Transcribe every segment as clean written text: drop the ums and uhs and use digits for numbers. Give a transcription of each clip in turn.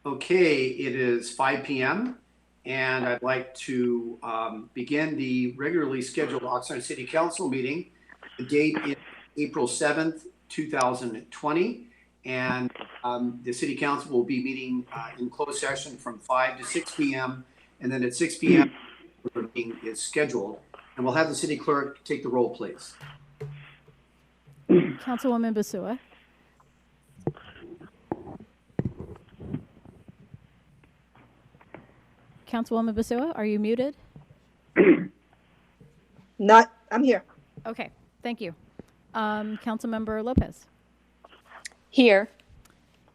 Okay, it is 5 p.m. and I'd like to begin the regularly scheduled Oxnard City Council meeting. The date is April 7th, 2020, and the City Council will be meeting in closed session from 5 to 6 p.m. and then at 6 p.m. the meeting is scheduled. And we'll have the City Clerk take the roll, please. Councilwoman Basua. Councilwoman Basua, are you muted? I'm here. Okay, thank you. Councilmember Lopez. Here.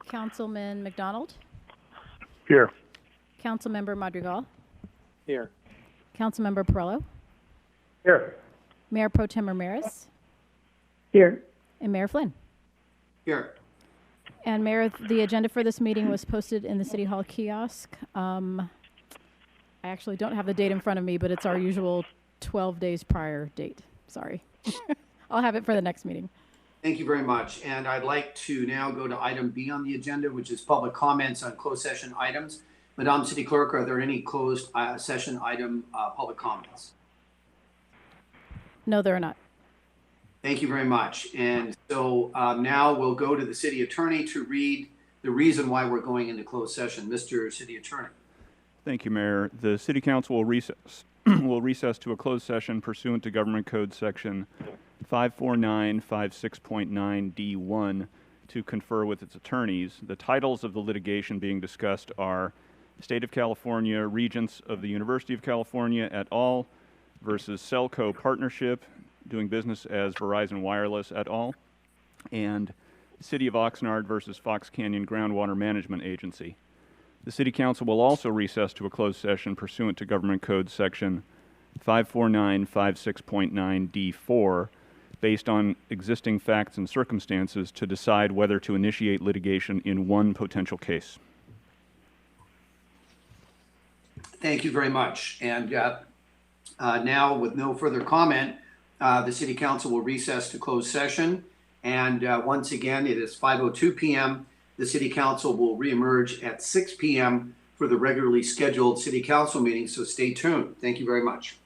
Councilman McDonald. Here. Councilmember Madrigal. Here. Councilmember Perrello. Here. Mayor Pro Tem Ramirez. Here. And Mayor Flynn. Here. And Mayor, the agenda for this meeting was posted in the City Hall kiosk. I actually don't have the date in front of me, but it's our usual 12 days prior date. Sorry. I'll have it for the next meeting. Thank you very much. And I'd like to now go to item B on the agenda, which is public comments on closed session items. Madam City Clerk, are there any closed session item public comments? No, there are not. Thank you very much. And so now we'll go to the City Attorney to read the reason why we're going into closed session. Mr. City Attorney. Thank you, Mayor. The City Council will recess to a closed session pursuant to Government Code Section 54956.9 D1 to confer with its attorneys. The titles of the litigation being discussed are State of California Regents of the University of California et al. Versus Cellco Partnership, doing business as Verizon Wireless et al. And City of Oxnard versus Fox Canyon Groundwater Management Agency. The City Council will also recess to a closed session pursuant to Government Code Section 54956.9 D4 based on existing facts and circumstances to decide whether to initiate litigation in one potential case. Thank you very much. And now, with no further comment, the City Council will recess to closed session. And once again, it is 5:02 p.m. The City Council will reemerge at 6 p.m. for the regularly scheduled City Council meeting, so stay tuned. Thank you very much.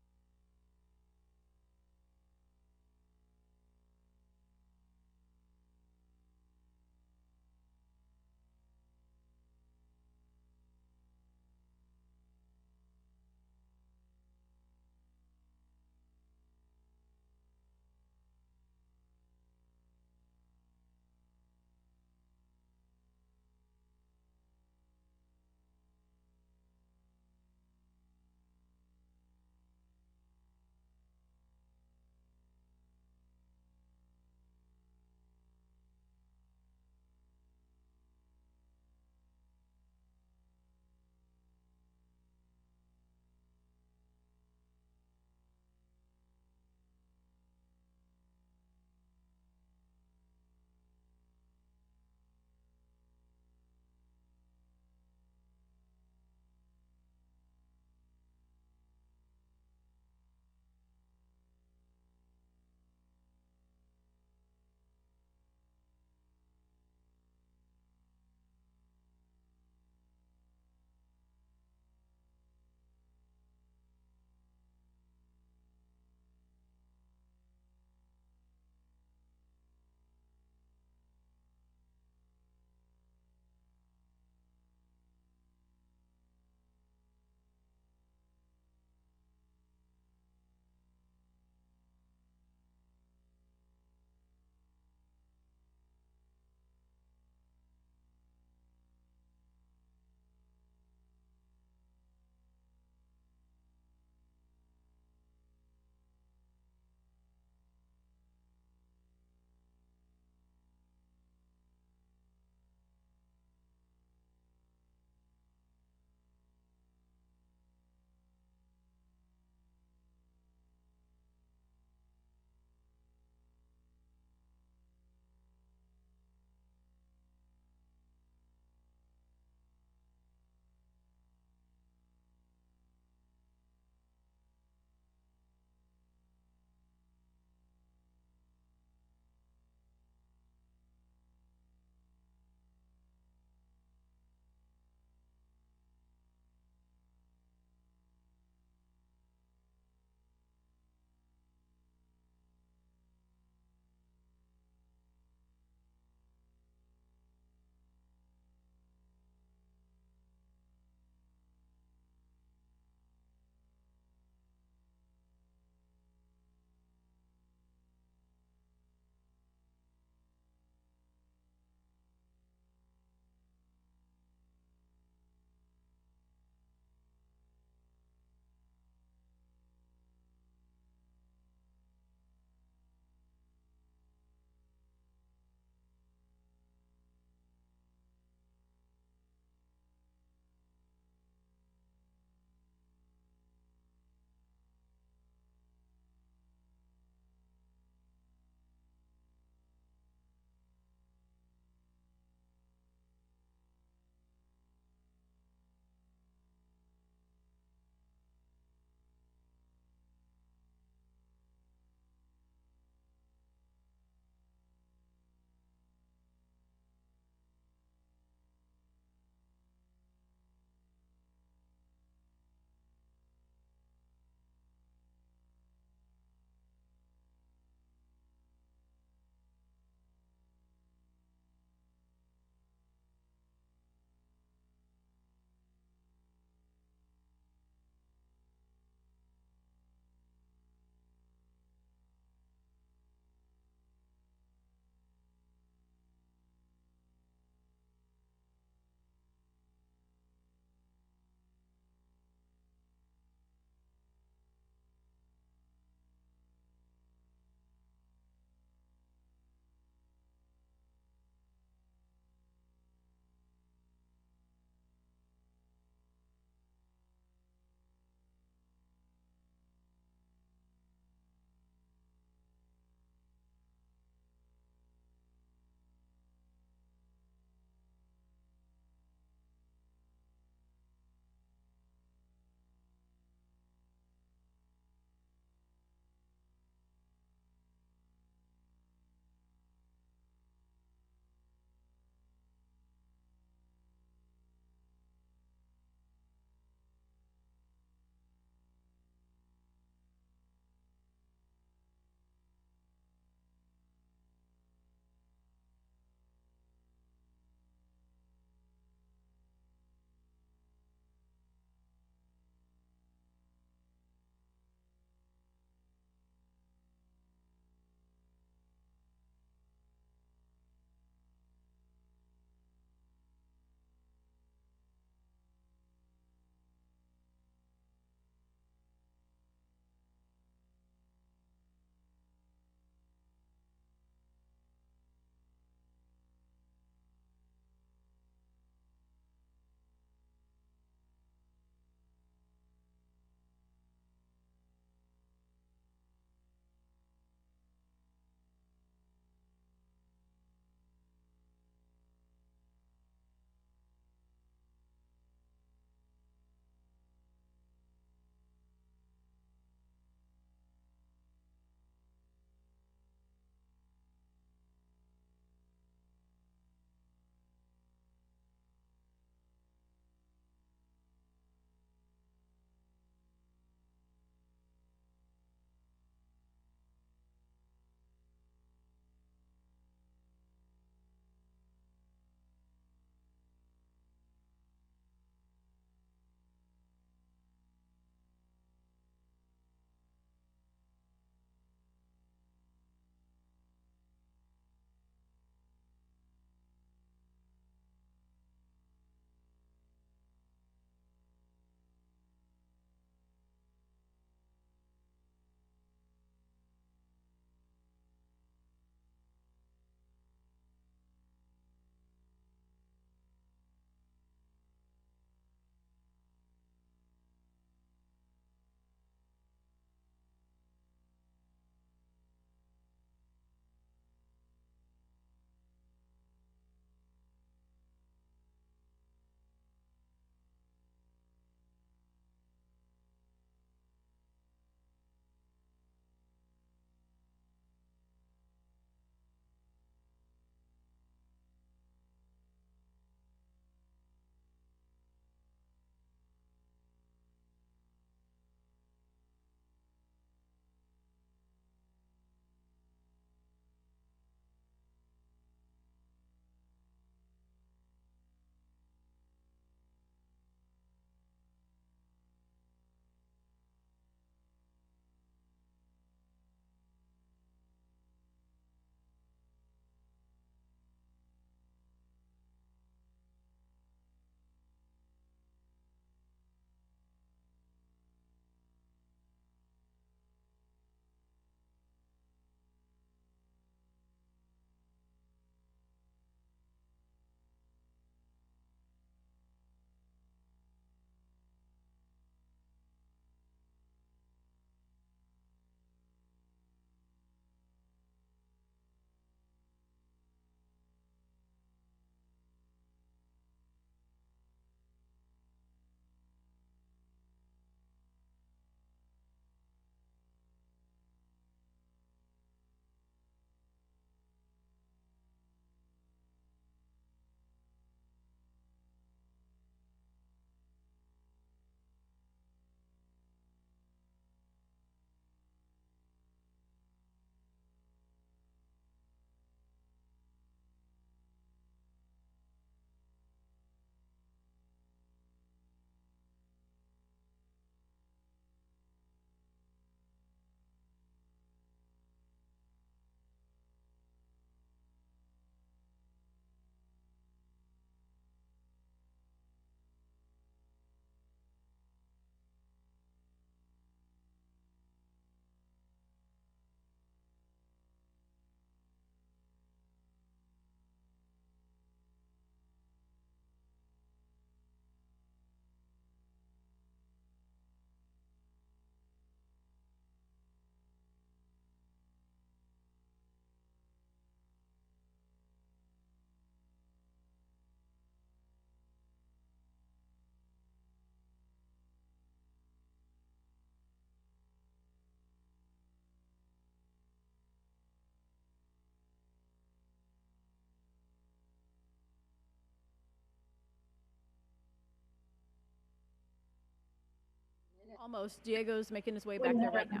Almost. Diego's making his way back there right now.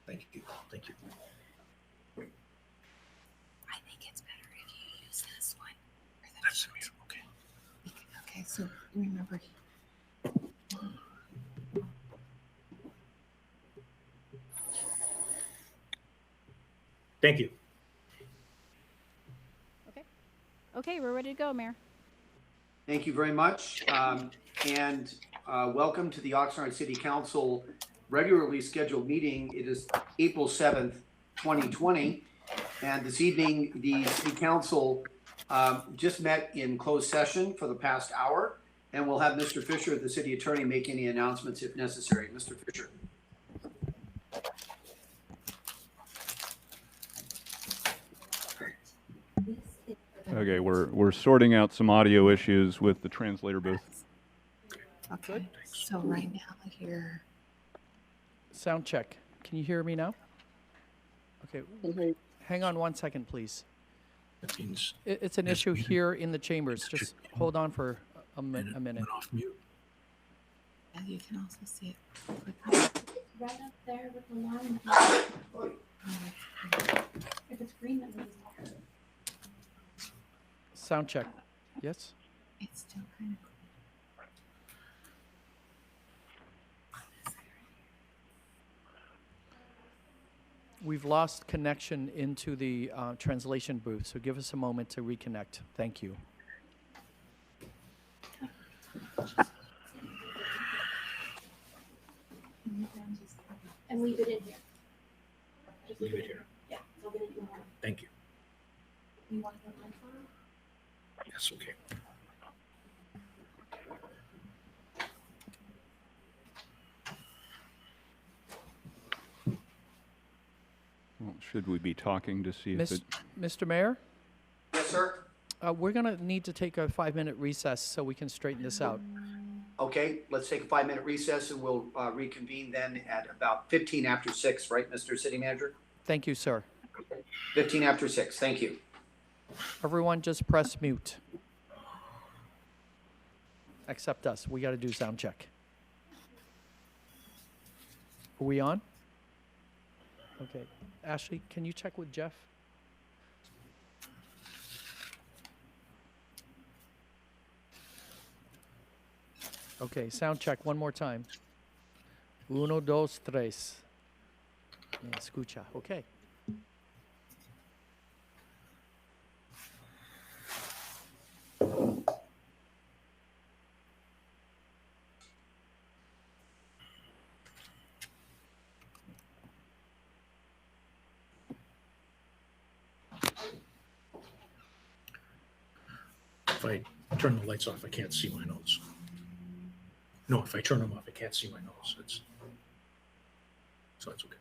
Thank you. Thank you. I think it's better if you use this one. That's me. Okay. Okay, so remember. Thank you. Okay, we're ready to go, Mayor. Thank you very much. And welcome to the Oxnard City Council regularly scheduled meeting. It is April 7th, 2020. And this evening, the City Council just met in closed session for the past hour. And we'll have Mr. Fisher, the City Attorney, make any announcements if necessary. Mr. Fisher. Okay, we're sorting out some audio issues with the translator booth. Okay, so right now here. Sound check. Can you hear me now? Okay. Hang on 1 second, please. That means It's an issue here in the chambers. Just hold on for a minute. went off mute. Yeah, you can also see it. Right up there with the line. If it's green, that means water. Sound check. Yes? It's still kind of. We've lost connection into the translation booth, so give us a moment to reconnect. Thank you. And leave it in here. Just Leave it here. Yeah, so get it in water. Thank you. You want to put mine for? Yes, okay. Well, should we be talking to see if it... Mr. Mayor, Yes, sir. we're going to need to take a 5-minute recess so we can straighten this out. Okay, let's take a 5-minute recess and we'll reconvene then at about 15 after 6, right, Mr. City Manager? Thank you, sir. 15 after 6. Thank you. Everyone just press mute. Except us. We got to do sound check. Are we on? Okay. Ashley, can you check with Jeff? Okay, sound check one more time. Uno, dos, tres. Escucha. Okay. If I turn the lights off, I can't see my nose. No, if I turn them off, I can't see my nose. So that's okay.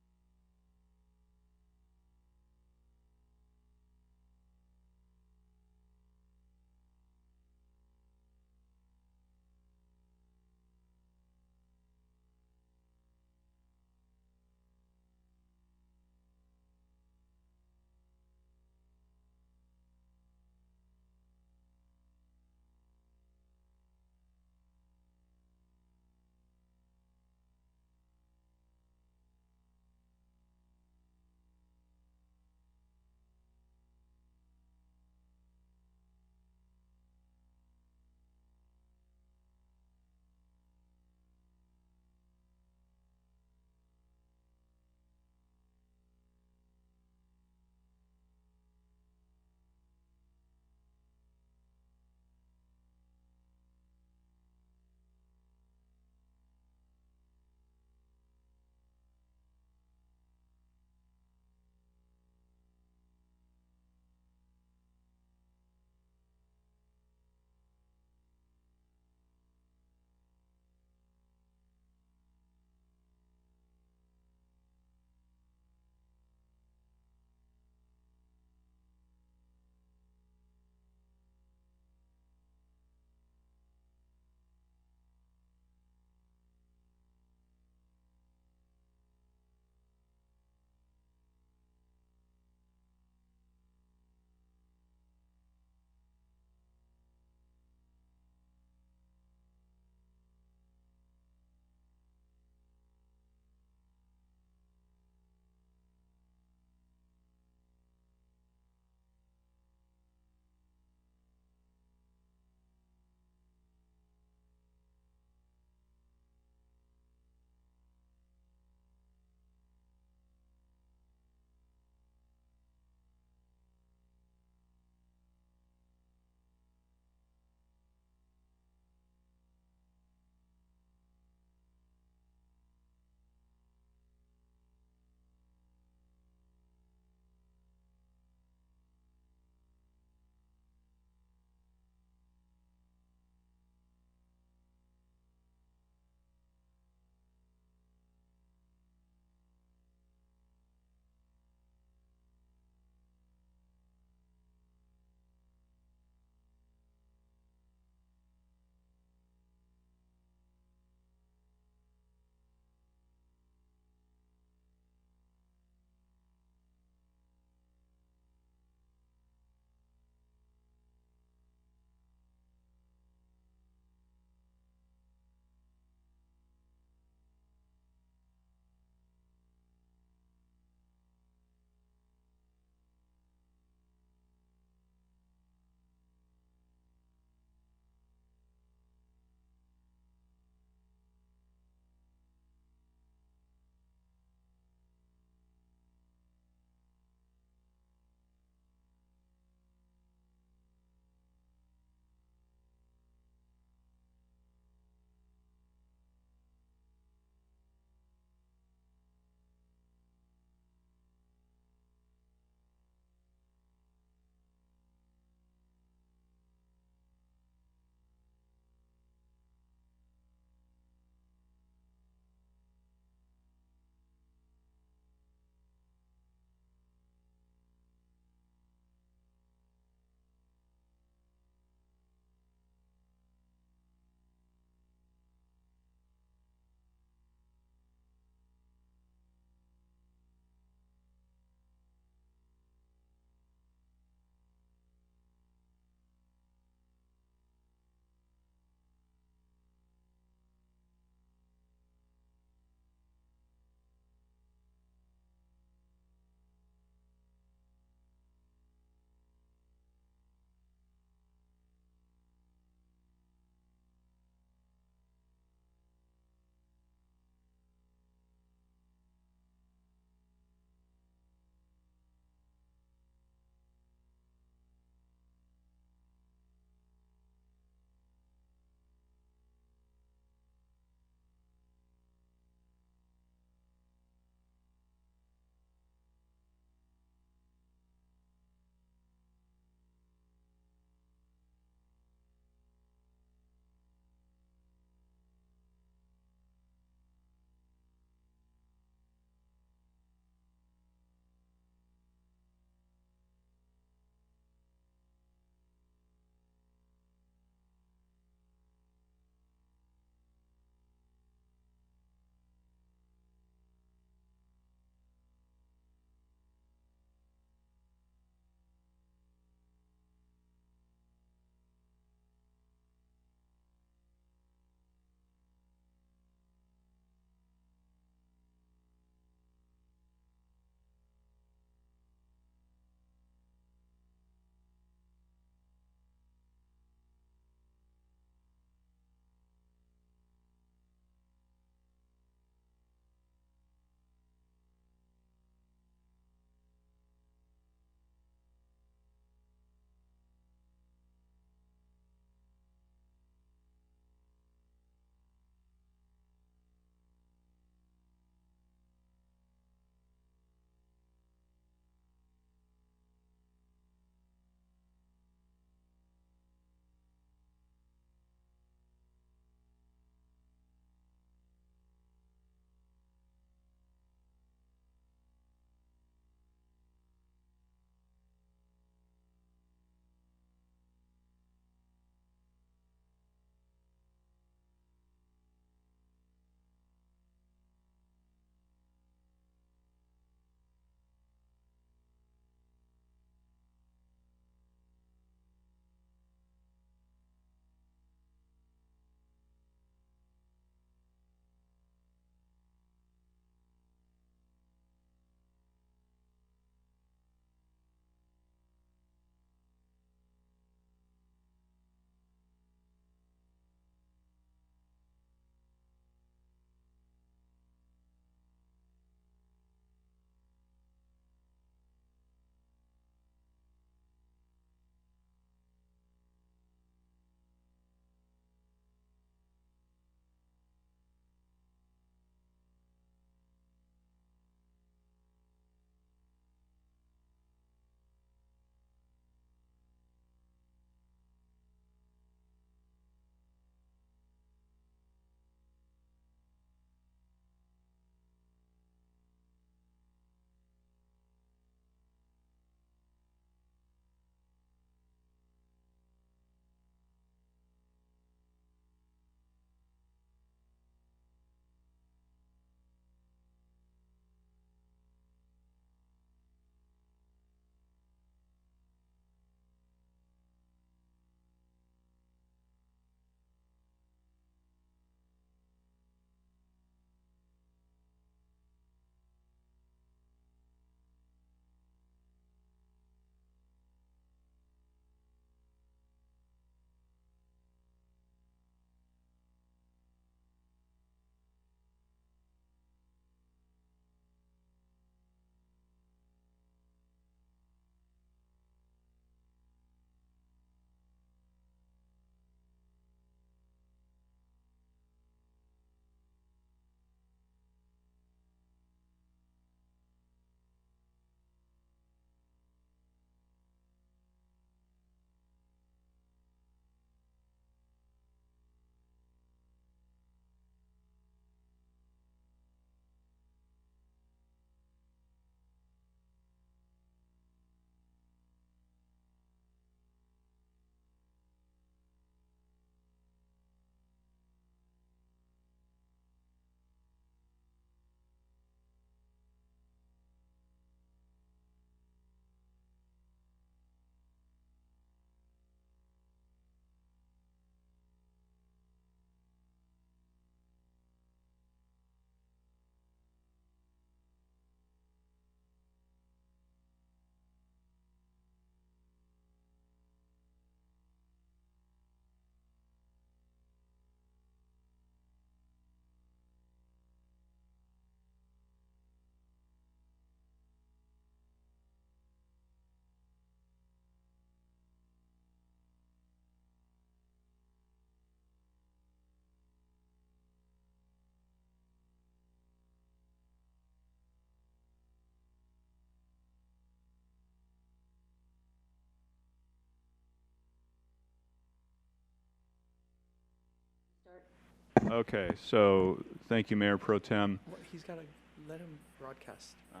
Okay, so thank you, Mayor Pro Tem. He's got to let him broadcast. We're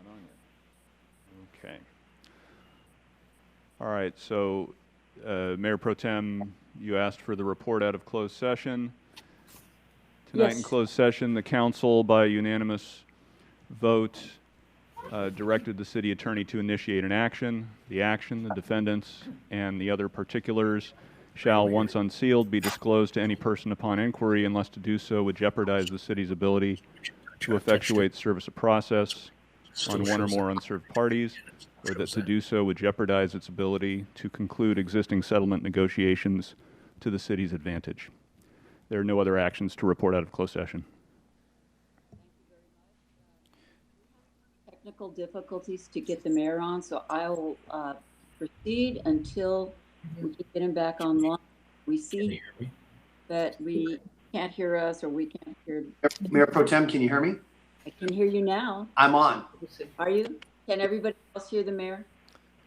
not on yet. Okay. All right, so Mayor Pro Tem, you asked for the report out of closed session. Tonight in Yes. closed session, the council, by unanimous vote, directed the city attorney to initiate an action. The action, the defendants, and the other particulars shall, once unsealed, be disclosed to any person upon inquiry unless to do so would jeopardize the city's ability to effectuate service of process on one or more unserved parties, or that to do so would jeopardize its ability to conclude existing settlement negotiations to the city's advantage. There are no other actions to report out of closed session. Technical difficulties to get the mayor on, so I will proceed until we can get him back online. We Can you see hear me? that we can't hear us, or we can't hear. Mayor Pro Tem, can you hear me? I can hear you now. I'm on. Are you? Can everybody else hear the mayor?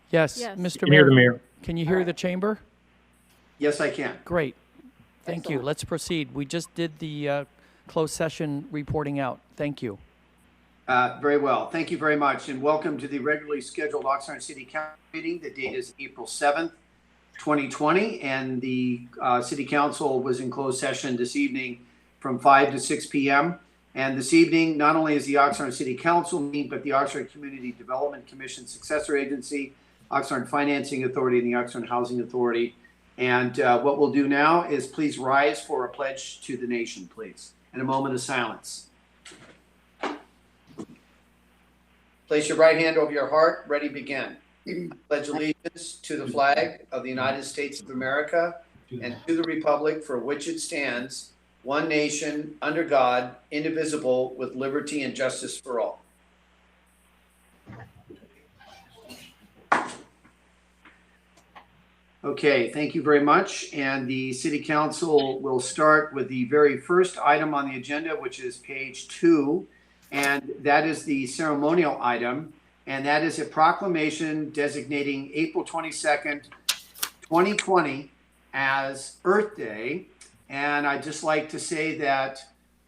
Yes, Yes. Mr. Can you hear the Mayor, mayor? can you hear the chamber? Yes, I can. Great. Thank you. Excellent. Let's proceed. We just did the closed session reporting out. Thank you. Very well. Thank you very much, and welcome to the regularly scheduled Oxnard City Council meeting. The date is April 7th, 2020, and the City Council was in closed session this evening from 5 to 6 p.m. And this evening, not only is the Oxnard City Council meeting, but the Oxnard Community Development Commission successor agency, Oxnard Financing Authority, and the Oxnard Housing Authority. And what we'll do now is please rise for a pledge to the nation, please, and a moment of silence. Place your right hand over your heart. Ready, begin. Pledge allegiance to the flag of the United States of America and to the republic for which it stands, one nation, under God, indivisible, with liberty and justice for all. Okay, thank you very much. And the City Council will start with the very first item on the agenda, which is page 2. And that is the ceremonial item. And that is a proclamation designating April 22nd, 2020 as Earth Day. And I'd just like to say that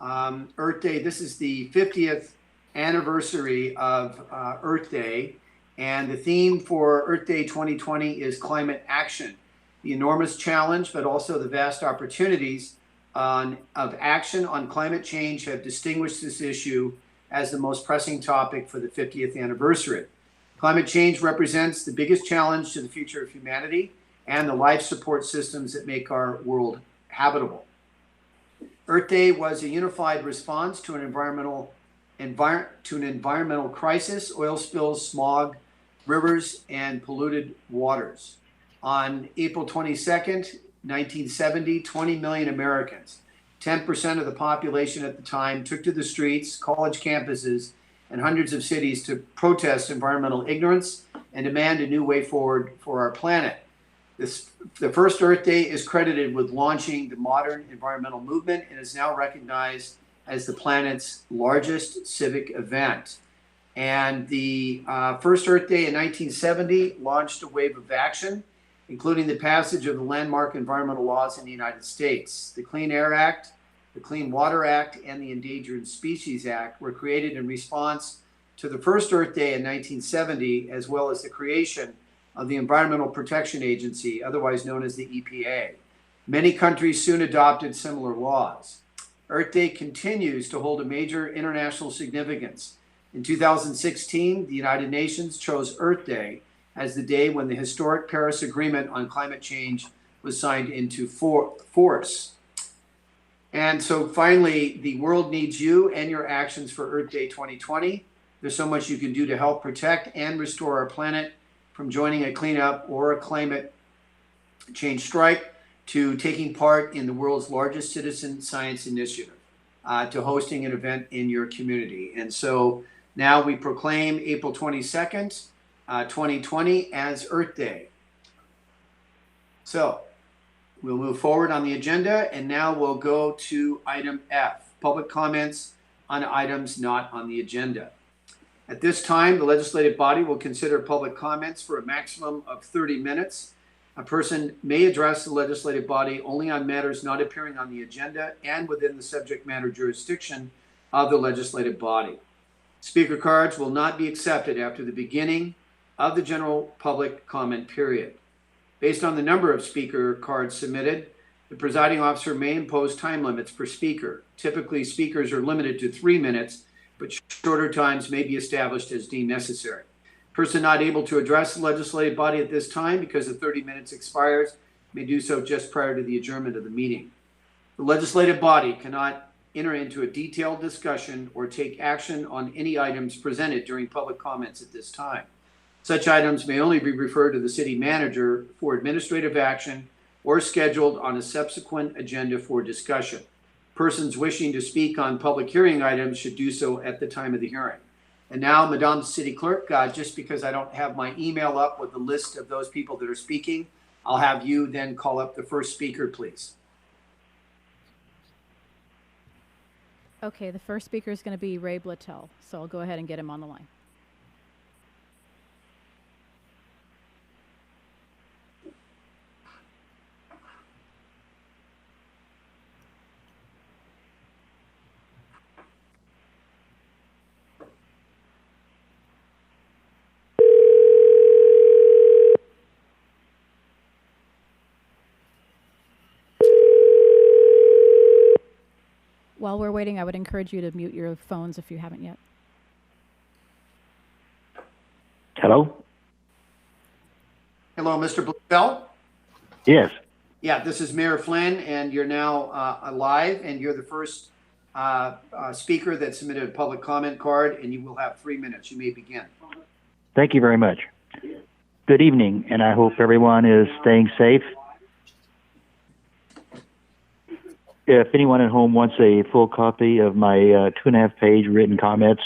Earth Day, this is the 50th anniversary of Earth Day. And the theme for Earth Day 2020 is climate action, the enormous challenge, but also the vast opportunities of action on climate change have distinguished this issue as the most pressing topic for the 50th anniversary. Climate change represents the biggest challenge to the future of humanity and the life support systems that make our world habitable. Earth Day was a unified response to an environmental crisis, oil spills, smog, rivers, and polluted waters. On April 22nd, 1970, 20 million Americans, 10% of the population at the time, took to the streets, college campuses, and hundreds of cities to protest environmental ignorance and demand a new way forward for our planet. The first Earth Day is credited with launching the modern environmental movement and is now recognized as the planet's largest civic event. And the first Earth Day in 1970 launched a wave of action, including the passage of the landmark environmental laws in the United States. The Clean Air Act, the Clean Water Act, and the Endangered Species Act were created in response to the first Earth Day in 1970, as well as the creation of the Environmental Protection Agency, otherwise known as the EPA. Many countries soon adopted similar laws. Earth Day continues to hold a major international significance. In 2016, the United Nations chose Earth Day as the day when the historic Paris Agreement on climate change was signed into force. And so finally, the world needs you and your actions for Earth Day 2020. There's so much you can do to help protect and restore our planet, from joining a cleanup or a climate change strike to taking part in the world's largest citizen science initiative, to hosting an event in your community. And so now we proclaim April 22nd, 2020 as Earth Day. So we'll move forward on the agenda, and now we'll go to item F, public comments on items not on the agenda. At this time, the legislative body will consider public comments for a maximum of 30 minutes. A person may address the legislative body only on matters not appearing on the agenda and within the subject matter jurisdiction of the legislative body. Speaker cards will not be accepted after the beginning of the general public comment period. Based on the number of speaker cards submitted, the presiding officer may impose time limits per speaker. Typically, speakers are limited to 3 minutes, but shorter times may be established as deemed necessary. Person not able to address the legislative body at this time because the 30 minutes expires may do so just prior to the adjournment of the meeting. The legislative body cannot enter into a detailed discussion or take action on any items presented during public comments at this time. Such items may only be referred to the city manager for administrative action or scheduled on a subsequent agenda for discussion. Persons wishing to speak on public hearing items should do so at the time of the hearing. And now, Madame City Clerk, just because I don't have my email up with the list of those people that are speaking, I'll have you then call up the first speaker, please. Okay, the first speaker is going to be Ray Blattell, so I'll go ahead and get him on the line. While we're waiting, I would encourage you to mute your phones if you haven't yet. Hello? Hello, Mr. Blattell? Yes. Yeah, this is Mayor Flynn, and you're now live, and you're the first speaker that submitted a public comment card, and you will have 3 minutes. You may begin. Thank you very much. Good evening, and I hope everyone is staying safe. If anyone at home wants a full copy of my 2.5-page written comments,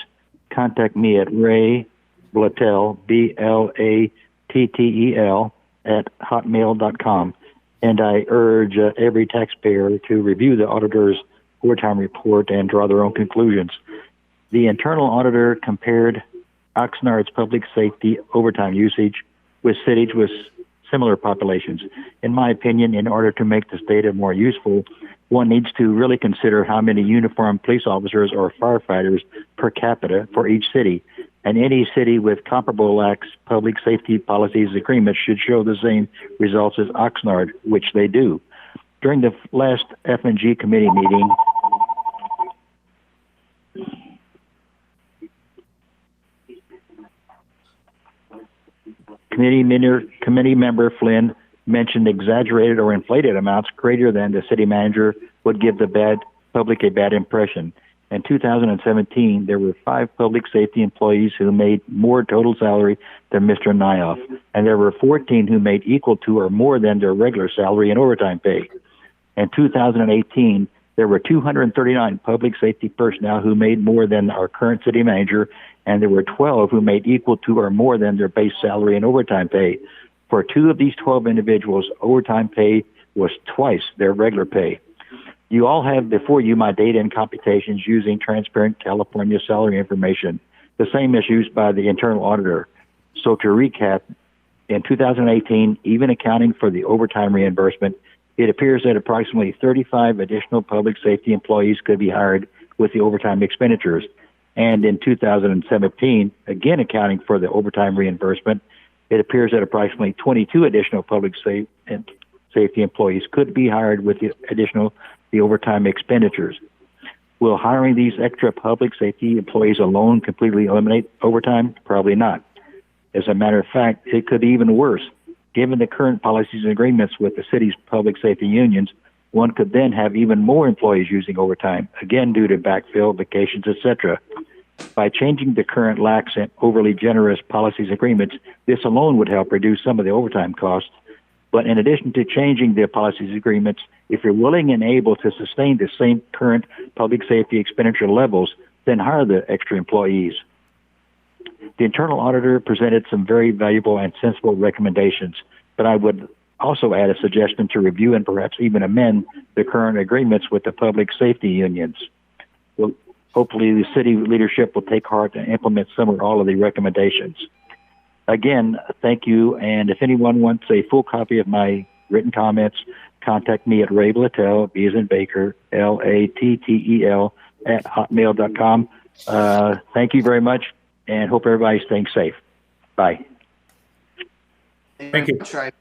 contact me at Ray Blattell, BLATTEL, @hotmail.com. And I urge every taxpayer to review the auditor's overtime report and draw their own conclusions. The internal auditor compared Oxnard's public safety overtime usage with cities with similar populations. In my opinion, in order to make this data more useful, one needs to really consider how many uniformed police officers or firefighters per capita for each city. And any city with comparable lax public safety policies agreements should show the same results as Oxnard, which they do. During the last F&G committee meeting, committee member Flynn mentioned exaggerated or inflated amounts greater than the city manager would give the public a bad impression. In 2017, there were 5 public safety employees who made more total salary than Mr. Nyoff, and there were 14 who made equal to or more than their regular salary and overtime pay. In 2018, there were 239 public safety personnel who made more than our current city manager, and there were 12 who made equal to or more than their base salary and overtime pay. For 2 of these 12 individuals, overtime pay was twice their regular pay. You all have before you my data and computations using transparent California salary information, the same as used by the internal auditor. So to recap, in 2018, even accounting for the overtime reimbursement, it appears that approximately 35 additional public safety employees could be hired with the overtime expenditures. And in 2017, again accounting for the overtime reimbursement, it appears that approximately 22 additional public safety employees could be hired with the overtime expenditures. Will hiring these extra public safety employees alone completely eliminate overtime? Probably not. As a matter of fact, it could be even worse. Given the current policies and agreements with the city's public safety unions, one could then have even more employees using overtime, again due to backfill, vacations, etc. By changing the current lax and overly generous policies agreements, this alone would help reduce some of the overtime costs. But in addition to changing the policies agreements, if you're willing and able to sustain the same current public safety expenditure levels, then hire the extra employees. The internal auditor presented some very valuable and sensible recommendations, but I would also add a suggestion to review and perhaps even amend the current agreements with the public safety unions. Well, hopefully the city leadership will take heart and implement some or all of the recommendations. again, thank you. And if anyone wants a full copy of my written comments, contact me at Ray Blattel, B as in Baker, Lattel, at hotmail.com. Thank you very much, and hope everybody's staying safe. Bye. Thank you. Try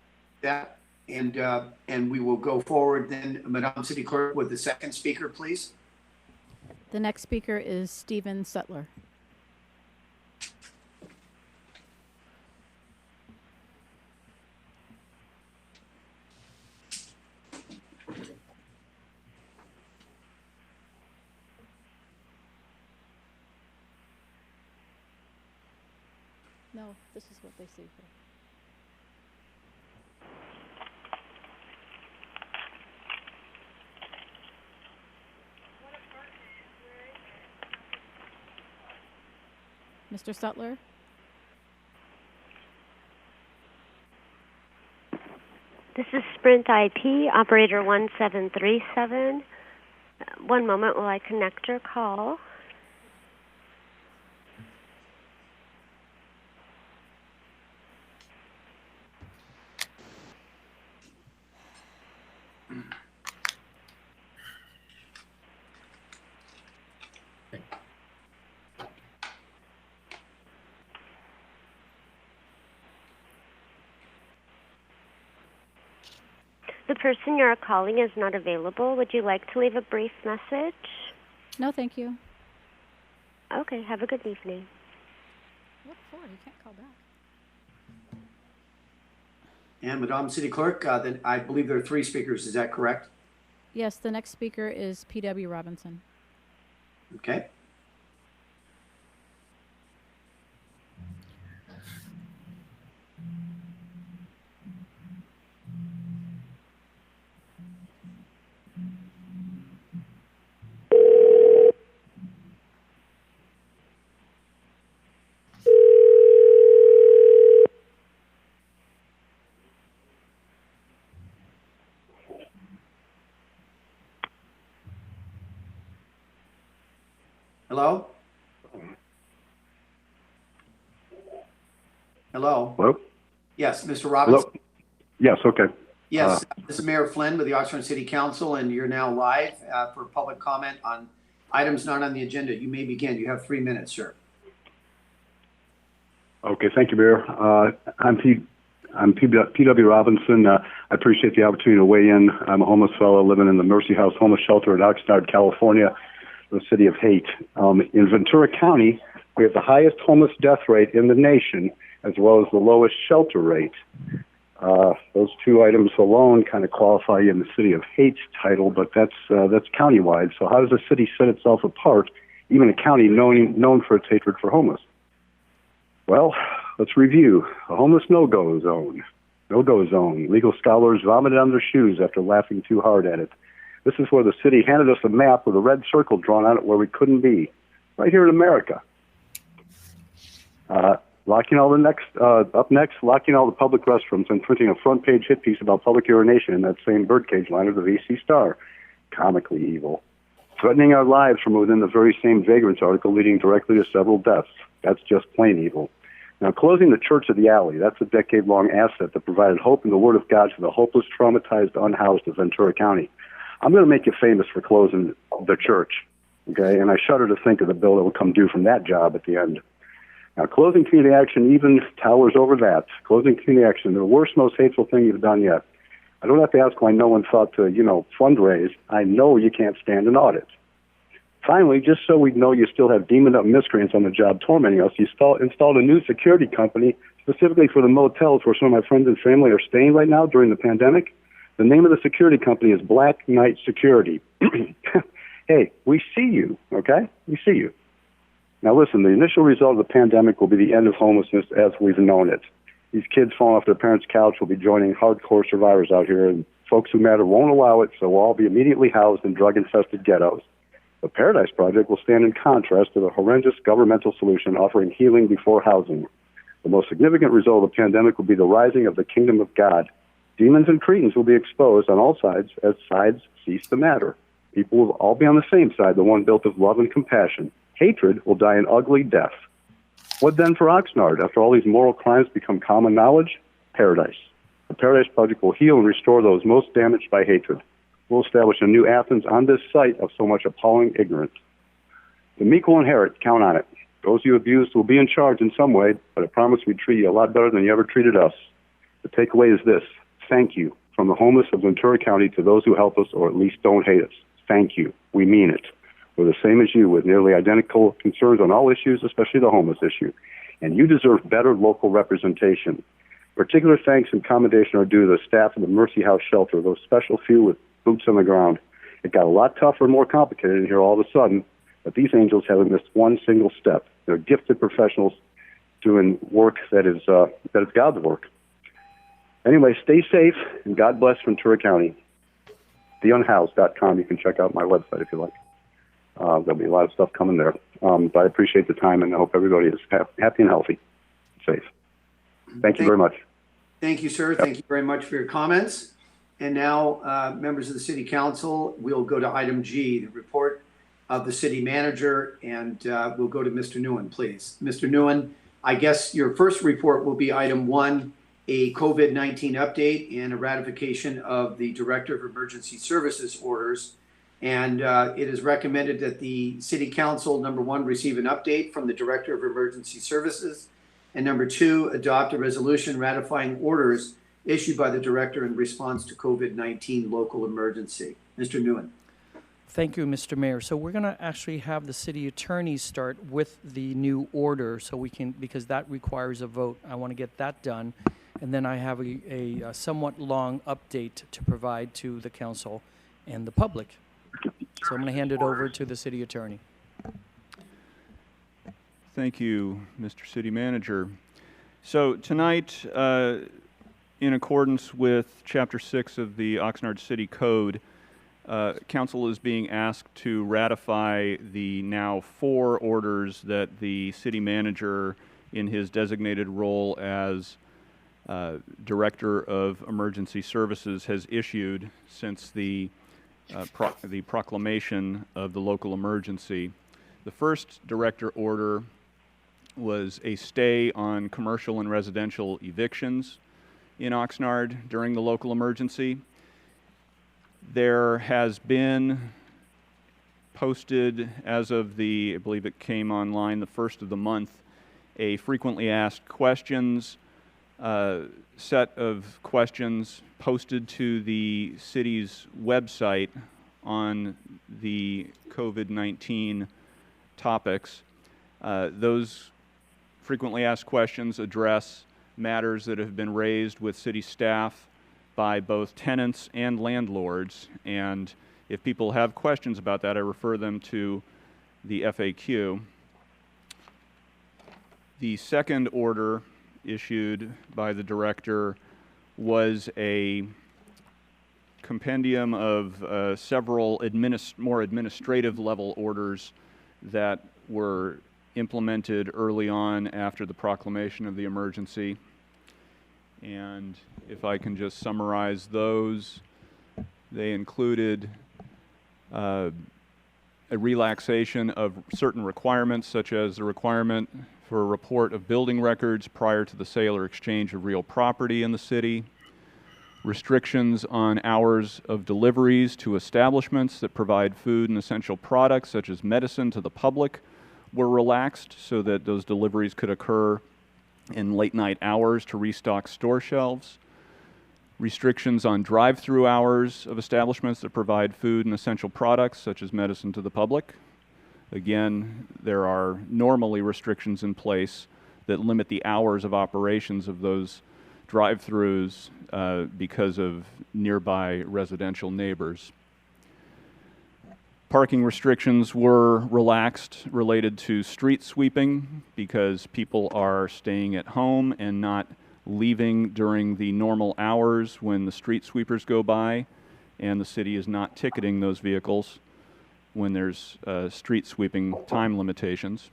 that, and we will go forward then. Madam City Clerk, with the second speaker, please. The next speaker is Stephen Sutler. No, this is what they see. Mr. Sutler? This is Sprint IP, operator 1737. One moment while I connect your call. The person you're calling is not available. Would you like to leave a brief message? No, thank you. Okay, have a good evening. What for? You can't call back. And Madam City Clerk, then I believe there are 3 speakers. Is that correct? Yes, the next speaker is P.W. Robinson. Okay. Hello? Hello? Hello? Yes, Mr. Robinson? Hello? Yes, okay. Yes, this is Mayor Flynn with the Oxnard City Council, and you're now live for public comment on items not on the agenda. You may begin. You have 3 minutes, sir. Okay, thank you, Mayor. I'm P.W. Robinson. I appreciate the opportunity to weigh in. I'm a homeless fellow living in the Mercy House Homeless Shelter in Oxnard, California, the city of hate. In Ventura County, we have the highest homeless death rate in the nation, as well as the lowest shelter rate. Those 2 items alone kind of qualify you in the city of hate title, but that's countywide. So how does a city set itself apart, even a county known for its hatred for homeless? Well, let's review. A homeless no-go zone. No-go zone. Legal scholars vomited on their shoes after laughing too hard at it. This is where the city handed us a map with a red circle drawn on it where we couldn't be. Right here in America. Locking all the public restrooms and printing a front-page hit piece about public urination in that same birdcage line of the VC Star. Comically evil. Threatening our lives from within the very same vagrants article, leading directly to several deaths. That's just plain evil. Now, closing the Church of the Alley, that's a decade-long asset that provided hope in the Word of God to the hopeless, traumatized, unhoused of Ventura County. I'm going to make you famous for closing the church, okay? And I shudder to think of the bill that will come due from that job at the end. Now, closing community action even towers over that. Closing community action, the worst, most hateful thing you've done yet. I don't have to ask why no one thought to, fundraise. I know you can't stand an audit. Finally, just so we know you still have demoned-up miscreants on the job tormenting us, you installed a new security company specifically for the motels where some of my friends and family are staying right now during the pandemic. The name of the security company is Black Knight Security. Hey, we see you, okay? We see you. Now listen, the initial result of the pandemic will be the end of homelessness as we've known it. These kids falling off their parents' couch will be joining hardcore survivors out here, and folks who matter won't allow it, so we'll all be immediately housed in drug-infested ghettos. The Paradise Project will stand in contrast to the horrendous governmental solution offering healing before housing. The most significant result of the pandemic will be the rising of the kingdom of God. Demons and cretins will be exposed on all sides as sides cease to matter. People will all be on the same side, the one built of love and compassion. Hatred will die an ugly death. What then for Oxnard? After all these moral crimes become common knowledge? Paradise. The Paradise Project will heal and restore those most damaged by hatred. We'll establish a new Athens on this site of so much appalling ignorance. The meek will inherit. Count on it. Those you abused will be in charge in some way, but I promise we treat you a lot better than you ever treated us. The takeaway is this. Thank you from the homeless of Ventura County to those who help us or at least don't hate us. Thank you. We mean it. We're the same as you with nearly identical concerns on all issues, especially the homeless issue. And you deserve better local representation. Particular thanks and commendation are due to the staff of the Mercy House shelter, those special few with boots on the ground. It got a lot tougher and more complicated in here all of a sudden, but these angels haven't missed one single step. They're gifted professionals doing work that is God's work. Anyway, stay safe, and God bless Ventura County. TheUnhoused.com. You can check out my website if you like. There'll be a lot of stuff coming there. But I appreciate the time, and I hope everybody is happy and healthy, safe. Thank you very much. Thank you, sir. Thank you very much for your comments. And now, members of the City Council, we'll go to item G, the report of the city manager, and we'll go to Mr. Nguyen, please. Mr. Nguyen, I guess your first report will be item 1, a COVID-19 update and a ratification of the Director of Emergency Services orders. And it is recommended that the City Council, number 1, receive an update from the Director of Emergency Services, and number 2, adopt a resolution ratifying orders issued by the Director in response to COVID-19 local emergency. Mr. Nguyen. Thank you, Mr. Mayor. So we're going to actually have the city attorney start with the new order so we can, because that requires a vote. I want to get that done. And then I have a somewhat long update to provide to the council and the public. So I'm going to hand it over to the city attorney. Thank you, Mr. City Manager. So tonight, in accordance with Chapter 6 of the Oxnard City Code, Council is being asked to ratify the now 4 orders that the City Manager, in his designated role as Director of Emergency Services, has issued since the proclamation of the local emergency. The first Director order was a stay on commercial and residential evictions in Oxnard during the local emergency. There has been posted, as of I believe it came online the 1st of the month, a frequently asked questions set of questions posted to the city's website on the COVID-19 topics. Those frequently asked questions address matters that have been raised with city staff by both tenants and landlords, and if people have questions about that, I refer them to the FAQ. The second order issued by the Director was a compendium of several more administrative level orders that were implemented early on after the proclamation of the emergency. And if I can just summarize those, they included a relaxation of certain requirements, such as the requirement for a report of building records prior to the sale or exchange of real property in the city, restrictions on hours of deliveries to establishments that provide food and essential products, such as medicine, to the public, were relaxed so that those deliveries could occur in late night hours to restock store shelves. Restrictions on drive-through hours of establishments that provide food and essential products, such as medicine, to the public. Again, there are normally restrictions in place that limit the hours of operations of those drive-throughs because of nearby residential neighbors. Parking restrictions were relaxed related to street sweeping because people are staying at home and not leaving during the normal hours when the street sweepers go by, and the city is not ticketing those vehicles when there's street sweeping time limitations.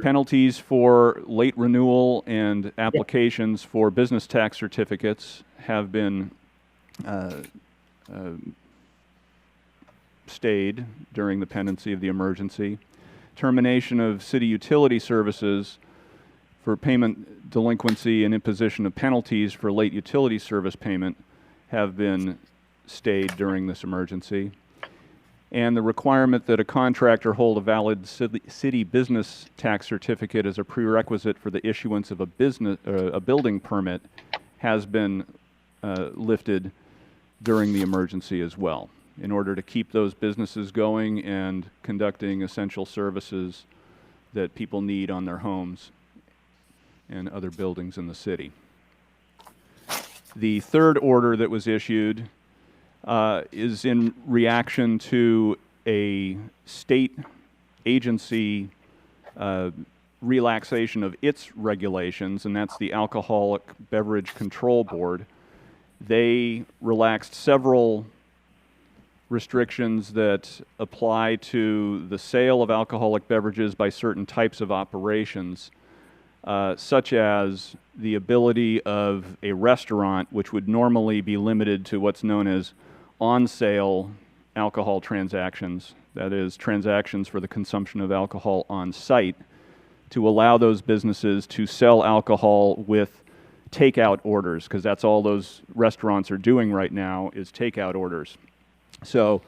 Penalties for late renewal and applications for business tax certificates have been stayed during the pendency of the emergency. termination of city utility services for payment delinquency and imposition of penalties for late utility service payment have been stayed during this emergency. And the requirement that a contractor hold a valid city business tax certificate as a prerequisite for the issuance of a building permit has been lifted during the emergency as well, in order to keep those businesses going and conducting essential services that people need on their homes and other buildings in the city. The third order that was issued is in reaction to a state agency relaxation of its regulations, and that's the Alcoholic Beverage Control Board. They relaxed several restrictions that apply to the sale of alcoholic beverages by certain types of operations, such as the ability of a restaurant, which would normally be limited to what's known as on-sale alcohol transactions, that is, transactions for the consumption of alcohol on site, to allow those businesses to sell alcohol with takeout orders, because that's all those restaurants are doing right now is takeout orders. So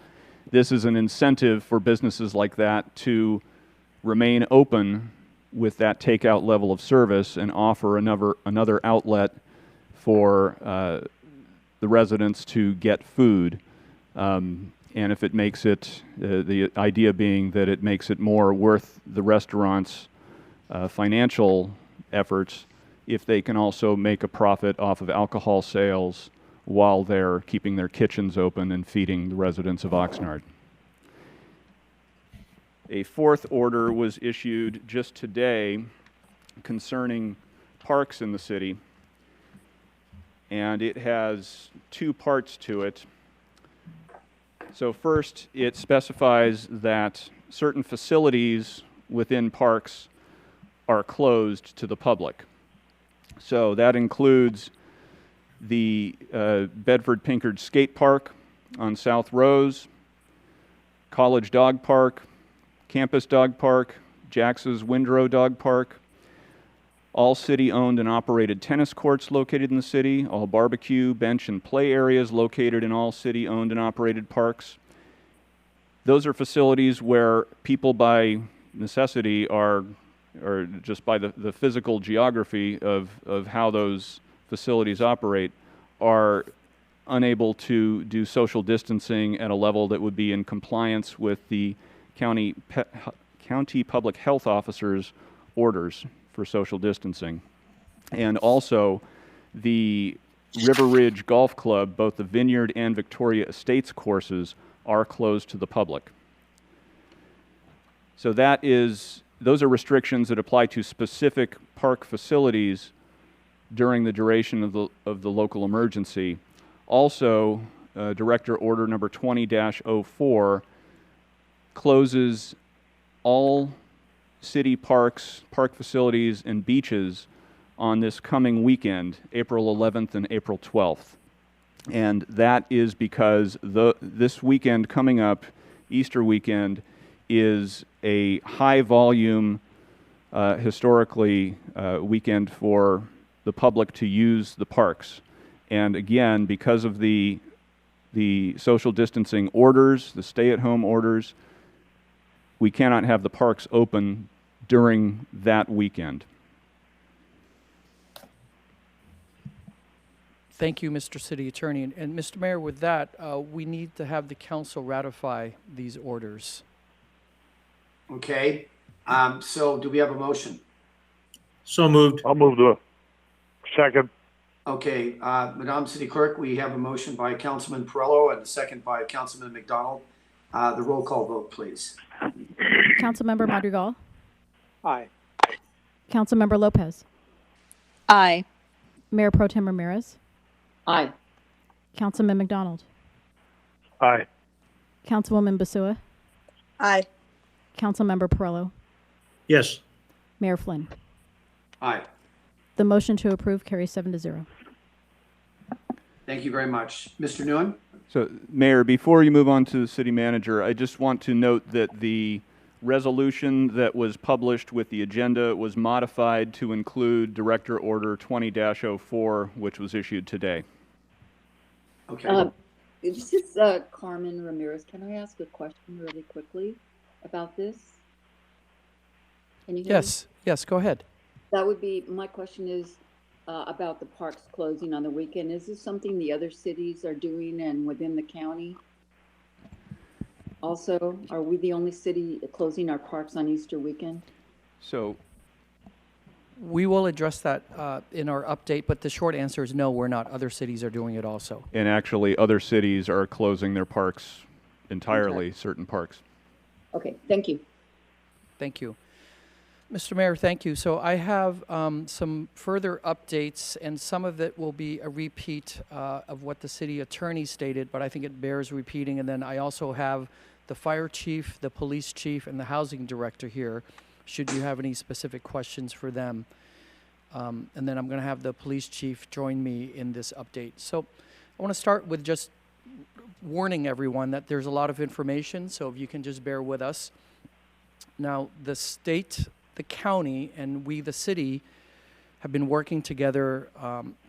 this is an incentive for businesses like that to remain open with that takeout level of service and offer another outlet for the residents to get food. And if it makes it, the idea being that it makes it more worth the restaurant's financial efforts if they can also make a profit off of alcohol sales while they're keeping their kitchens open and feeding the residents of Oxnard. A fourth order was issued just today concerning parks in the city, and it has two parts to it. So first, it specifies that certain facilities within parks are closed to the public. So that includes the Bedford-Pinkard Skate Park on South Rose, College Dog Park, Campus Dog Park, Jax's Windrow Dog Park, all city-owned and operated tennis courts located in the city, all barbecue, bench, and play areas located in all city-owned and operated parks. Those are facilities where people by necessity or just by the physical geography of how those facilities operate, are unable to do social distancing at a level that would be in compliance with the county public health officer's orders for social distancing. And also, the River Ridge Golf Club, both the Vineyard and Victoria Estates courses, are closed to the public. So those are restrictions that apply to specific park facilities during the duration of the local emergency. Also, Director Order number 20-04 closes all city parks, park facilities, and beaches on this coming weekend, April 11th and April 12th. And that is because this weekend coming up, Easter weekend, is a high volume, historically, weekend for the public to use the parks. And again, because of the social distancing orders, the stay-at-home orders, we cannot have the parks open during that weekend. Thank you, Mr. City Attorney. And Mr. Mayor, with that, we need to have the council ratify these orders. Okay, so do we have a motion? So moved. I'll move the second. Okay, Madam City Clerk, we have a motion by Councilman Perrello and a second by Councilman McDonald. The roll call vote, please. Councilmember Madrigal. Aye. Councilmember Lopez. Aye. Mayor Pro Tem Ramirez. Aye. Councilman McDonald. Aye. Councilwoman Basua. Aye. Councilmember Perrello. Yes. Mayor Flynn. Aye. The motion to approve carries 7-0. Thank you very much. Mr. Nguyen? So, Mayor, before you move on to the city manager, I just want to note that the resolution that was published with the agenda was modified to include Director Order 20-04, which was issued today. Okay. This is Carmen Ramirez. Can I ask a question really quickly about this? Can you hear me? Yes, yes, go ahead. That would be, my question is about the parks closing on the weekend. Is this something the other cities are doing and within the county? Also, are we the only city closing our parks on Easter weekend? So We will address that in our update, but the short answer is no, we're not. Other cities are doing it also. and actually, other cities are closing their parks entirely, certain parks. Okay, thank you. Thank you. Mr. Mayor, thank you. So I have some further updates, and some of it will be a repeat of what the city attorney stated, but I think it bears repeating. And then I also have the fire chief, the police chief, and the housing director here, should you have any specific questions for them. And then I'm going to have the police chief join me in this update. So I want to start with just warning everyone that there's a lot of information, so if you can just bear with us. Now, the state, the county, and we, the city, have been working together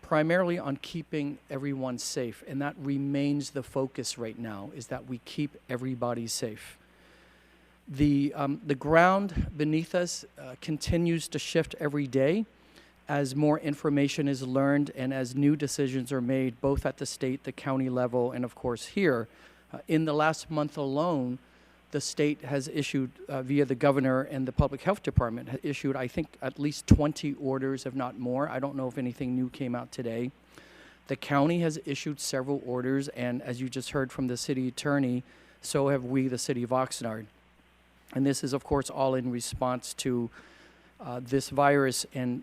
primarily on keeping everyone safe, and that remains the focus right now, is that we keep everybody safe. The ground beneath us continues to shift every day as more information is learned and as new decisions are made, both at the state, the county level, and of course here. In the last month alone, the state has issued, via the governor and the public health department, has issued, I think, at least 20 orders, if not more. I don't know if anything new came out today. The county has issued several orders, and as you just heard from the city attorney, so have we, the city of Oxnard. And this is, of course, all in response to this virus. And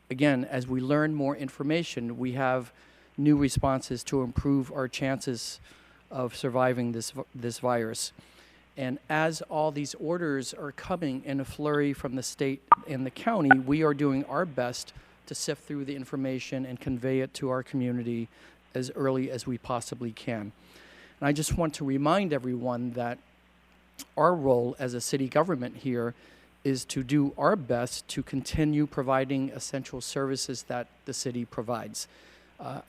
again, as we learn more information, we have new responses to improve our chances of surviving this virus. And as all these orders are coming in a flurry from the state and the county, we are doing our best to sift through the information and convey it to our community as early as we possibly can. And I just want to remind everyone that our role as a city government here is to do our best to continue providing essential services that the city provides.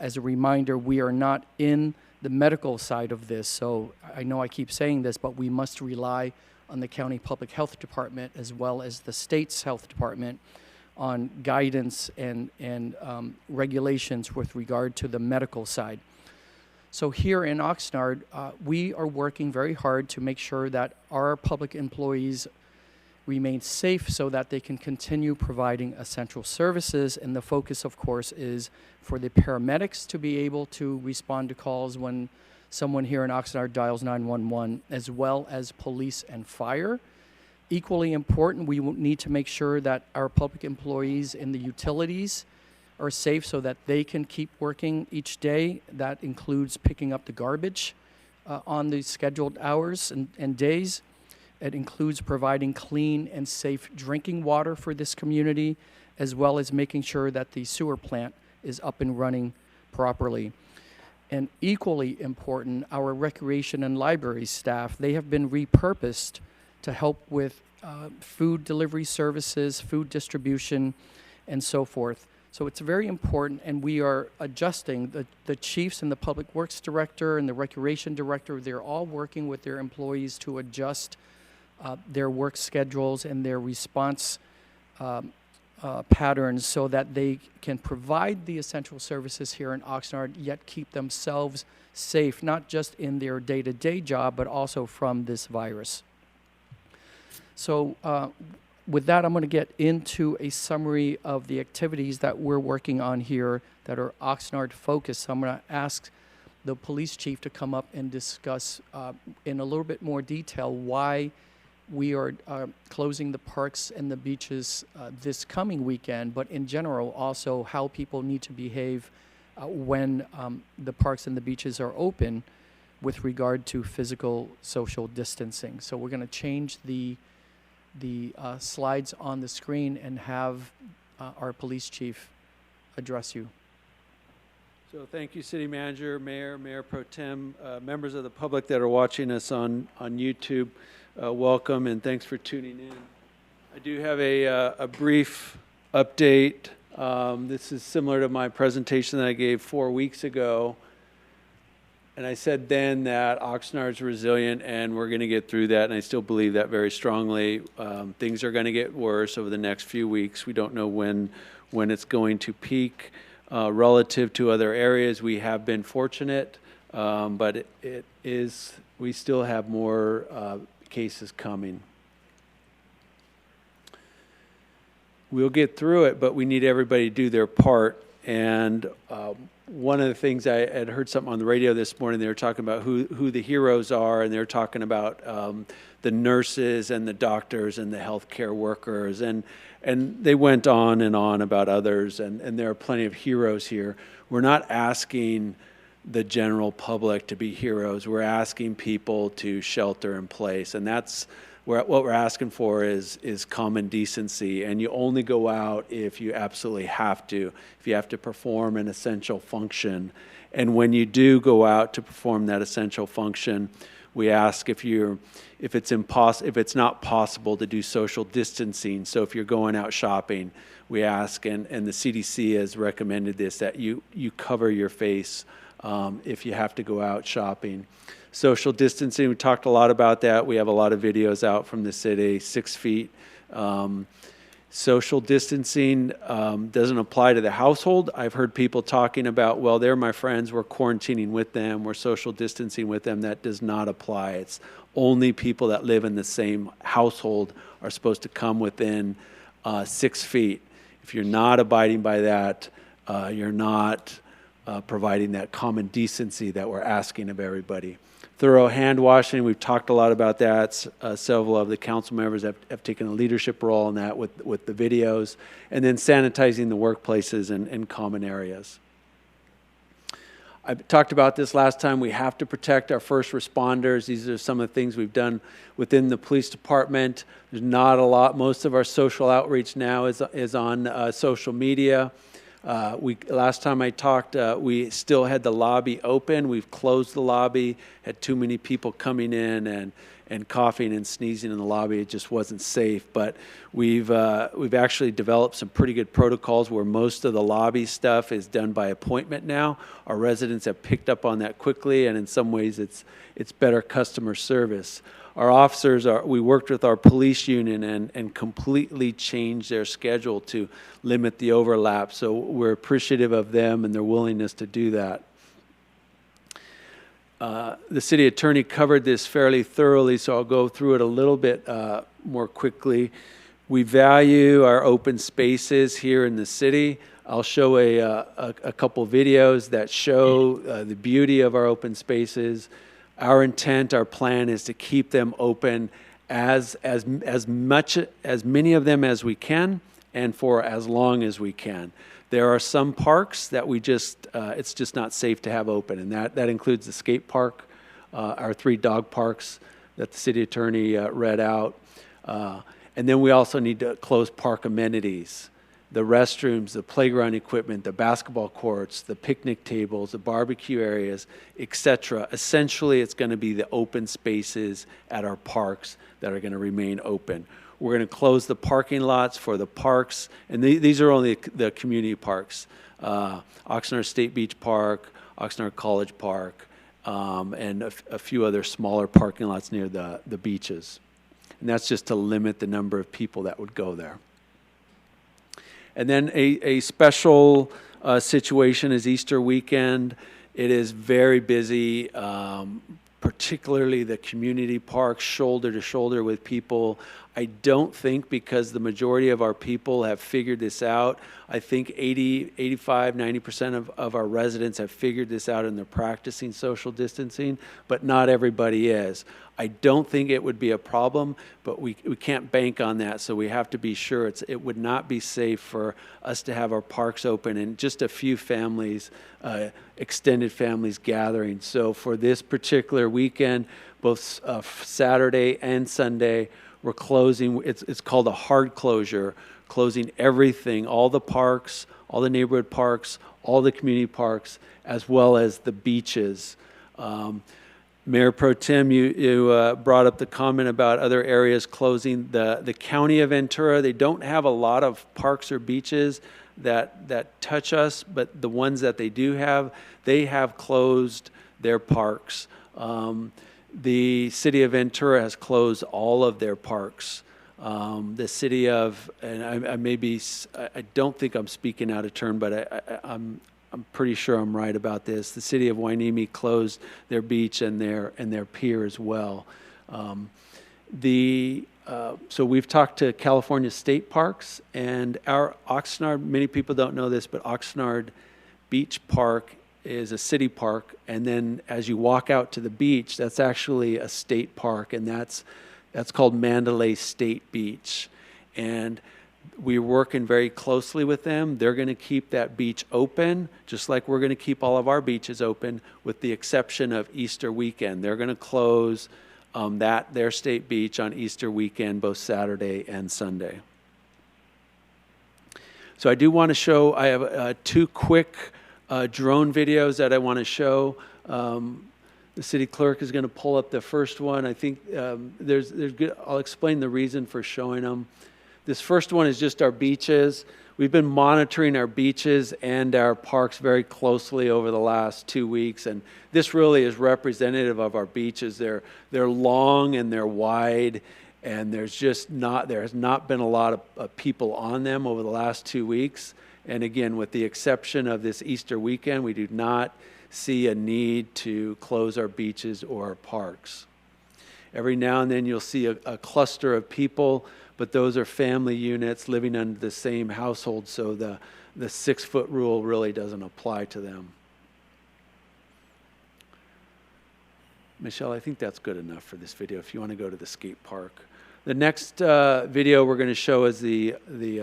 As a reminder, we are not in the medical side of this, so I know I keep saying this, but we must rely on the county public health department as well as the state's health department on guidance and regulations with regard to the medical side. So here in Oxnard, we are working very hard to make sure that our public employees remain safe so that they can continue providing essential services. And the focus, of course, is for the paramedics to be able to respond to calls when someone here in Oxnard dials 911, as well as police and fire. Equally important, we need to make sure that our public employees in the utilities are safe so that they can keep working each day. That includes picking up the garbage on the scheduled hours and days. It includes providing clean and safe drinking water for this community, as well as making sure that the sewer plant is up and running properly. And equally important, our recreation and library staff, they have been repurposed to help with food delivery services, food distribution, and so forth. So it's very important, and we are adjusting. The chiefs and the public works director and the recreation director, they're all working with their employees to adjust their work schedules and their response patterns so that they can provide the essential services here in Oxnard, yet keep themselves safe, not just in their day-to-day job, but also from this virus. So with that, I'm going to get into a summary of the activities that we're working on here that are Oxnard focused. So I'm going to ask the police chief to come up and discuss in a little bit more detail why we are closing the parks and the beaches this coming weekend, but in general also how people need to behave when the parks and the beaches are open with regard to physical social distancing. So we're going to change the slides on the screen and have our police chief address you. So thank you, City Manager, Mayor, Mayor Pro Tem, members of the public that are watching us on YouTube. welcome and thanks for tuning in. I do have a brief update. This is similar to my presentation that I gave 4 weeks ago. And I said then that Oxnard is resilient and we're going to get through that, and I still believe that very strongly. Things are going to get worse over the next few weeks. We don't know when it's going to peak. Relative to other areas, we have been fortunate, but we still have more cases coming. We'll get through it, but we need everybody to do their part. And one of the things I had heard something on the radio this morning, they were talking about who the heroes are, and they were talking about the nurses and the doctors and the healthcare workers, and they went on and on about others, and there are plenty of heroes here. We're not asking the general public to be heroes. We're asking people to shelter in place, and that's what we're asking for is common decency. And you only go out if you absolutely have to, if you have to perform an essential function. And when you do go out to perform that essential function, we ask if it's not possible to do social distancing. So if you're going out shopping, we ask, and the CDC has recommended this, that you cover your face if you have to go out shopping. Social distancing, we talked a lot about that. We have a lot of videos out from the city, 6 feet. Social distancing doesn't apply to the household. I've heard people talking about, well, they're my friends, we're quarantining with them, we're social distancing with them. That does not apply. It's only people that live in the same household are supposed to come within 6 feet. If you're not abiding by that, you're not providing that common decency that we're asking of everybody. Thorough hand washing, we've talked a lot about that. Several of the council members have taken a leadership role in that with the videos. And then sanitizing the workplaces and common areas. I talked about this last time. We have to protect our first responders. These are some of the things we've done within the police department. There's not a lot. Most of our social outreach now is on social media. Last time I talked, we still had the lobby open. We've closed the lobby, had too many people coming in and coughing and sneezing in the lobby. It just wasn't safe. But we've actually developed some pretty good protocols where most of the lobby stuff is done by appointment now. Our residents have picked up on that quickly, and in some ways it's better customer service. Our officers we worked with our police union and completely changed their schedule to limit the overlap. So we're appreciative of them and their willingness to do that. The city attorney covered this fairly thoroughly, so I'll go through it a little bit more quickly. We value our open spaces here in the city. I'll show a couple videos that show the beauty of our open spaces. Our intent, our plan is to keep them open as many of them as we can and for as long as we can. There are some parks that it's just not safe to have open, and that includes the skate park, our 3 dog parks that the city attorney read out. And then we also need to close park amenities. The restrooms, the playground equipment, the basketball courts, the picnic tables, the barbecue areas, etc. Essentially, it's going to be the open spaces at our parks that are going to remain open. We're going to close the parking lots for the parks, and these are only the community parks. Oxnard State Beach Park, Oxnard College Park, and a few other smaller parking lots near the beaches. And that's just to limit the number of people that would go there. And then a special situation is Easter weekend. It is very busy, particularly the community parks, shoulder to shoulder with people. I don't think, because the majority of our people have figured this out, I think 80, 85, 90% of our residents have figured this out and they're practicing social distancing, but not everybody is. I don't think it would be a problem, but we can't bank on that, so we have to be sure. It would not be safe for us to have our parks open and just a few families, extended families gathering. So for this particular weekend, both Saturday and Sunday, we're closing. It's called a hard closure, closing everything, all the parks, all the neighborhood parks, all the community parks, as well as the beaches. Mayor Pro Tem, you brought up the comment about other areas closing. The county of Ventura, they don't have a lot of parks or beaches that touch us, but the ones that they do have, they have closed their parks. The city of Ventura has closed all of their parks. The city of, and I don't think I'm speaking out of turn, but I'm pretty sure I'm right about this. The city of Hueneme closed their beach and their pier as well. So we've talked to California State Parks, and our Oxnard, many people don't know this, but Oxnard Beach Park is a city park, and then as you walk out to the beach, that's actually a state park, and that's called Mandalay State Beach. And we're working very closely with them. They're going to keep that beach open, just like we're going to keep all of our beaches open, with the exception of Easter weekend. They're going to close their state beach on Easter weekend, both Saturday and Sunday. So I do want to show, I have 2 quick drone videos that I want to show. The city clerk is going to pull up the first one. I think there's good, I'll explain the reason for showing them. This first one is just our beaches. We've been monitoring our beaches and our parks very closely over the last 2 weeks, and this really is representative of our beaches. They're long and they're wide, and there has not been a lot of people on them over the last 2 weeks. And again, with the exception of this Easter weekend, we do not see a need to close our beaches or our parks. Every now and then you'll see a cluster of people, but those are family units living under the same household, so the 6-foot rule really doesn't apply to them. Michelle, I think that's good enough for this video if you want to go to the skate park. The next video we're going to show is the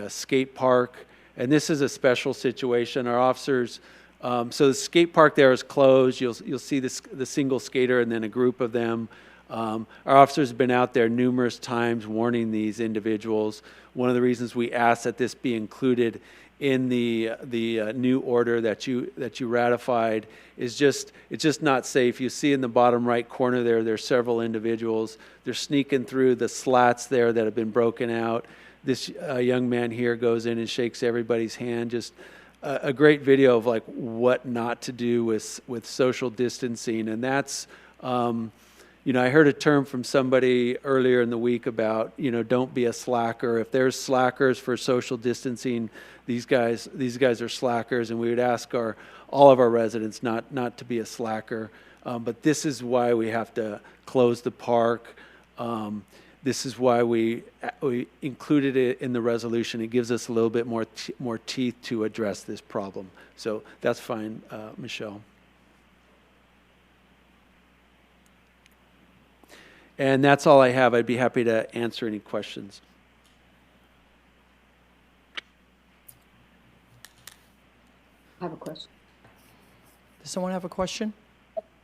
skate park, and this is a special situation. Our officers, so the skate park there is closed. You'll see the single skater and then a group of them. Our officers have been out there numerous times warning these individuals. One of the reasons we asked that this be included in the new order that you ratified is it's just not safe. You see in the bottom right corner there's several individuals. They're sneaking through the slats there that have been broken out. This young man here goes in and shakes everybody's hand. Just a great video of like what not to do with social distancing, and that's. I heard a term from somebody earlier in the week about, don't be a slacker. If there's slackers for social distancing, these guys are slackers, and we would ask all of our residents not to be a slacker. But this is why we have to close the park. This is why we included it in the resolution. It gives us a little bit more teeth to address this problem. So that's fine, Michelle. And that's all I have. I'd be happy to answer any questions. I have a question. Does someone have a question?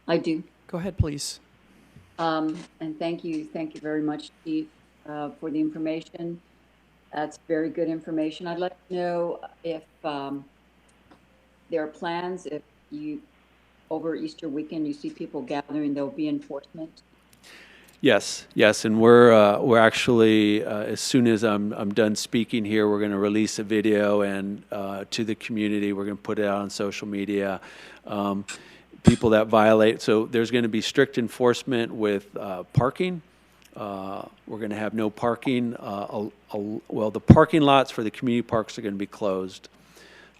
I do. Go ahead, please. And thank you very much, Chief, for the information. That's very good information. I'd like to know if there are plans, if over Easter weekend you see people gathering, there'll be enforcement. Yes, and we're actually as soon as I'm done speaking here, we're going to release a video and to the community. We're going to put it out on social media. People that violate, so there's going to be strict enforcement with parking. We're going to have no parking. The parking lots for the community parks are going to be closed.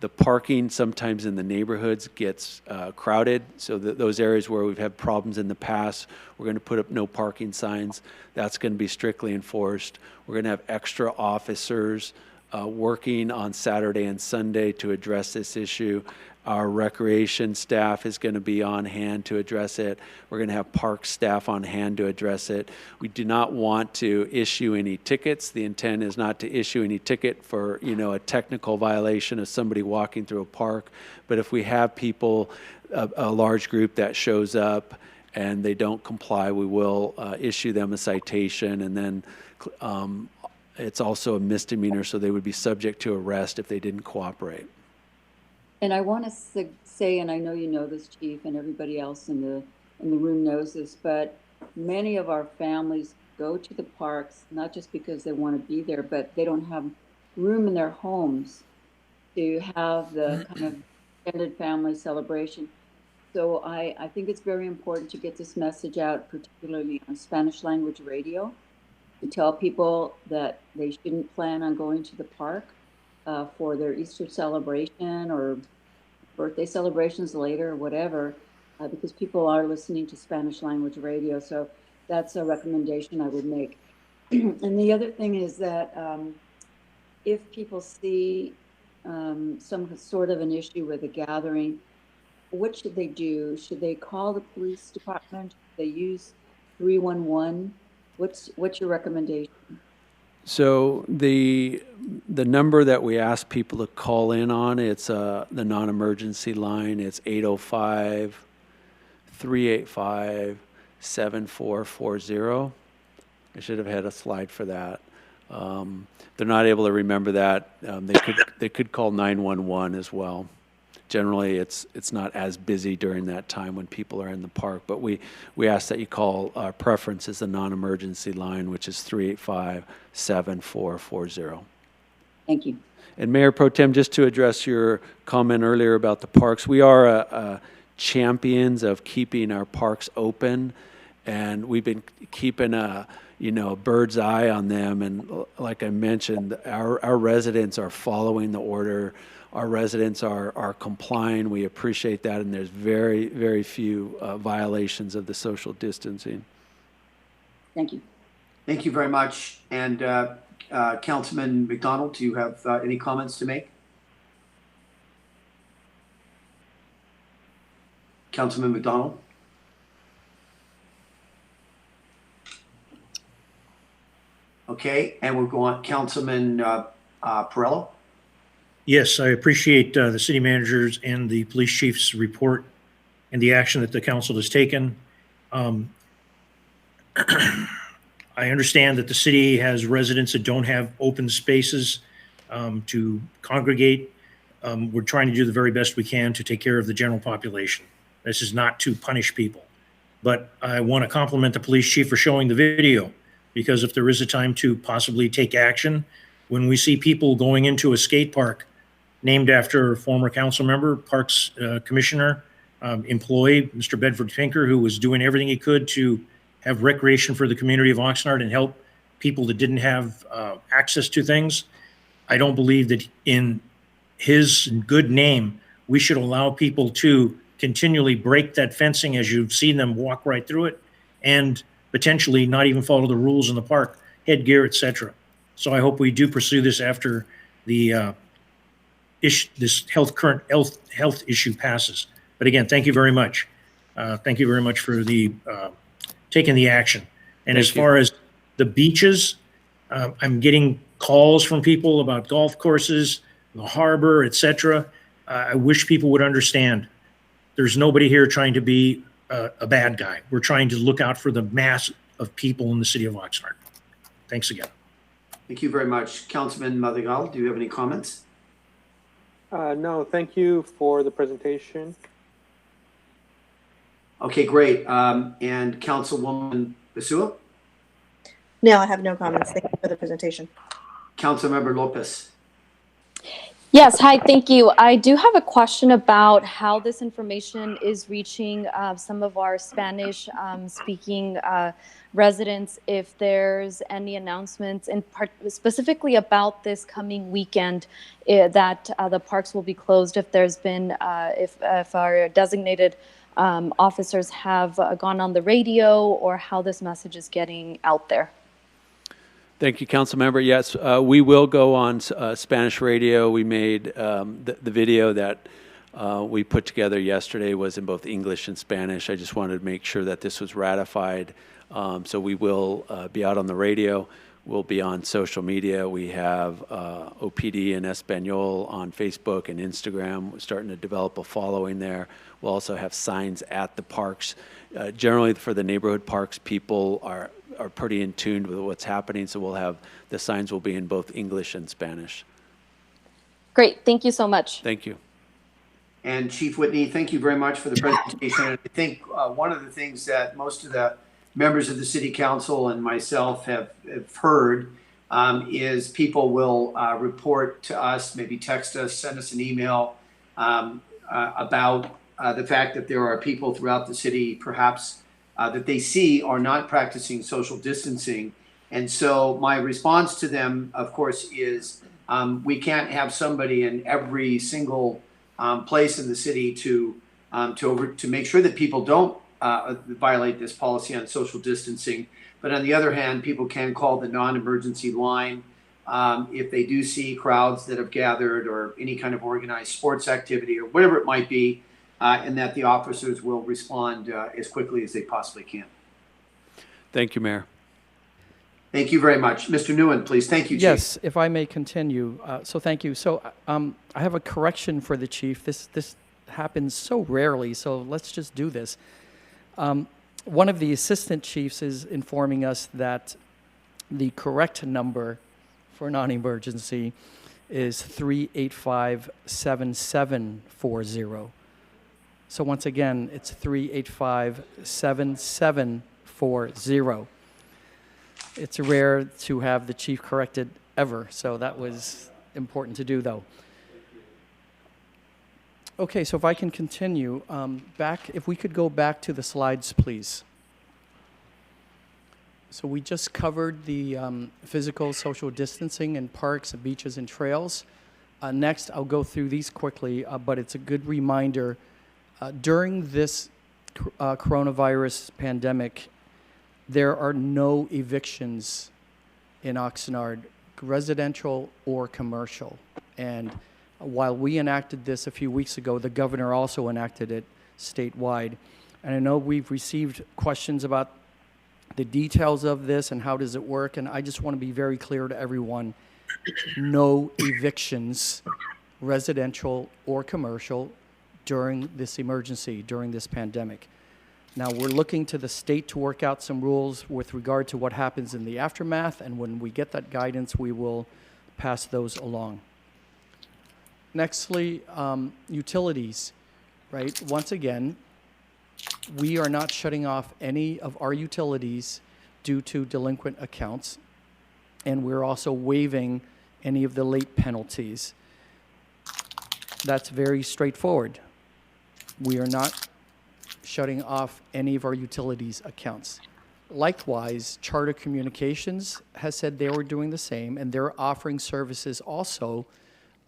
The parking sometimes in the neighborhoods gets crowded, so those areas where we've had problems in the past, we're going to put up no parking signs. That's going to be strictly enforced. We're going to have extra officers working on Saturday and Sunday to address this issue. Our recreation staff is going to be on hand to address it. We're going to have park staff on hand to address it. We do not want to issue any tickets. The intent is not to issue any ticket for, a technical violation of somebody walking through a park. But if we have people, a large group that shows up and they don't comply, we will issue them a citation, and then it's also a misdemeanor, so they would be subject to arrest if they didn't cooperate. And I want to say, and I know you know this, Chief, and everybody else in the in the room knows this, but many of our families go to the parks, not just because they want to be there, but they don't have room in their homes to have the kind of extended family celebration. So I think it's very important to get this message out, particularly on Spanish language radio, to tell people that they shouldn't plan on going to the park for their Easter celebration or birthday celebrations later or whatever, because people are listening to Spanish language radio. So that's a recommendation I would make. And the other thing is that if people see some sort of an issue with a gathering, what should they do? Should they call the police department? Should they use 311? What's your recommendation? So the number that we ask people to call in on, it's the non-emergency line. It's 805-385-7440. I should have had a slide for that. They're not able to remember that. They could call 911 as well. Generally, it's not as busy during that time when people are in the park, but we ask that you call. Our preference is the non-emergency line, which is 385-7440. Thank you. And Mayor Pro Tem, just to address your comment earlier about the parks, we are champions of keeping our parks open, and we've been keeping a bird's eye on them. And like I mentioned, our residents are following the order. Our residents are complying. We appreciate that, and there's very, very few violations of the social distancing. Thank you. Thank you very much. And Councilman McDonald, do you have any comments to make? Councilman McDonald? Okay, and we'll go on. Councilman Perello? Yes, I appreciate the city managers and the police chief's report and the action that the council has taken. I understand that the city has residents that don't have open spaces to congregate. We're trying to do the very best we can to take care of the general population. This is not to punish people. But I want to compliment the police chief for showing the video, because if there is a time to possibly take action, when we see people going into a skate park named after a former council member, Parks Commissioner, employee, Mr. Bedford Pinker, who was doing everything he could to have recreation for the community of Oxnard and help people that didn't have access to things. I don't believe that in his good name, we should allow people to continually break that fencing as you've seen them walk right through it and potentially not even follow the rules in the park, headgear, etc. So I hope we do pursue this after the this current health issue passes. But again, thank you very much. Thank you very much for the taking the action. And as far as the beaches, I'm getting calls from people about golf courses, the harbor, etc. I wish people would understand. There's nobody here trying to be a bad guy. We're trying to look out for the mass of people in the city of Oxnard. Thanks again. Thank you very much. Councilman Madrigal, do you have any comments? No, thank you for the presentation. Okay, great. And Councilwoman Basua? No, I have no comments. Thank you for the presentation. Councilmember Lopez? Yes, hi, thank you. I do have a question about how this information is reaching some of our Spanish speaking residents, if there's any announcements, and specifically about this coming weekend, that the parks will be closed, if there's been, if our designated officers have gone on the radio, or how this message is getting out there. Thank you, Council Member. Yes, we will go on Spanish radio. We made the video that we put together yesterday was in both English and Spanish. I just wanted to make sure that this was ratified. So we will be out on the radio. We'll be on social media. We have OPD in Espanol on Facebook and Instagram. We're starting to develop a following there. We'll also have signs at the parks. Generally, for the neighborhood parks, people are pretty in tune with what's happening, so we'll have the signs will be in both English and Spanish. Great, thank you so much. Thank you. And Chief Whitney, thank you very much for the presentation. And I think one of the things that most of the members of the City Council and myself have heard is people will report to us, maybe text us, send us an email about the fact that there are people throughout the city, perhaps that they see are not practicing social distancing. And so my response to them, of course, is we can't have somebody in every single place in the city to make sure that people don't violate this policy on social distancing. But on the other hand, people can call the non-emergency line if they do see crowds that have gathered or any kind of organized sports activity or whatever it might be, and that the officers will respond as quickly as they possibly can. Thank you, Mayor. Thank you very much. Mr. Nguyen, please. Thank you, Chief. Yes, if I may continue. So thank you. So I have a correction for the chief. This happens so rarely, so let's just do this. One of the assistant chiefs is informing us that the correct number for non-emergency is 385-7740. So once again, it's 385-7740. It's rare to have the chief corrected ever, so that was important to do, though. Okay, so if I can continue, if we could go back to the slides, please. So we just covered the physical social distancing in parks, beaches, and trails. Next, I'll go through these quickly, but it's a good reminder. During this coronavirus pandemic, there are no evictions in Oxnard, residential or commercial. And while we enacted this a few weeks ago, the governor also enacted it statewide. And I know we've received questions about the details of this and how does it work. And I just want to be very clear to everyone, no evictions, residential or commercial, during this emergency, during this pandemic. Now, we're looking to the state to work out some rules with regard to what happens in the aftermath, and when we get that guidance, we will pass those along. Nextly, utilities, right? Once again, we are not shutting off any of our utilities due to delinquent accounts, and we're also waiving any of the late penalties. That's very straightforward. We are not shutting off any of our utilities accounts. Likewise, Charter Communications has said they were doing the same, and they're offering services also.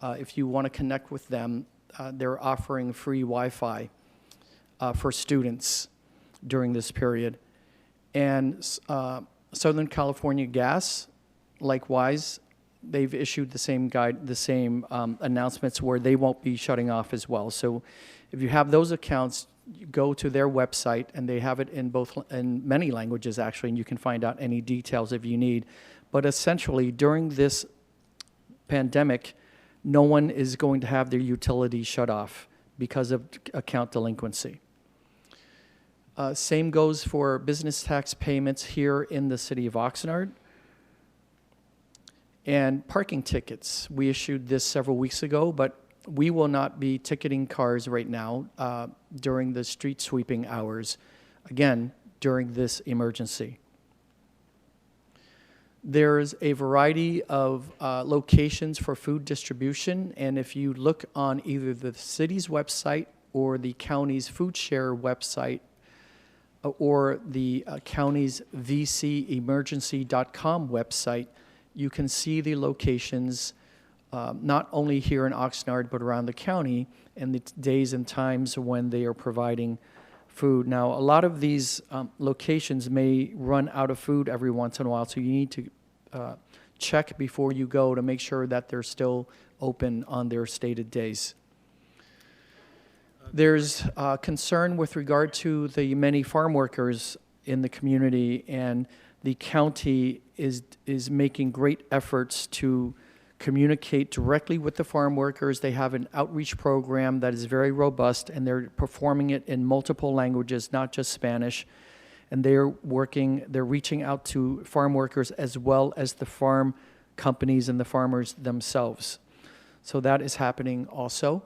If you want to connect with them, they're offering free Wi-Fi for students during this period. And Southern California Gas, likewise, they've issued the same announcements where they won't be shutting off as well. So if you have those accounts, you go to their website, and they have it in many languages actually, and you can find out any details if you need. But essentially, during this pandemic, no one is going to have their utilities shut off because of account delinquency. Same goes for business tax payments here in the city of Oxnard. And parking tickets. We issued this several weeks ago, but we will not be ticketing cars right now during the street sweeping hours, again, during this emergency. There's a variety of locations for food distribution, and if you look on either the city's website or the county's food share website or the county's vcemergency.com website, you can see the locations not only here in Oxnard, but around the county, and the days and times when they are providing food. Now, a lot of these locations may run out of food every once in a while, so you need to check before you go to make sure that they're still open on their stated days. There's concern with regard to the many farm workers in the community, and the county is making great efforts to communicate directly with the farm workers. They have an outreach program that is very robust, and they're performing it in multiple languages, not just Spanish. And they're reaching out to farm workers as well as the farm companies and the farmers themselves. So that is happening also.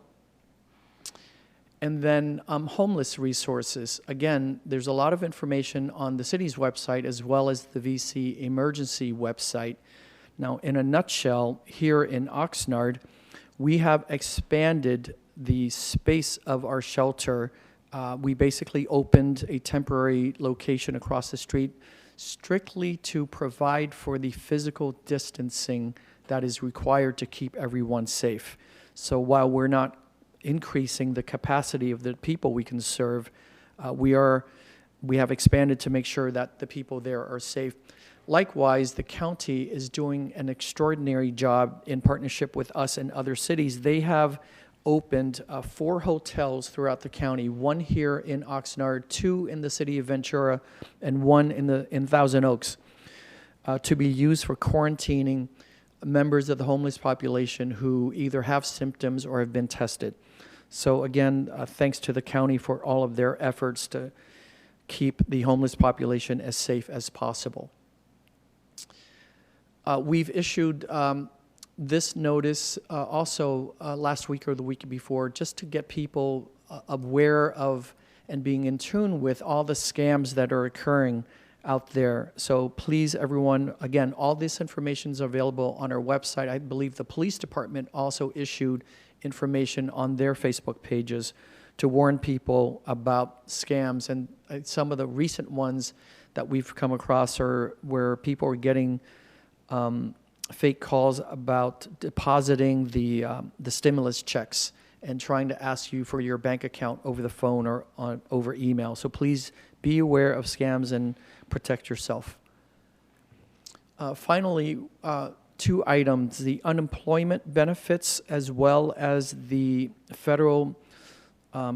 And then homeless resources. Again, there's a lot of information on the city's website as well as the VC emergency website. Now, in a nutshell, here in Oxnard, we have expanded the space of our shelter. We basically opened a temporary location across the street strictly to provide for the physical distancing that is required to keep everyone safe. So while we're not increasing the capacity of the people we can serve, we have expanded to make sure that the people there are safe. Likewise, the county is doing an extraordinary job in partnership with us and other cities. They have opened 4 hotels throughout the county, 1 here in Oxnard, 2 in the city of Ventura, and 1 in Thousand Oaks, to be used for quarantining members of the homeless population who either have symptoms or have been tested. So again, thanks to the county for all of their efforts to keep the homeless population as safe as possible. We've issued this notice also last week or the week before, just to get people aware of and being in tune with all the scams that are occurring out there. So please, everyone, again, all this information is available on our website. I believe the police department also issued information on their Facebook pages to warn people about scams. And some of the recent ones that we've come across are where people are getting fake calls about depositing the stimulus checks and trying to ask you for your bank account over the phone or over email. So please be aware of scams and protect yourself. Finally, 2 items, the unemployment benefits as well as the federal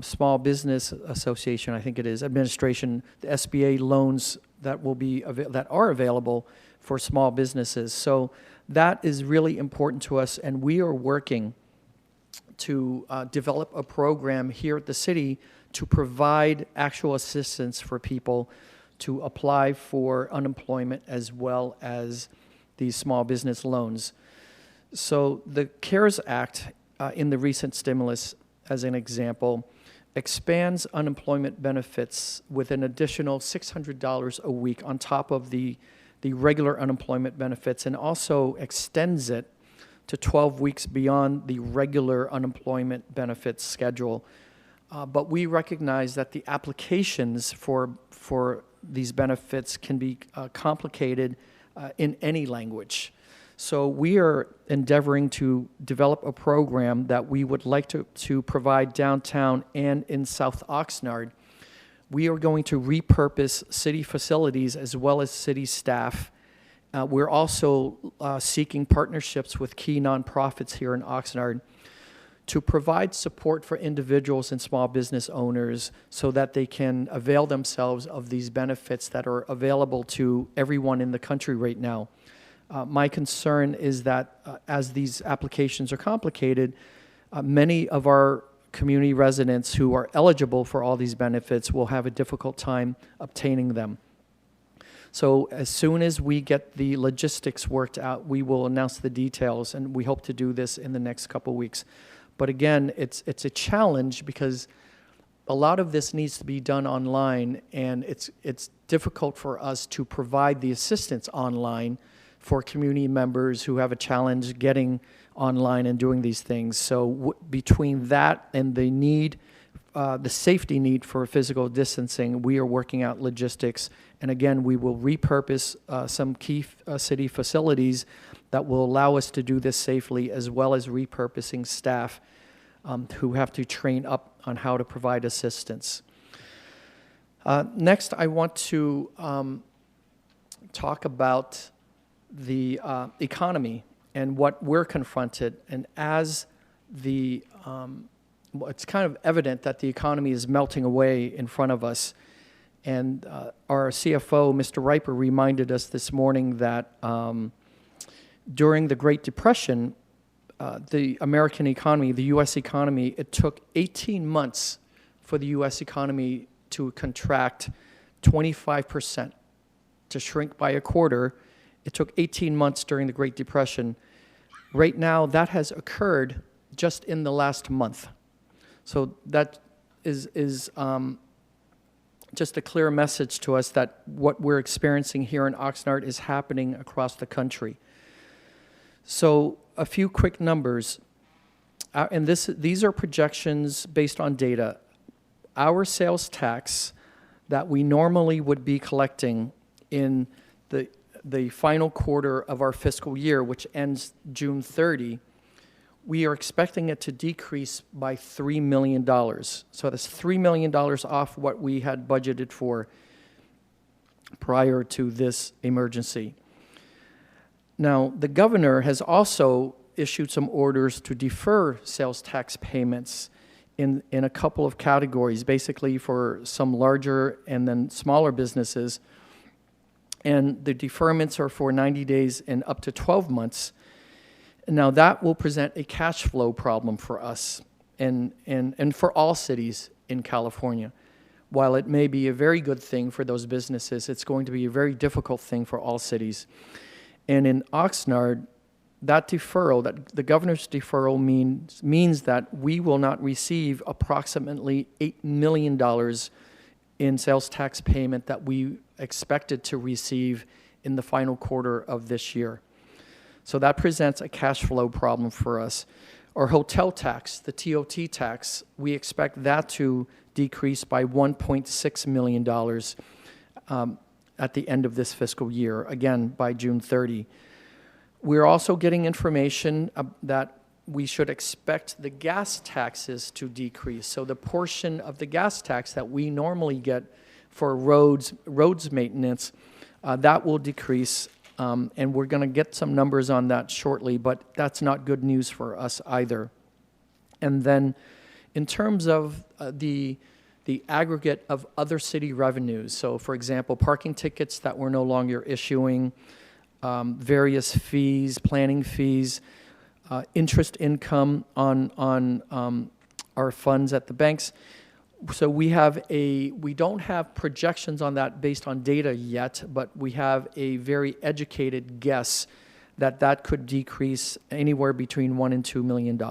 Small Business Association, I think it is, administration, the SBA loans that are available for small businesses. So that is really important to us, and we are working to develop a program here at the city to provide actual assistance for people to apply for unemployment as well as these small business loans. So the CARES Act in the recent stimulus, as an example, expands unemployment benefits with an additional $600 a week on top of the regular unemployment benefits, and also extends it to 12 weeks beyond the regular unemployment benefits schedule. But we recognize that the applications for these benefits can be complicated in any language. So we are endeavoring to develop a program that we would like to provide downtown and in South Oxnard. We are going to repurpose city facilities as well as city staff. We're also seeking partnerships with key nonprofits here in Oxnard to provide support for individuals and small business owners so that they can avail themselves of these benefits that are available to everyone in the country right now. My concern is that as these applications are complicated, many of our community residents who are eligible for all these benefits will have a difficult time obtaining them. So as soon as we get the logistics worked out, we will announce the details, and we hope to do this in the next couple weeks. But again, it's a challenge because a lot of this needs to be done online, and it's difficult for us to provide the assistance online for community members who have a challenge getting online and doing these things. So between that and the need, the safety need for physical distancing, we are working out logistics. And again, we will repurpose some key city facilities that will allow us to do this safely, as well as repurposing staff who have to train up on how to provide assistance. Next, I want to talk about the economy and what we're confronted. And as it's kind of evident that the economy is melting away in front of us. And our CFO, Mr. Riper, reminded us this morning that during the Great Depression, the American economy, the U.S. economy, it took 18 months for the U.S. economy to contract 25%, to shrink by a quarter. It took 18 months during the Great Depression. Right now, that has occurred just in the last month. So that is just a clear message to us that what we're experiencing here in Oxnard is happening across the country. So a few quick numbers, and these are projections based on data. Our sales tax that we normally would be collecting in the final quarter of our fiscal year, which ends June 30, we are expecting it to decrease by $3 million. So that's $3 million off what we had budgeted for prior to this emergency. Now, the governor has also issued some orders to defer sales tax payments in a couple of categories, basically for some larger and then smaller businesses. And the deferments are for 90 days and up to 12 months. Now, that will present a cash flow problem for us and for all cities in California. While it may be a very good thing for those businesses, it's going to be a very difficult thing for all cities. And in Oxnard, that deferral, that the governor's deferral means that we will not receive approximately $8 million in sales tax payment that we expected to receive in the final quarter of this year. So that presents a cash flow problem for us. Our hotel tax, the TOT tax, we expect that to decrease by $1.6 million at the end of this fiscal year, again, by June 30. We're also getting information that we should expect the gas taxes to decrease. So the portion of the gas tax that we normally get for roads maintenance, that will decrease, and we're going to get some numbers on that shortly, but that's not good news for us either. And then in terms of the aggregate of other city revenues, so for example, parking tickets that we're no longer issuing, various fees, planning fees, interest income on our funds at the banks. So we don't have projections on that based on data yet, but we have a very educated guess that could decrease anywhere between $1 and $2 million.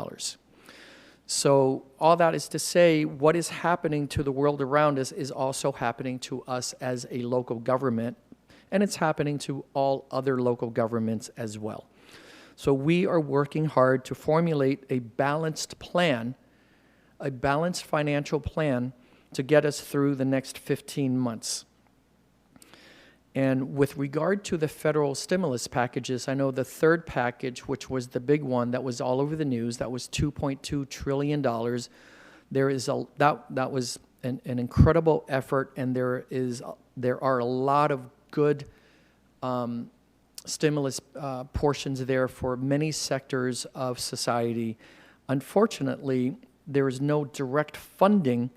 So all that is to say, what is happening to the world around us is also happening to us as a local government, and it's happening to all other local governments as well. So we are working hard to formulate a balanced plan, a balanced financial plan to get us through the next 15 months. And with regard to the federal stimulus packages, I know the third package, which was the big one that was all over the news, that was $2.2 trillion. That was an incredible effort, and there are a lot of good stimulus portions there for many sectors of society. Unfortunately, there is no direct funding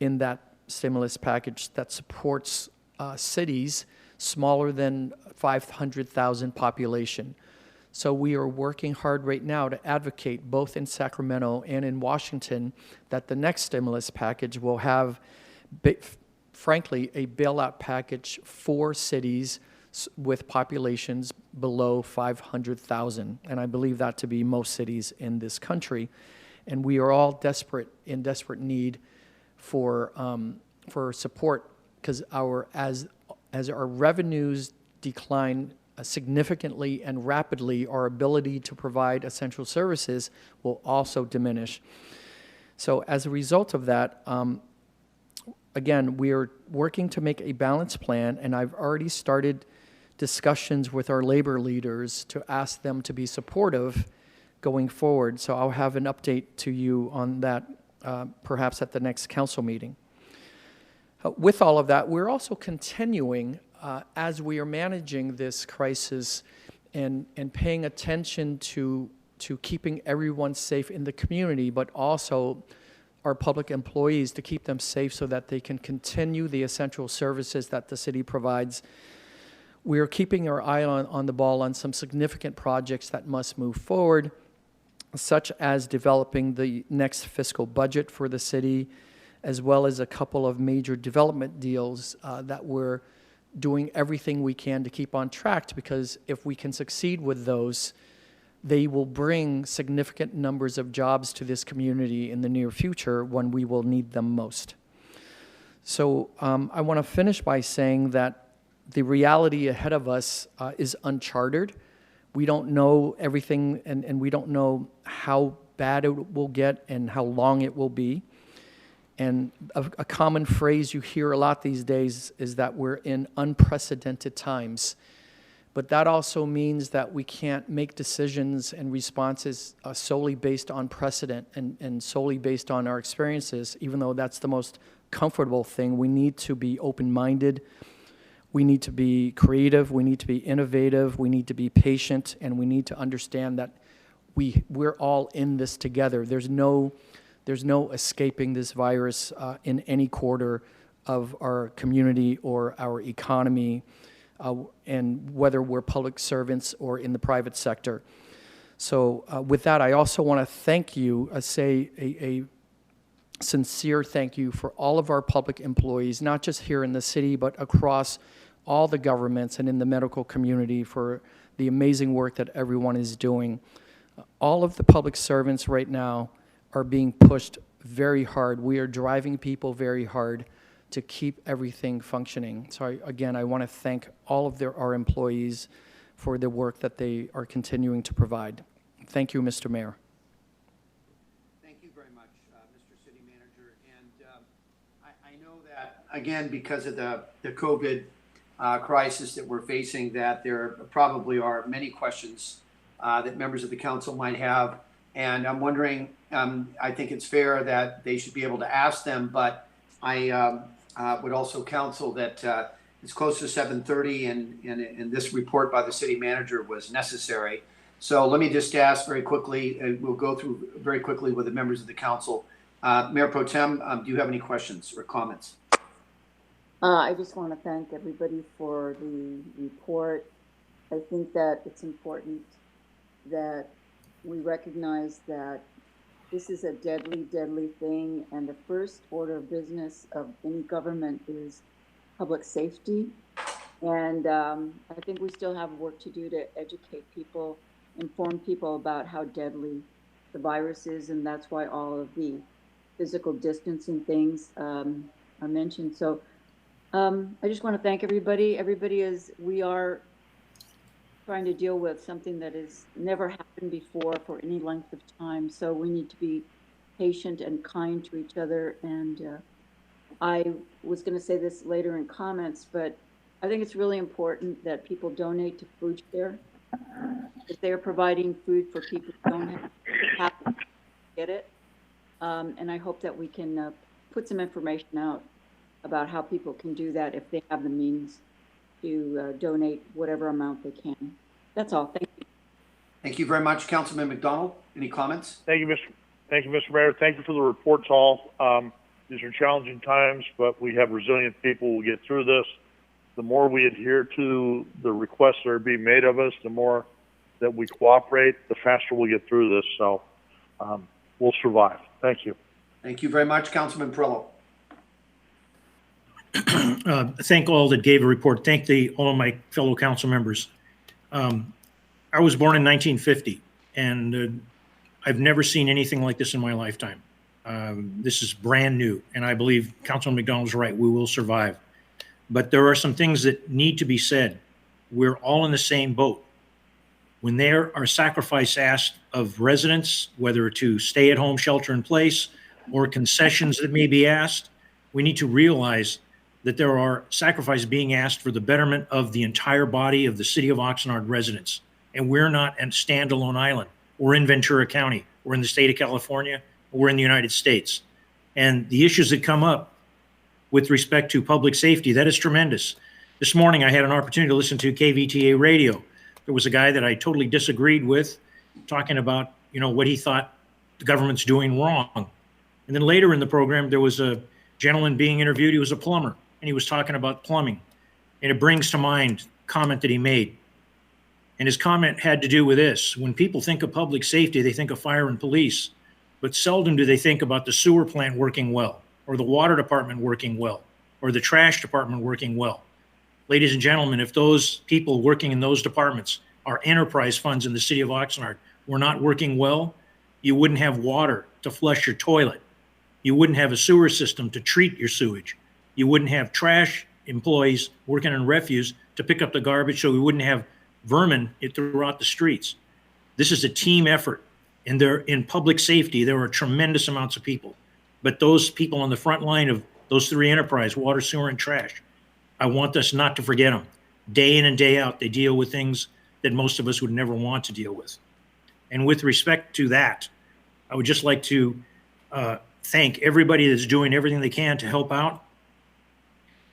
in that stimulus package that supports cities smaller than 500,000 population. So we are working hard right now to advocate, both in Sacramento and in Washington, that the next stimulus package will have, frankly, a bailout package for cities with populations below 500,000. And I believe that to be most cities in this country. And we are all in desperate need for support, because as our revenues decline significantly and rapidly, our ability to provide essential services will also diminish. So as a result of that, again, we are working to make a balanced plan, and I've already started discussions with our labor leaders to ask them to be supportive going forward. So I'll have an update to you on that perhaps at the next council meeting. With all of that, we're also continuing as we are managing this crisis and paying attention to keeping everyone safe in the community, but also our public employees, to keep them safe so that they can continue the essential services that the city provides. We are keeping our eye on the ball on some significant projects that must move forward, such as developing the next fiscal budget for the city, as well as a couple of major development deals that we're doing everything we can to keep on track, because if we can succeed with those, they will bring significant numbers of jobs to this community in the near future when we will need them most. So I want to finish by saying that the reality ahead of us is uncharted. We don't know everything, and we don't know how bad it will get and how long it will be. And a common phrase you hear a lot these days is that we're in unprecedented times. But that also means that we can't make decisions and responses solely based on precedent and solely based on our experiences, even though that's the most comfortable thing. We need to be open-minded. We need to be creative. We need to be innovative. We need to be patient. And we need to understand that we're all in this together. There's no escaping this virus in any quarter of our community or our economy, and whether we're public servants or in the private sector. So with that, I also want to thank you, say a sincere thank you for all of our public employees, not just here in the city, but across all the governments and in the medical community, for the amazing work that everyone is doing. All of the public servants right now are being pushed very hard. We are driving people very hard to keep everything functioning. So again, I want to thank all of our employees for the work that they are continuing to provide. Thank you, Mr. Mayor. Thank you very much, Mr. City Manager. And I know that, again, because of the COVID crisis that we're facing, that there probably are many questions that members of the council might have. And I'm wondering, I think it's fair that they should be able to ask them, but I would also counsel that it's close to 7:30 and this report by the city manager was necessary. So let me just ask very quickly, we'll go through very quickly with the members of the council. Mayor Pro Tem, do you have any questions or comments? I just want to thank everybody for the report. I think that it's important that we recognize that this is a deadly, deadly thing, and the first order of business of any government is public safety. And I think we still have work to do to educate people, inform people about how deadly the virus is, and that's why all of the physical distancing things are mentioned. So I just want to thank everybody. We are trying to deal with something that has never happened before for any length of time. So we need to be patient and kind to each other. And I was going to say this later in comments, but I think it's really important that people donate to food share. If they're providing food for people who don't have to get it. And I hope that we can put some information out about how people can do that if they have the means to donate whatever amount they can. That's all. Thank you. Thank you very much, Councilman McDonald. Any comments? Thank you, Mr. Mayor. Thank you for the reports all. These are challenging times, but we have resilient people. We'll get through this. The more we adhere to the requests that are being made of us, the more that we cooperate, the faster we'll get through this. So we'll survive. Thank you. Thank you very much, Councilman Perillo. Thank all that gave a report. Thank all of my fellow council members. I was born in 1950, and I've never seen anything like this in my lifetime. This is brand new, and I believe Councilman McDonald's right. We will survive. But there are some things that need to be said. We're all in the same boat. When there are sacrifices asked of residents, whether to stay at home, shelter in place, or concessions that may be asked, we need to realize that there are sacrifices being asked for the betterment of the entire body of the city of Oxnard residents. And we're not a standalone island. We're in Ventura County. We're in the state of California. We're in the United States. And the issues that come up with respect to public safety, that is tremendous. This morning, I had an opportunity to listen to KVTA radio. There was a guy that I totally disagreed with talking about, what he thought the government's doing wrong. And then later in the program, there was a gentleman being interviewed. He was a plumber, and he was talking about plumbing. And it brings to mind a comment that he made. And his comment had to do with this. When people think of public safety, they think of fire and police, but seldom do they think about the sewer plant working well, or the water department working well, or the trash department working well. Ladies and gentlemen, if those people working in those departments our enterprise funds in the city of Oxnard were not working well, you wouldn't have water to flush your toilet. You wouldn't have a sewer system to treat your sewage. You wouldn't have trash employees working in refuse to pick up the garbage, so we wouldn't have vermin throughout the streets. This is a team effort. And there, in public safety, there are tremendous amounts of people. But those people on the front line of those three enterprise, water, sewer, and trash, I want us not to forget them. Day in and day out, they deal with things that most of us would never want to deal with. And with respect to that, I would just like to thank everybody that's doing everything they can to help out.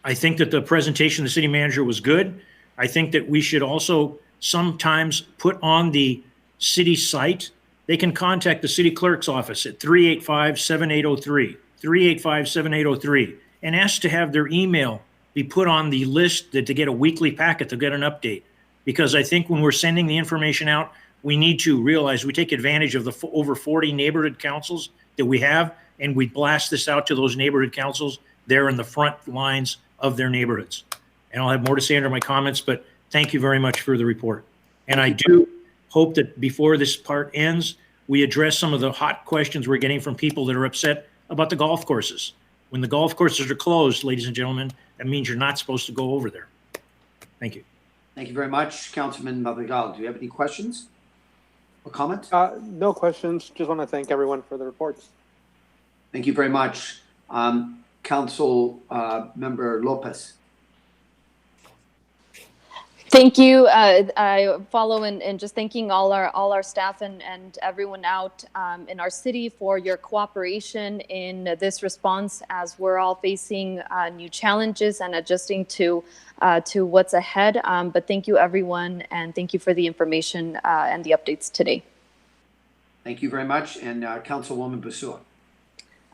I think that the presentation of the city manager was good. I think that we should also sometimes put on the city site, they can contact the city clerk's office at 385-7803, 385-7803, and ask to have their email be put on the list to get a weekly packet to get an update. Because I think when we're sending the information out, we need to realize we take advantage of the over 40 neighborhood councils that we have, and we blast this out to those neighborhood councils there in the front lines of their neighborhoods. And I'll have more to say under my comments, but thank you very much for the report. And I do hope that before this part ends, we address some of the hot questions we're getting from people that are upset about the golf courses. When the golf courses are closed, ladies and gentlemen, that means you're not supposed to go over there. Thank you. Thank you very much, Councilman Madrigal. Do you have any questions or comments? No questions. Just want to thank everyone for the reports. Thank you very much. Council Member Lopez. Thank you. I follow in just thanking all our staff and everyone out in our city for your cooperation in this response as we're all facing new challenges and adjusting to what's ahead. But thank you, everyone, and thank you for the information and the updates today. Thank you very much. And Councilwoman Basua.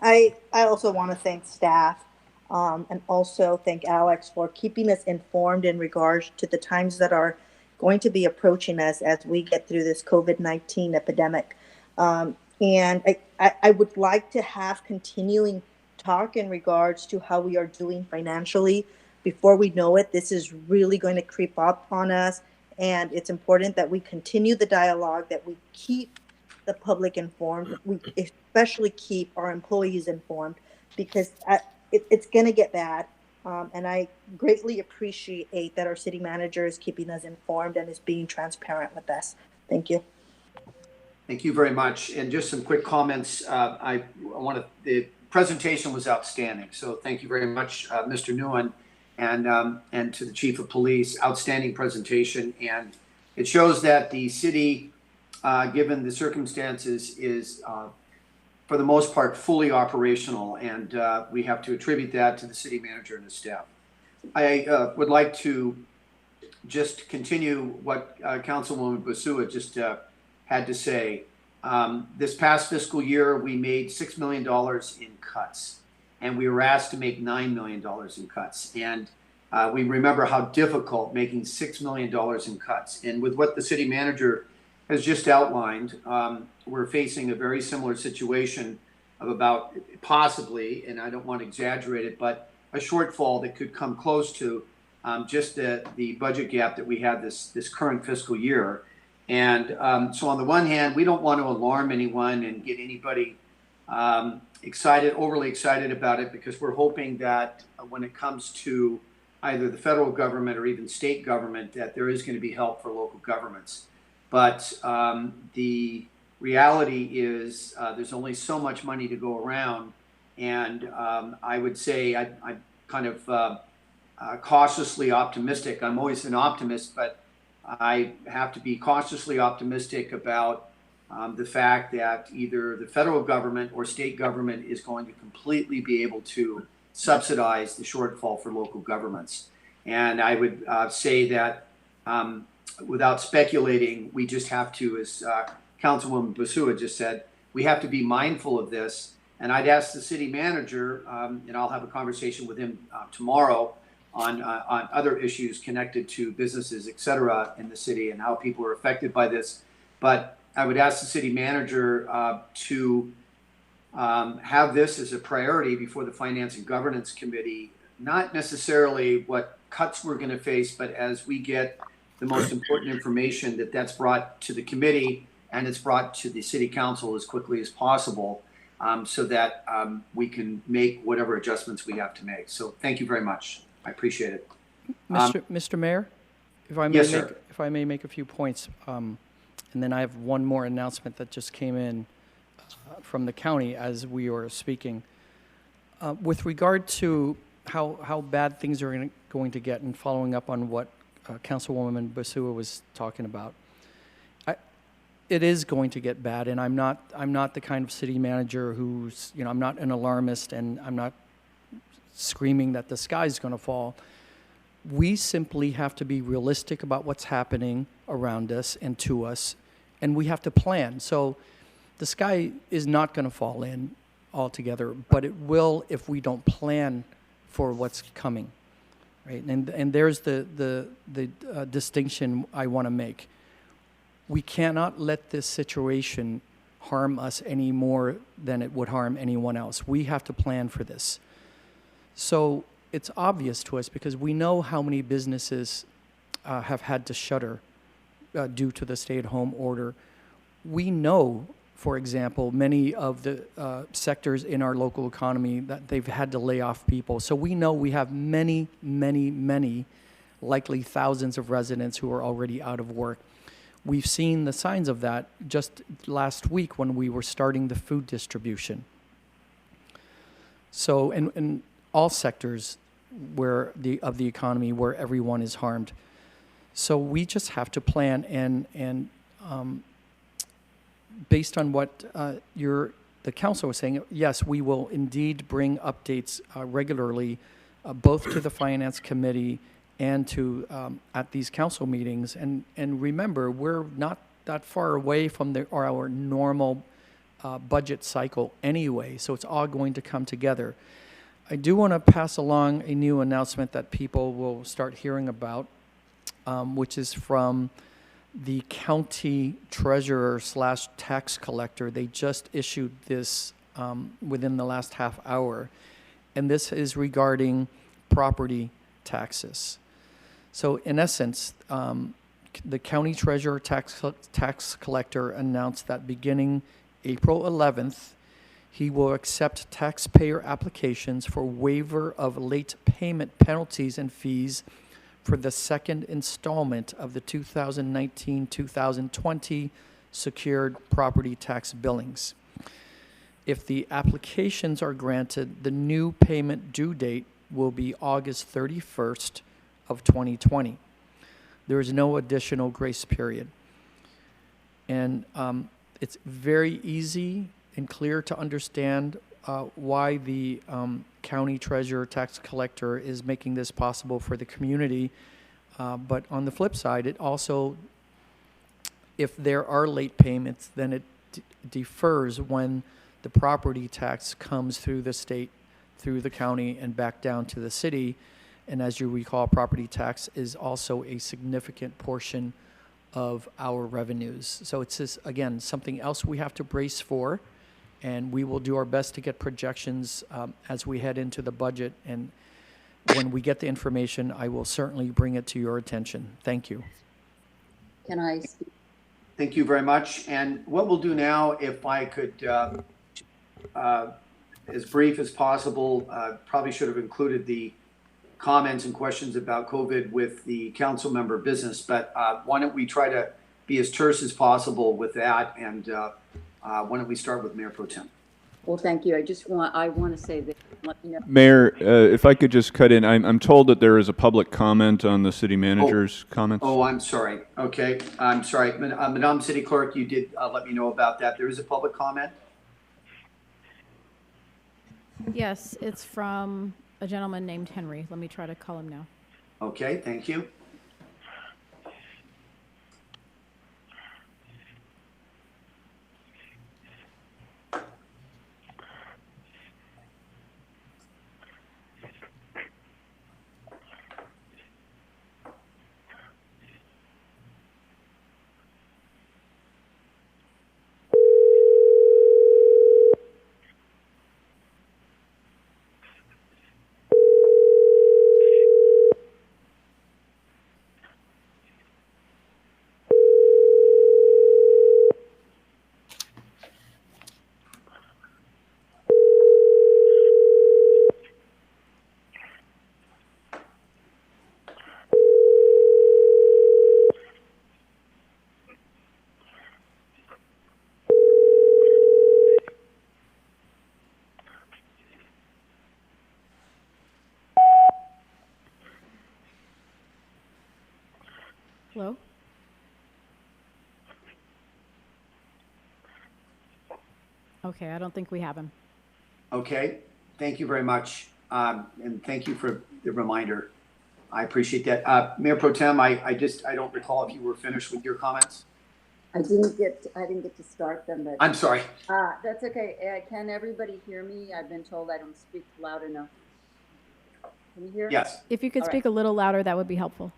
I also want to thank staff. And also thank Alex for keeping us informed in regards to the times that are going to be approaching us as we get through this COVID-19 epidemic. And I would like to have continuing talk in regards to how we are doing financially. Before we know it, this is really going to creep up on us. And it's important that we continue the dialogue, that we keep the public informed, we especially keep our employees informed, because it's going to get bad. And I greatly appreciate that our city manager is keeping us informed and is being transparent with us. Thank you. Thank you very much. And just some quick comments. The presentation was outstanding. So thank you very much, Mr. Nguyen, and to the Chief of Police. Outstanding presentation. And it shows that the city, given the circumstances, is for the most part, fully operational, and we have to attribute that to the city manager and his staff. I would like to just continue what Councilwoman Basua just had to say. This past fiscal year, we made $6 million in cuts, and we were asked to make $9 million in cuts. And we remember how difficult making $6 million in cuts. And with what the city manager has just outlined, we're facing a very similar situation of about possibly, and I don't want to exaggerate it, but a shortfall that could come close to just the budget gap that we had this current fiscal year. And so on the one hand, we don't want to alarm anyone and get anybody overly excited about it, because we're hoping that when it comes to either the federal government or even state government, that there is going to be help for local governments. But the reality is there's only so much money to go around. And I would say I'm kind of cautiously optimistic. I'm always an optimist, but I have to be cautiously optimistic about the fact that either the federal government or state government is going to completely be able to subsidize the shortfall for local governments. And I would say that without speculating, we just have to, as Councilwoman Basua just said, we have to be mindful of this. And I'd ask the city manager, and I'll have a conversation with him tomorrow on other issues connected to businesses, et cetera, in the city and how people are affected by this. But I would ask the city manager to have this as a priority before the Finance and Governance Committee, not necessarily what cuts we're going to face, but as we get the most important information, that's brought to the committee and it's brought to the city council as quickly as possible, so that we can make whatever adjustments we have to make. So thank you very much. I appreciate it. Mr. Mayor, if I may Yes, make, sir. if I may make a few points, and then I have one more announcement that just came in from the county as we were speaking. With regard to how bad things are going to get, and following up on what Councilwoman Basua was talking about, it is going to get bad, and I'm not the kind of city manager who's, I'm not an alarmist, and I'm not screaming that the sky's going to fall. We simply have to be realistic about what's happening around us and to us, and we have to plan. So the sky is not going to fall in altogether, but it will if we don't plan for what's coming, right? And there's the distinction I want to make. We cannot let this situation harm us any more than it would harm anyone else. We have to plan for this. So it's obvious to us because we know how many businesses have had to shutter due to the stay-at-home order. We know, for example, many of the sectors in our local economy that they've had to lay off people. So we know we have many, many, many, likely thousands of residents who are already out of work. We've seen the signs of that just last week when we were starting the food distribution. So in all sectors of the economy where everyone is harmed. So we just have to plan and based on what the council was saying, yes, we will indeed bring updates regularly, both to the Finance Committee and to at these council meetings. And remember, we're not that far away from our normal budget cycle anyway, so it's all going to come together. I do want to pass along a new announcement that people will start hearing about, which is from the county treasurer / tax collector. They just issued this within the last half hour, and this is regarding property taxes. So in essence, the county treasurer tax collector announced that beginning April 11th, he will accept taxpayer applications for waiver of late payment penalties and fees for the second installment of the 2019-2020 secured property tax billings. If the applications are granted, the new payment due date will be August 31st of 2020. There is no additional grace period. And it's very easy and clear to understand why the county treasurer tax collector is making this possible for the community. But on the flip side, it also, if there are late payments, then it defers when the property tax comes through the state, through the county, and back down to the city. And as you recall, property tax is also a significant portion of our revenues. So it's just, again, something else we have to brace for. And we will do our best to get projections as we head into the budget. And when we get the information, I will certainly bring it to your attention. Thank you. Can I speak? Thank you very much. And what we'll do now, if I could, as brief as possible, probably should have included the comments and questions about COVID with the council member business, but why don't we try to be as terse as possible with that, and why don't we start with Mayor Pro Tem? Well, thank you. I want to say that, let me know. Mayor, if I could just cut in, I'm told that there is a public comment on the city manager's comments. Oh, I'm sorry. Okay, I'm sorry. Madam City Clerk, you did let me know about that. There is a public comment? Yes, it's from a gentleman named Henry. Let me try to call him now. Okay, thank you. Hello? Okay, I don't think we have him. Okay, thank you very much. And thank you for the reminder. I appreciate that. Mayor Pro Tem, I don't recall if you were finished with your comments. I didn't get to start them, but I'm sorry. that's okay. Can everybody hear me? I've been told I don't speak loud enough. Can you hear? Yes. If you could All speak a little louder, that would be helpful.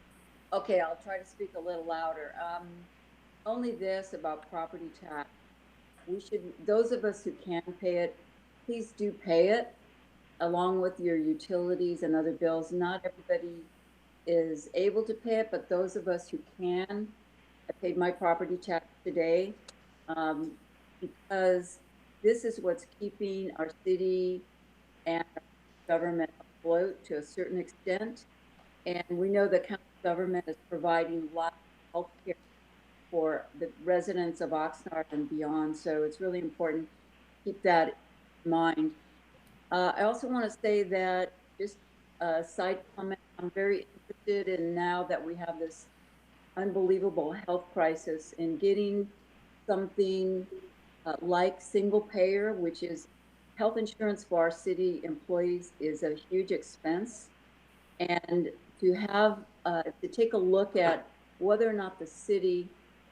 Okay, I'll try to speak a little louder. Only this about property tax. We should, those of us who can pay it, please do pay it along with your utilities and other bills. Not everybody is able to pay it, but those of us who can, I paid my property tax today because this is what's keeping our city and our government afloat to a certain extent. And we know the county government is providing lots of health care for the residents of Oxnard and beyond. So it's really important to keep that in mind. I also want to say that, just a side comment, I'm very interested in, now that we have this unbelievable health crisis, in getting something like single payer, which is health insurance for our city employees is a huge expense. And to have, to take a look at whether or not the city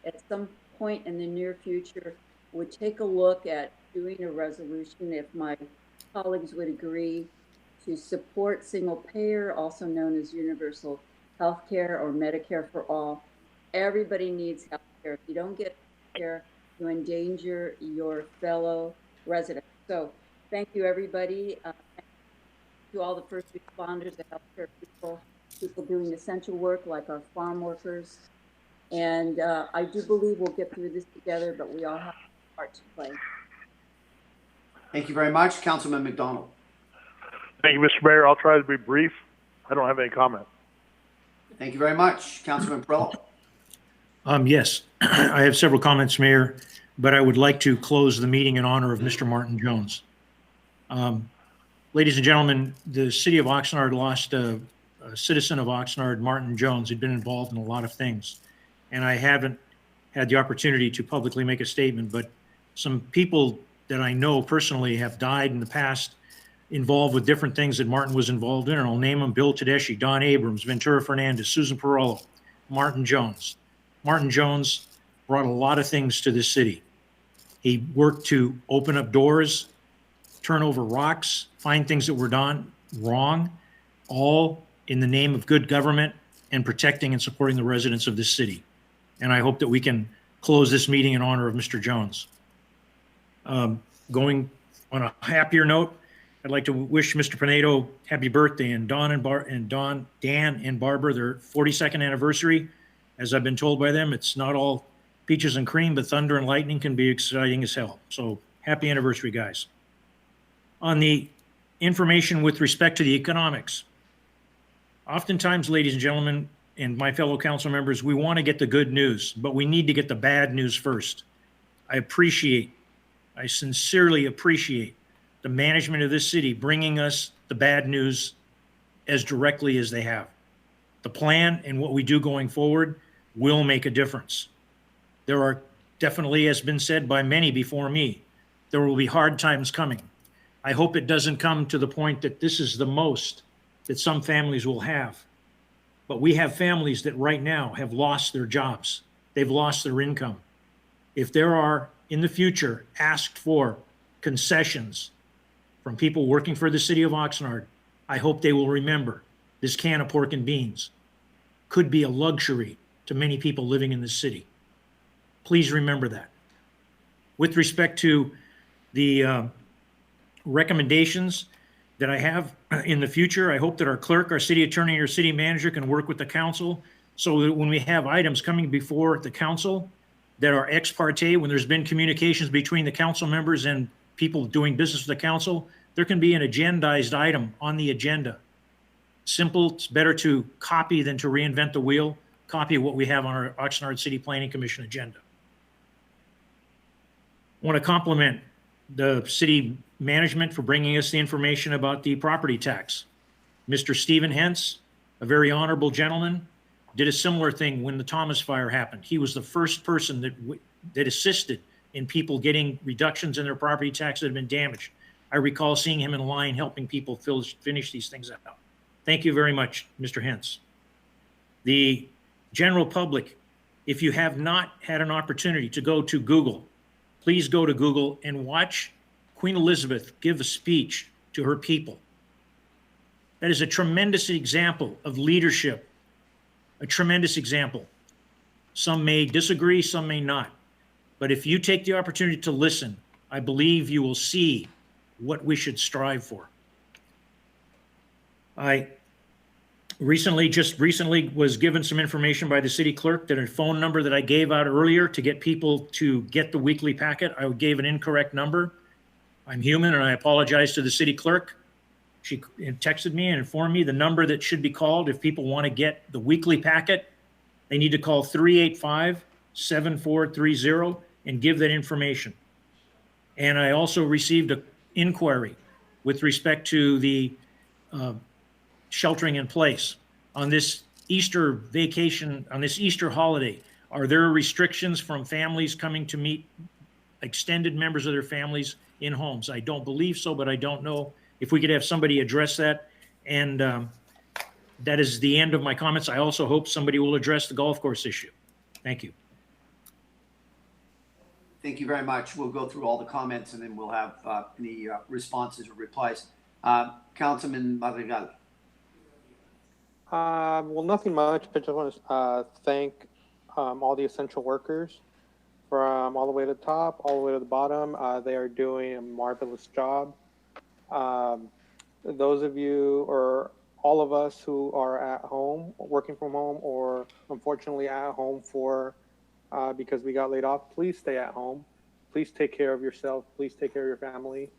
at some point in the near future would take a look at doing a resolution, if my colleagues would agree, to support single payer, also known as universal health care or Medicare for all. Everybody needs health care. If you don't get health care, you endanger your fellow residents. So thank you, everybody. To all the first responders, the healthcare people, people doing essential work like our farm workers. And I do believe we'll get through this together, but we all have a part to play. Thank you very much. Councilman McDonald. Thank you, Mr. Mayor. I'll try to be brief. I don't have any comment. Thank you very much. Councilman Perillo. Yes, I have several comments, Mayor, but I would like to close the meeting in honor of Mr. Martin Jones. Ladies and gentlemen, the city of Oxnard lost a citizen of Oxnard, Martin Jones. He'd been involved in a lot of things, and I haven't had the opportunity to publicly make a statement, but some people that I know personally have died in the past involved with different things that Martin was involved in, and I'll name them: Bill Tedeschi, Don Abrams, Ventura Fernandez, Susan Perello, Martin Jones. Martin Jones brought a lot of things to this city. He worked to open up doors, turn over rocks, find things that were done wrong, all in the name of good government and protecting and supporting the residents of this city. And I hope that we can close this meeting in honor of Mr. Jones. Going on a happier note, I'd like to wish Mr. Pinedo happy birthday, and Dan and Barbara their 42nd anniversary. As I've been told by them, it's not all peaches and cream, but thunder and lightning can be exciting as hell. So happy anniversary, guys. On the information with respect to the economics, oftentimes, ladies and gentlemen, and my fellow council members, we want to get the good news, but we need to get the bad news first. I sincerely appreciate the management of this city bringing us the bad news as directly as they have. The plan and what we do going forward will make a difference. There are definitely, as been said by many before me, there will be hard times coming. I hope it doesn't come to the point that this is the most that some families will have. But we have families that right now have lost their jobs. They've lost their income. If there are, in the future, asked for concessions from people working for the city of Oxnard, I hope they will remember this can of pork and beans could be a luxury to many people living in this city. Please remember that. With respect to the recommendations that I have in the future, I hope that our clerk, our city attorney, and our city manager can work with the council so that when we have items coming before the council that are ex parte, when there's been communications between the council members and people doing business with the council, there can be an agendized item on the agenda. Simple, it's better to copy than to reinvent the wheel. Copy what we have on our Oxnard City Planning Commission agenda. I want to compliment the city management for bringing us the information about the property tax. Mr. Stephen Hentz, a very honorable gentleman, did a similar thing when the Thomas Fire happened. He was the first person that assisted in people getting reductions in their property tax that had been damaged. I recall seeing him in line helping people finish these things out. Thank you very much, Mr. Hentz. The general public, if you have not had an opportunity to go to Google, please go to Google and watch Queen Elizabeth give a speech to her people. That is a tremendous example of leadership, a tremendous example. Some may disagree, some may not. But if you take the opportunity to listen, I believe you will see what we should strive for. I just recently was given some information by the city clerk that a phone number that I gave out earlier to get people to get the weekly packet, I gave an incorrect number. I'm human and I apologize to the city clerk. She texted me and informed me the number that should be called if people want to get the weekly packet. They need to call 385-7430 and give that information. And I also received an inquiry with respect to the sheltering in place on this Easter vacation, on this Easter holiday. Are there restrictions from families coming to meet extended members of their families in homes? I don't believe so, but I don't know. If we could have somebody address that. And that is the end of my comments. I also hope somebody will address the golf course issue. Thank you. Thank you very much. We'll go through all the comments and then we'll have any responses or replies. Councilman Madrigal. Well, nothing much. I just want to thank all the essential workers from all the way to the top, all the way to the bottom. They are doing a marvelous job. Those of you or all of us who are at home, working from home, or unfortunately at home because we got laid off, please stay at home. Please take care of yourself. Please take care of your family.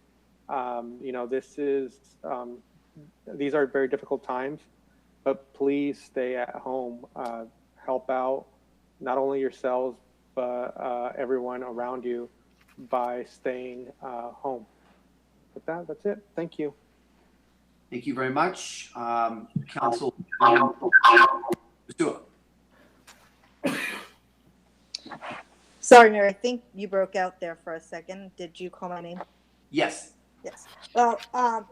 These are very difficult times, but please stay at home. Help out not only yourselves, but everyone around you by staying home. With that's it. Thank you. Thank you very much. Council. Sorry, Mayor, I think you broke out there for a second. Did you call my name? Yes. Yes. Well, I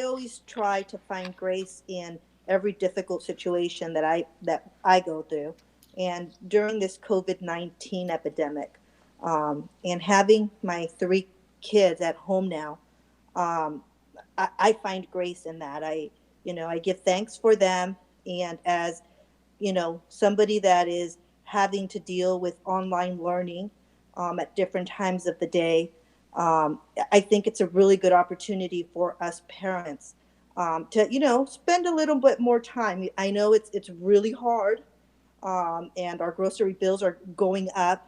always try to find grace in every difficult situation that I go through. And during this COVID-19 epidemic, and having my 3 kids at home now, I find grace in that. I give thanks for them. And as, somebody that is having to deal with online learning at different times of the day, I think it's a really good opportunity for us parents to, spend a little bit more time. I know it's really hard, and our grocery bills are going up.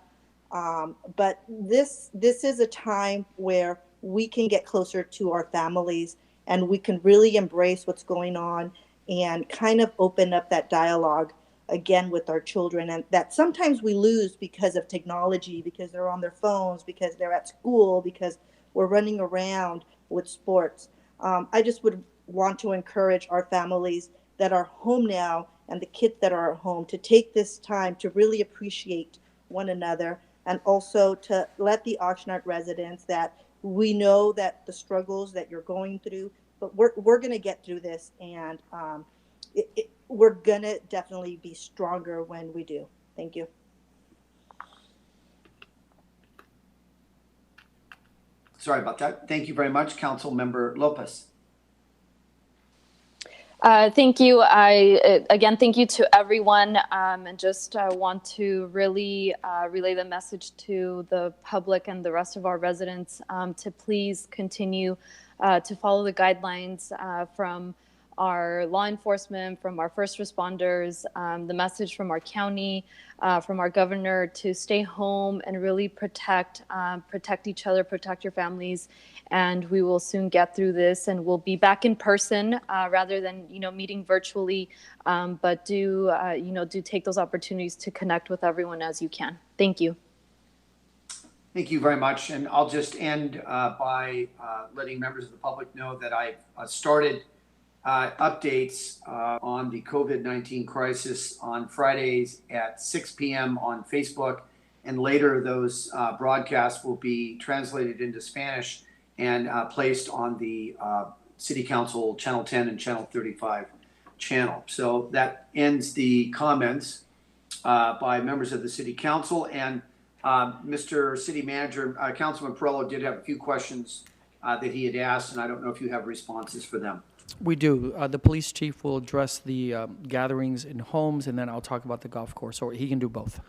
But this is a time where we can get closer to our families and we can really embrace what's going on and kind of open up that dialogue again with our children, and that sometimes we lose because of technology, because they're on their phones, because they're at school, because we're running around with sports. I just would want to encourage our families that are home now and the kids that are at home to take this time to really appreciate one another, and also to let the Oxnard residents that we know that the struggles that you're going through, but we're going to get through this, and we're going to definitely be stronger when we do. Thank you. Sorry about that. Thank you very much, Council Member Lopez. Thank you. Again, thank you to everyone, and just want to really relay the message to the public and the rest of our residents to please continue to follow the guidelines from our law enforcement, from our first responders, the message from our county, from our governor to stay home and really protect each other, protect your families, and we will soon get through this, and we'll be back in person rather than meeting virtually. But do take those opportunities to connect with everyone as you can. Thank you. Thank you very much, and I'll just end by letting members of the public know that I've started updates on the COVID-19 crisis on Fridays at 6 p.m. on Facebook. And later, those broadcasts will be translated into Spanish and placed on the City Council Channel 10 and Channel 35 channel. So that ends the comments by members of the City Council. And Mr. City Manager, Councilman Perrello did have a few questions that he had asked, and I don't know if you have responses for them. We do. The police chief will address the gatherings in homes, and then I'll talk about the golf course, or he can do both.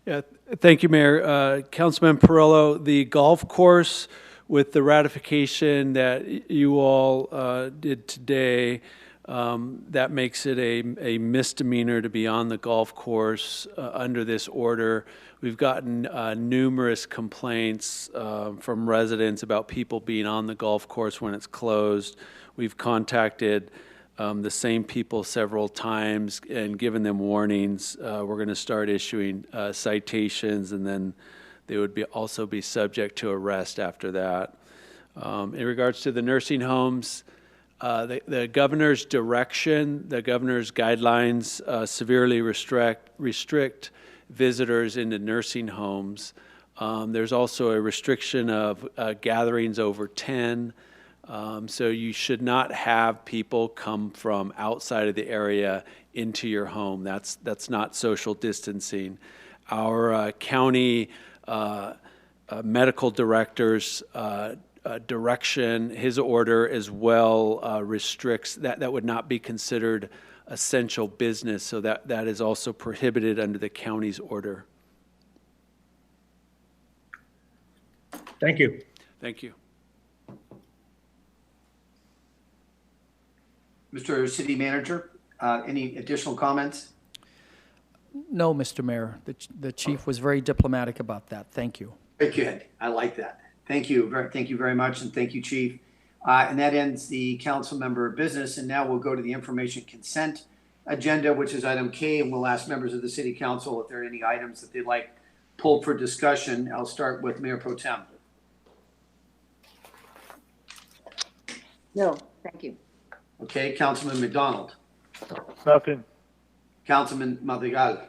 Yeah, thank you, Mayor. Councilman Perrello, the golf course, with the ratification that you all did today, that makes it a misdemeanor to be on the golf course under this order. We've gotten numerous complaints from residents about people being on the golf course when it's closed. We've contacted the same people several times and given them warnings. We're going to start issuing citations, and then they would also be subject to arrest after that. In regards to the nursing homes, the governor's direction, the governor's guidelines severely restrict visitors into nursing homes. There's also a restriction of gatherings over 10. So you should not have people come from outside of the area into your home. That's not social distancing. Our county medical director's direction, his order as well restricts that. That would not be considered essential business, so that is also prohibited under the county's order. Thank you. Thank you. Mr. City Manager, any additional comments? No, Mr. Mayor. The chief was very diplomatic about that. Thank you. Very good. I like that. Thank you. Thank you very much, and thank you, Chief. And that ends the council member business, and now we'll go to the information consent agenda, which is item K, and we'll ask members of the City Council if there are any items that they'd like pulled for discussion. I'll start with Mayor Pro Tem. No, thank you. Okay, Councilman McDonald. Nothing. Councilman Madrigal.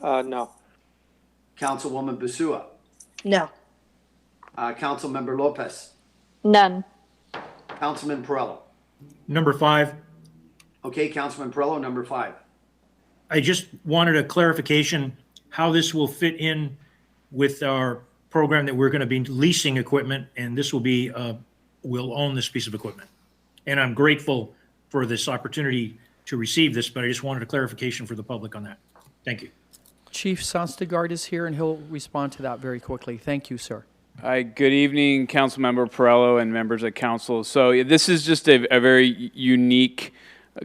No. Councilwoman Basua. No. Councilmember Lopez. None. Councilman Perrello. Number 5. Okay, Councilman Perrello, number 5. I just wanted a clarification how this will fit in with our program that we're going to be leasing equipment, and this will be, we'll own this piece of equipment. And I'm grateful for this opportunity to receive this, but I just wanted a clarification for the public on that. Thank you. Chief Sonstegard is here, and he'll respond to that very quickly. Thank you, sir. Hi, good evening, Councilmember Perrello and members of council. So this is just a very unique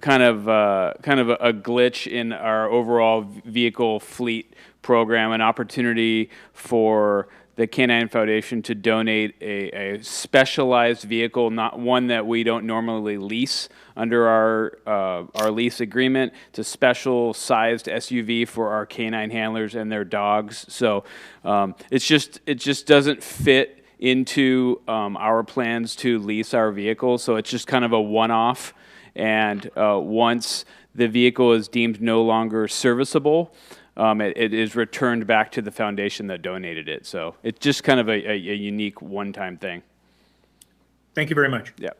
kind of a glitch in our overall vehicle fleet program, an opportunity for the Canine Foundation to donate a specialized vehicle, not one that we don't normally lease under our lease agreement. It's a special sized SUV for our canine handlers and their dogs. So it just doesn't fit into our plans to lease our vehicles. So it's just kind of a one-off. And once the vehicle is deemed no longer serviceable, it is returned back to the foundation that donated it. So it's just kind of a unique one-time thing. Thank you very much. Yeah.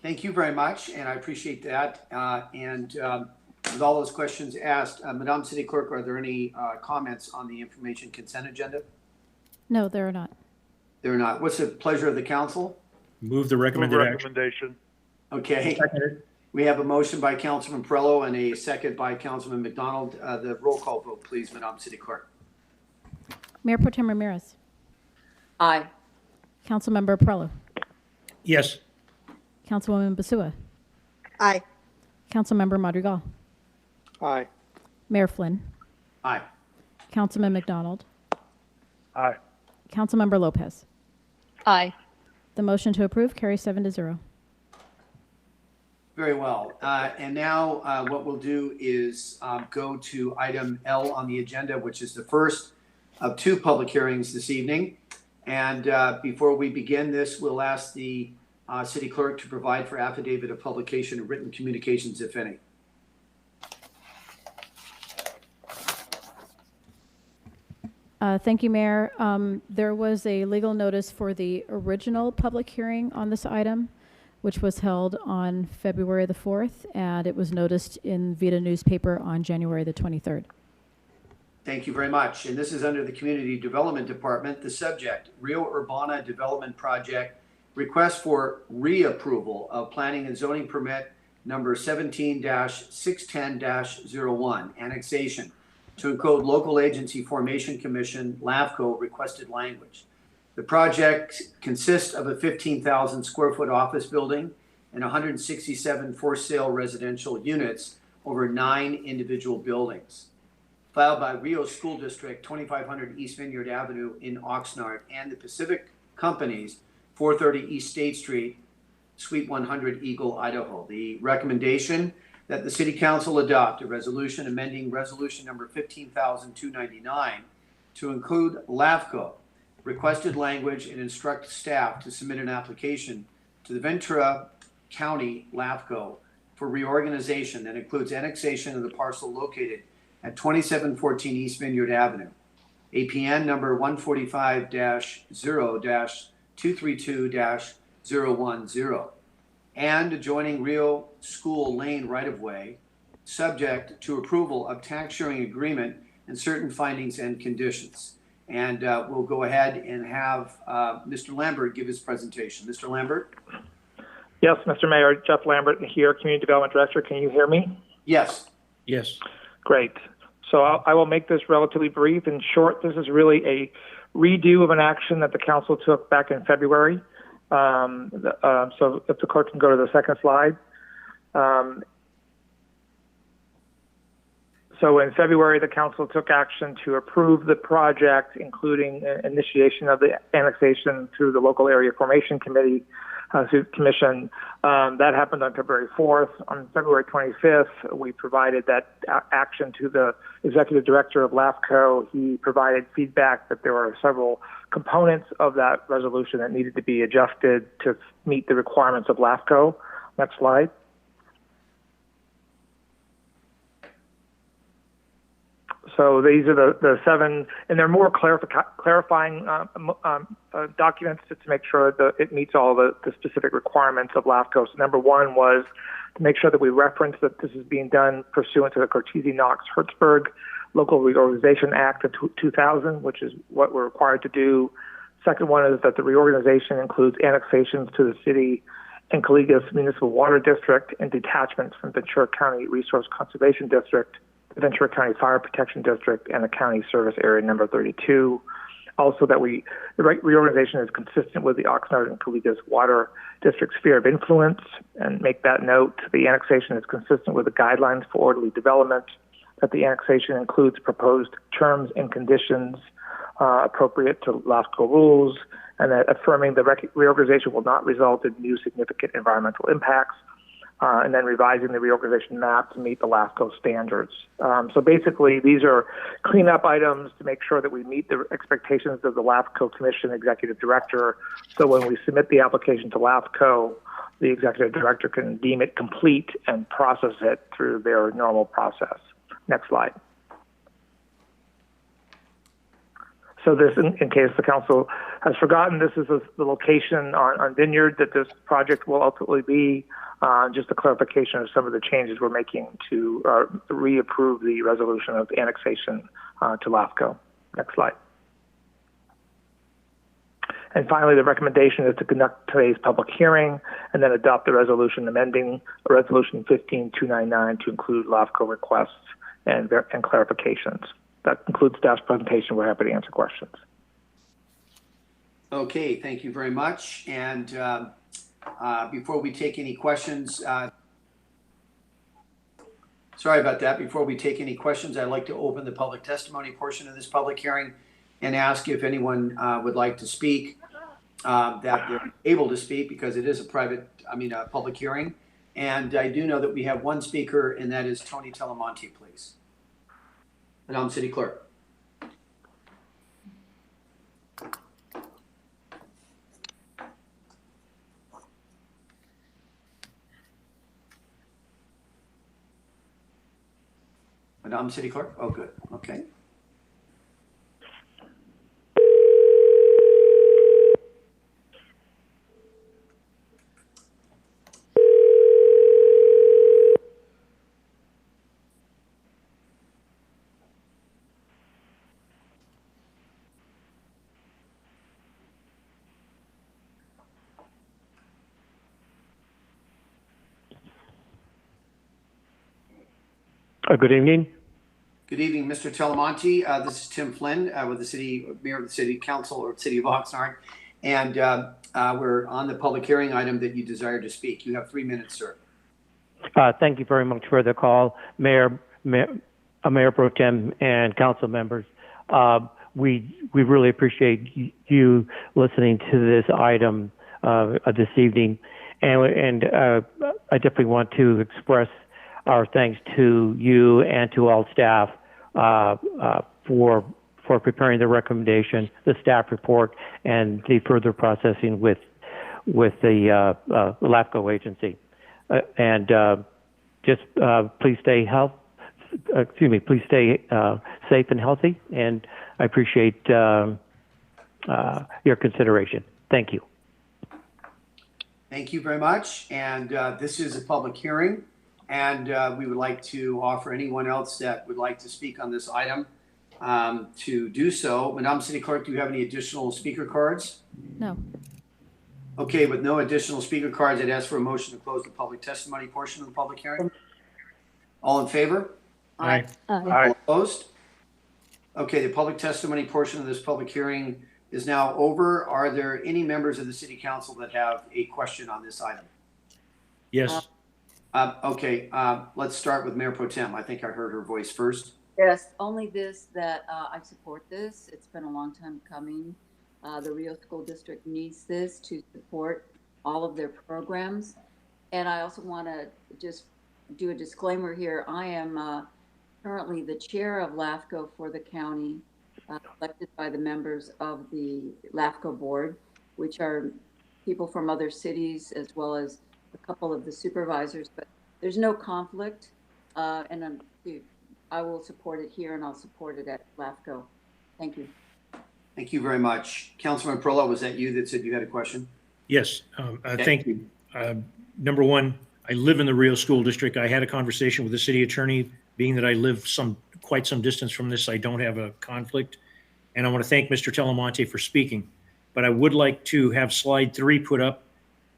Thank you very much, and I appreciate that. With all those questions asked, Madam City Clerk, are there any comments on the information consent agenda? No, there are not. There are not. What's the pleasure of the council? Move the recommended action. Okay. Seconded. We have a motion by Councilman Perrello and a second by Councilman McDonald. The roll call vote, please, Madam City Clerk. Mayor Pro Tem Ramirez. Aye. Councilmember Perrello. Yes. Councilwoman Basua. Aye. Councilmember Madrigal. Aye. Mayor Flynn. Aye. Councilman McDonald. Aye. Councilmember Lopez. Aye. The motion to approve carries 7-0. Very well. And now what we'll do is go to item L on the agenda, which is the first of 2 public hearings this evening. And before we begin this, we'll ask the city clerk to provide for affidavit of publication of written communications, if any. Thank you, Mayor. There was a legal notice for the original public hearing on this item, which was held on February the 4th, and it was noticed in Vita newspaper on January the 23rd. Thank you very much. And this is under the Community Development Department. The subject, Rio Urbana Development Project, request for reapproval of planning and zoning permit number 17-610-01, annexation to include local agency formation commission, LAFCO, requested language. The project consists of a 15,000 square foot office building and 167 for sale residential units over 9 individual buildings. Filed by Rio School District, 2500 East Vineyard Avenue in Oxnard, and the Pacific Companies, 430 East State Street, Suite 100, Eagle, Idaho. The recommendation that the City Council adopt a resolution amending resolution number 15,299 to include LAFCO, requested language, and instruct staff to submit an application to the Ventura County LAFCO for reorganization that includes annexation of the parcel located at 2714 East Vineyard Avenue, APN number 145-0-232-010, and adjoining Rio School Lane right-of-way, subject to approval of tax sharing agreement and certain findings and conditions. And we'll go ahead and have Mr. Lambert give his presentation. Mr. Lambert? Yes, Mr. Mayor, Jeff Lambert here, Community Development Director. Can you hear me? Yes. Yes. Great. So I will make this relatively brief and short. This is really a redo of an action that the council took back in February. So if the clerk can go to the second slide. So in February, the council took action to approve the project, including initiation of the annexation through the local area formation commission. That happened on February 4th. On February 25th, we provided that action to the executive director of LAFCO. He provided feedback that there were several components of that resolution that needed to be adjusted to meet the requirements of LAFCO. Next slide. So these are the 7, and they're more clarifying documents to make sure that it meets all the specific requirements of LAFCO. So number 1 was to make sure that we reference that this is being done pursuant to the Cortese-Knox-Hertzberg Local Reorganization Act of 2000, which is what we're required to do. Second one is that the reorganization includes annexations to the city and Caligas Municipal Water District and detachments from Ventura County Resource Conservation District, the Ventura County Fire Protection District, and the County Service Area number 32. Also that the reorganization is consistent with the Oxnard and Caligas Water District sphere of influence, and make that note. The annexation is consistent with the guidelines for orderly development, that the annexation includes proposed terms and conditions appropriate to LAFCO rules, and that affirming the reorganization will not result in new significant environmental impacts, and then revising the reorganization map to meet the LAFCO standards. So basically, these are cleanup items to make sure that we meet the expectations of the LAFCO Commission Executive Director. So when we submit the application to LAFCO, the Executive Director can deem it complete and process it through their normal process. Next slide. So this, in case the council has forgotten, this is the location on Vineyard that this project will ultimately be. Just a clarification of some of the changes we're making to reapprove the resolution of annexation to LAFCO. Next slide. And finally, the recommendation is to conduct today's public hearing and then adopt the resolution amending Resolution 15299 to include LAFCO requests and clarifications. That concludes staff's presentation. We're happy to answer questions. Okay, thank you very much. And before we take any questions, sorry about that. Before we take any questions, I'd like to open the public testimony portion of this public hearing and ask if anyone would like to speak, that they're able to speak, because it is a public hearing. And I do know that we have one speaker, and that is Tony Telemonte, please. Madam City Clerk. Madam City Clerk? Oh, good. Okay. Good evening. Good evening, Mr. Telemonte. This is Tim Flynn with the Mayor of the City Council or City of Oxnard. And we're on the public hearing item that you desire to speak. You have 3 minutes, sir. Thank you very much for the call, Mayor Pro Tem and council members. We really appreciate you listening to this item this evening. And I definitely want to express our thanks to you and to all staff for preparing the recommendation, the staff report, and the further processing with the LAFCO agency. Just please stay please stay safe and healthy. And I appreciate your consideration. Thank you. Thank you very much. And this is a public hearing. And we would like to offer anyone else that would like to speak on this item to do so. Madam City Clerk, do you have any additional speaker cards? No. Okay, with no additional speaker cards, I'd ask for a motion to close the public testimony portion of the public hearing. All in favor? Aye. All opposed? Okay, the public testimony portion of this public hearing is now over. Are there any members of the City Council that have a question on this item? Yes. Okay, let's start with Mayor Pro Tem. I think I heard her voice first. Yes, only this, that I support this. It's been a long time coming. The Rio School District needs this to support all of their programs. And I also want to just do a disclaimer here. I am currently the chair of LAFCO for the county, elected by the members of the LAFCO board, which are people from other cities as well as a couple of the supervisors, but there's no conflict. And I will support it here and I'll support it at LAFCO. Thank you. Thank you very much. Councilman Perlow, was that you that said you had a question? Yes. Thank you. Number one, I live in the Rio School District. I had a conversation with the city attorney. Being that I live quite some distance from this, I don't have a conflict. And I want to thank Mr. Telemonte for speaking. But I would like to have slide 3 put up.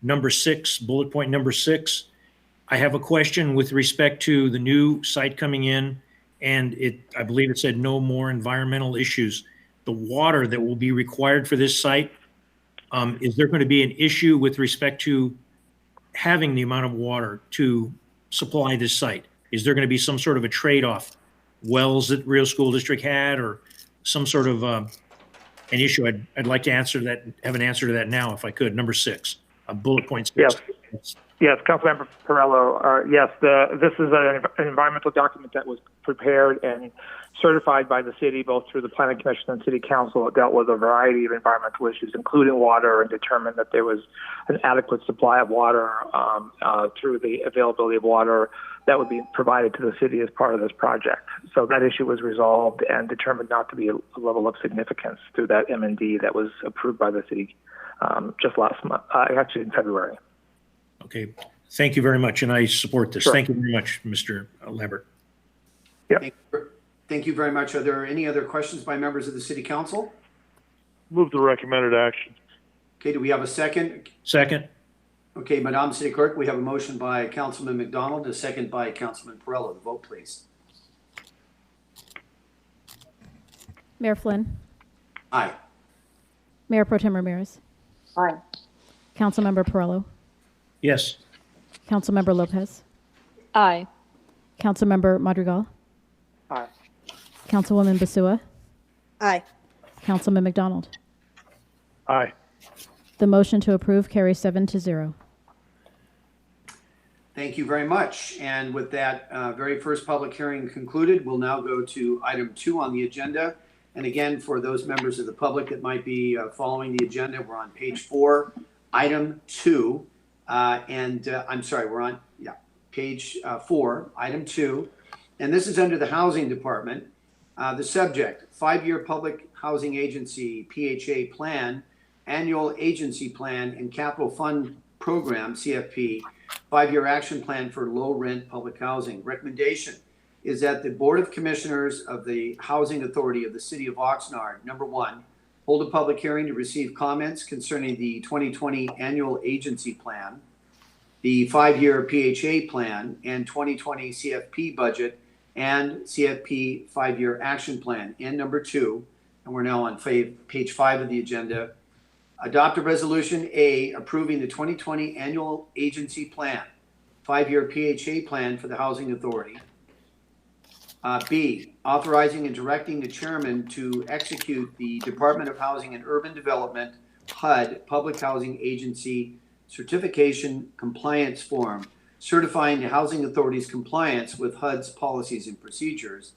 Number 6, bullet point number 6. I have a question with respect to the new site coming in, and I believe it said no more environmental issues. The water that will be required for this site, is there going to be an issue with respect to having the amount of water to supply this site? Is there going to be some sort of a trade-off? Wells that Rio School District had, or some sort of an issue? I'd like to have an answer to that now, if I could. Number 6. Bullet point 6. Yes, Councilmember Perello. Yes, this is an environmental document that was prepared and certified by the city, both through the Planning Commission and City Council. It dealt with a variety of environmental issues, including water, and determined that there was an adequate supply of water through the availability of water that would be provided to the city as part of this project. So that issue was resolved and determined not to be a level of significance through that M&D that was approved by the city just last month, actually in February. Okay. Thank you very much, and I support this. Sure. Thank you very much, Mr. Lambert. Yep. Thank you very much. Are there any other questions by members of the City Council? Move the recommended action. Okay, do we have a second? Second. Okay, Madam City Clerk, we have a motion by Councilman McDonald, a second by Councilman Perello. The vote, please. Mayor Flynn. Aye. Mayor Pro Tem Ramirez. Aye. Councilmember Perello. Yes. Councilmember Lopez. Aye. Councilmember Madrigal. Aye. Councilwoman Basua. Aye. Councilman McDonald. Aye. The motion to approve carries 7-0. Thank you very much. And with that very first public hearing concluded, we'll now go to item 2 on the agenda. And again, for those members of the public that might be following the agenda, we're on page 4, item 2. I'm sorry, we're on page 4, item 2. and this is under the Housing Department. The subject, 5-year Public Housing Agency, PHA plan, annual agency plan, and capital fund program, CFP, 5-year action plan for low rent public housing. Recommendation is that the Board of Commissioners of the Housing Authority of the City of Oxnard, number 1, hold a public hearing to receive comments concerning the 2020 annual agency plan, the 5-year PHA plan, and 2020 CFP budget and CFP 5-year action plan. And number 2, and we're now on page 5 of the agenda, adopt a resolution A approving the 2020 annual agency plan, 5-year PHA plan for the Housing Authority. B, authorizing and directing the chairman to execute the Department of Housing and Urban Development, HUD, Public Housing Agency Certification Compliance Form, certifying the Housing Authority's compliance with HUD's policies and procedures.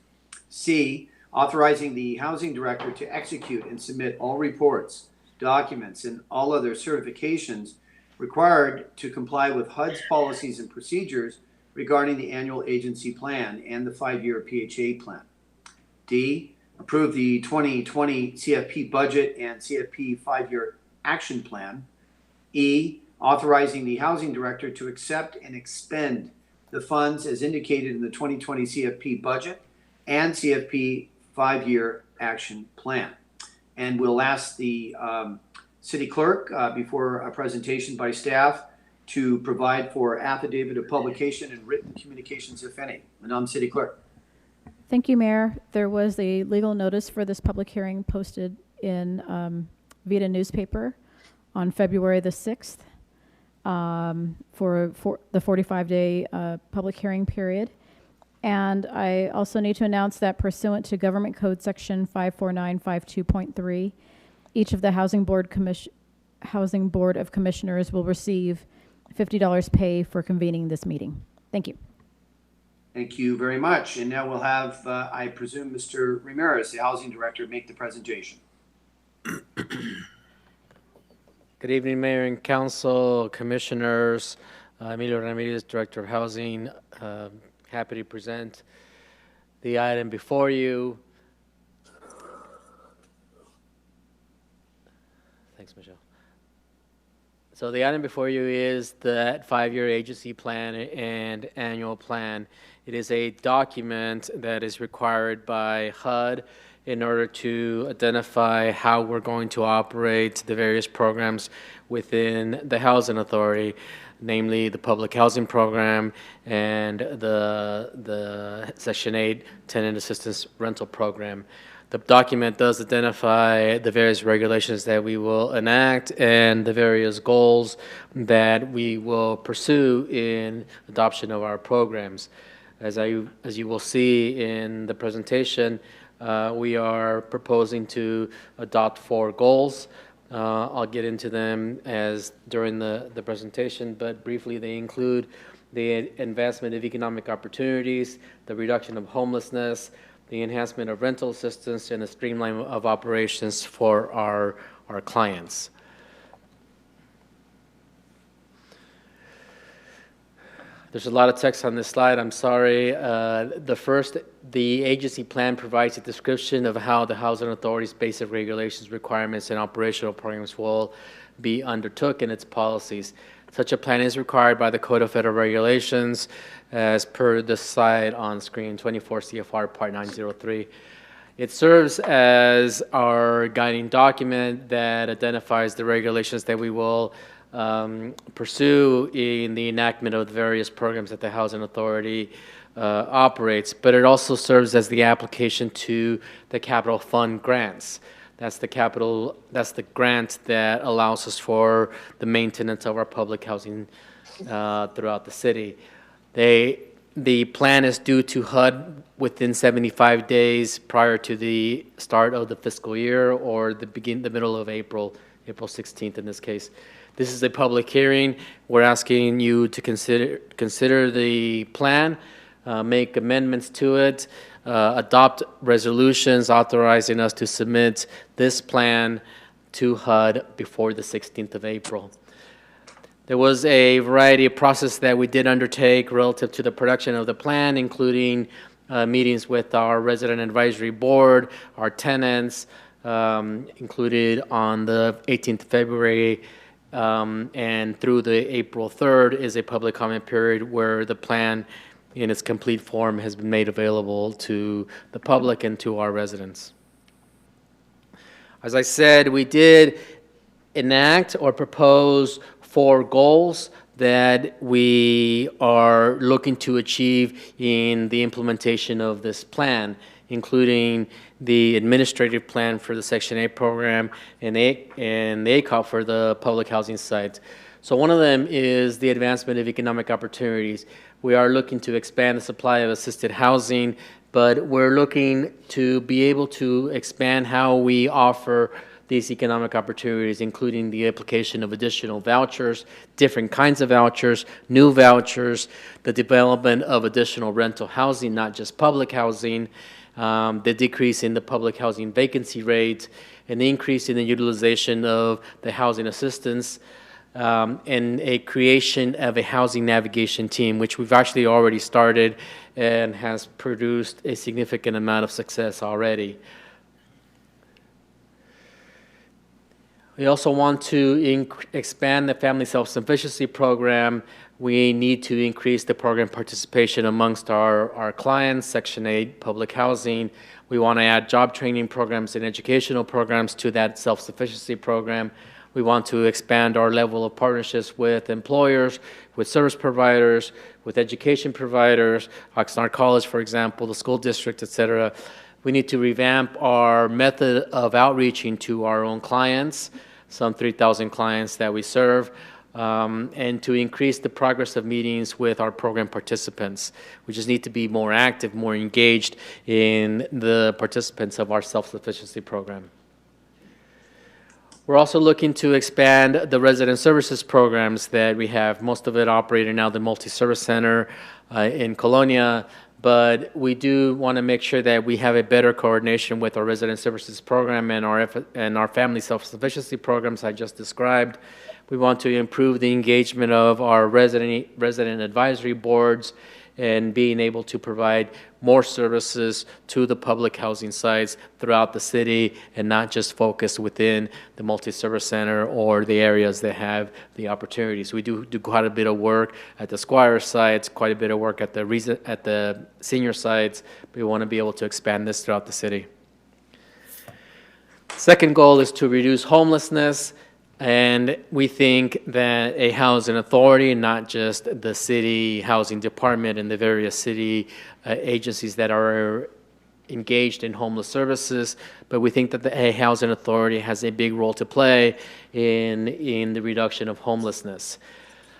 C, authorizing the Housing Director to execute and submit all reports, documents, and all other certifications required to comply with HUD's policies and procedures regarding the annual agency plan and the 5-year PHA plan. D, approve the 2020 CFP budget and CFP 5-year action plan. E, authorizing the Housing Director to accept and expend the funds as indicated in the 2020 CFP budget and CFP 5-year action plan. And we'll ask the City Clerk, before a presentation by staff, to provide for affidavit of publication and written communications, if any. Madam City Clerk. Thank you, Mayor. There was a legal notice for this public hearing posted in Vita newspaper on February the 6th for the 45-day public hearing period. And I also need to announce that pursuant to Government Code Section 54952.3, each of the Housing Board of Commissioners will receive $50 pay for convening this meeting. Thank you. Thank you very much. And now we'll have, I presume, Mr. Ramirez, the Housing Director, make the presentation. Good evening, Mayor and Council, Commissioners. Emilio Ramirez, Director of Housing. Happy to present the item before you. Thanks, Michelle. So the item before you is the 5-year agency plan and annual plan. It is a document that is required by HUD in order to identify how we're going to operate the various programs within the Housing Authority, namely the Public Housing Program and the Section 8 Tenant Assistance Rental Program. The document does identify the various regulations that we will enact and the various goals that we will pursue in adoption of our programs. As you will see in the presentation, we are proposing to adopt 4 goals. I'll get into them during the presentation, but briefly they include the advancement of economic opportunities, the reduction of homelessness, the enhancement of rental assistance, and a streamline of operations for our clients. There's a lot of text on this slide. I'm sorry. The agency plan provides a description of how the Housing Authority's basic regulations, requirements, and operational programs will be undertook in its policies. Such a plan is required by the Code of Federal Regulations as per the slide on screen, 24 CFR Part 903. It serves as our guiding document that identifies the regulations that we will pursue in the enactment of the various programs that the Housing Authority operates, but it also serves as the application to the capital fund grants. That's the grant that allows us for the maintenance of our public housing throughout the city. The plan is due to HUD within 75 days prior to the start of the fiscal year, or the middle of April 16th in this case. This is a public hearing. We're asking you to consider the plan, make amendments to it, adopt resolutions authorizing us to submit this plan to HUD before the 16th of April. There was a variety of process that we did undertake relative to the production of the plan, including meetings with our resident advisory board, our tenants, included on the 18th of February, and through the April 3rd is a public comment period where the plan in its complete form has been made available to the public and to our residents. As I said, we did enact or propose 4 goals that we are looking to achieve in the implementation of this plan, including the administrative plan for the Section 8 program and the ACOP for the public housing sites. So one of them is the advancement of economic opportunities. We are looking to expand the supply of assisted housing, but we're looking to be able to expand how we offer these economic opportunities, including the application of additional vouchers, different kinds of vouchers, new vouchers, the development of additional rental housing, not just public housing, the decrease in the public housing vacancy rate, and the increase in the utilization of the housing assistance, and a creation of a housing navigation team, which we've actually already started and has produced a significant amount of success already. We also want to expand the family self-sufficiency program. We need to increase the program participation amongst our clients, Section 8 public housing. We want to add job training programs and educational programs to that self-sufficiency program. We want to expand our level of partnerships with employers, with service providers, with education providers, Oxnard College, for example, the school district, et cetera. We need to revamp our method of outreaching to our own clients, some 3,000 clients that we serve, and to increase the progress of meetings with our program participants. We just need to be more active, more engaged in the participants of our self-sufficiency program. We're also looking to expand the resident services programs that we have. Most of it operating now the multi-service center in Colonia, but we do want to make sure that we have a better coordination with our resident services program and our family self-sufficiency programs I just described. We want to improve the engagement of our resident advisory boards and being able to provide more services to the public housing sites throughout the city and not just focus within the multi-service center or the areas that have the opportunities. We do quite a bit of work at the Squire sites, quite a bit of work at the senior sites. We want to be able to expand this throughout the city. Second goal is to reduce homelessness. And we think that a housing authority, not just the city housing department and the various city agencies that are engaged in homeless services, but we think that a housing authority has a big role to play in the reduction of homelessness.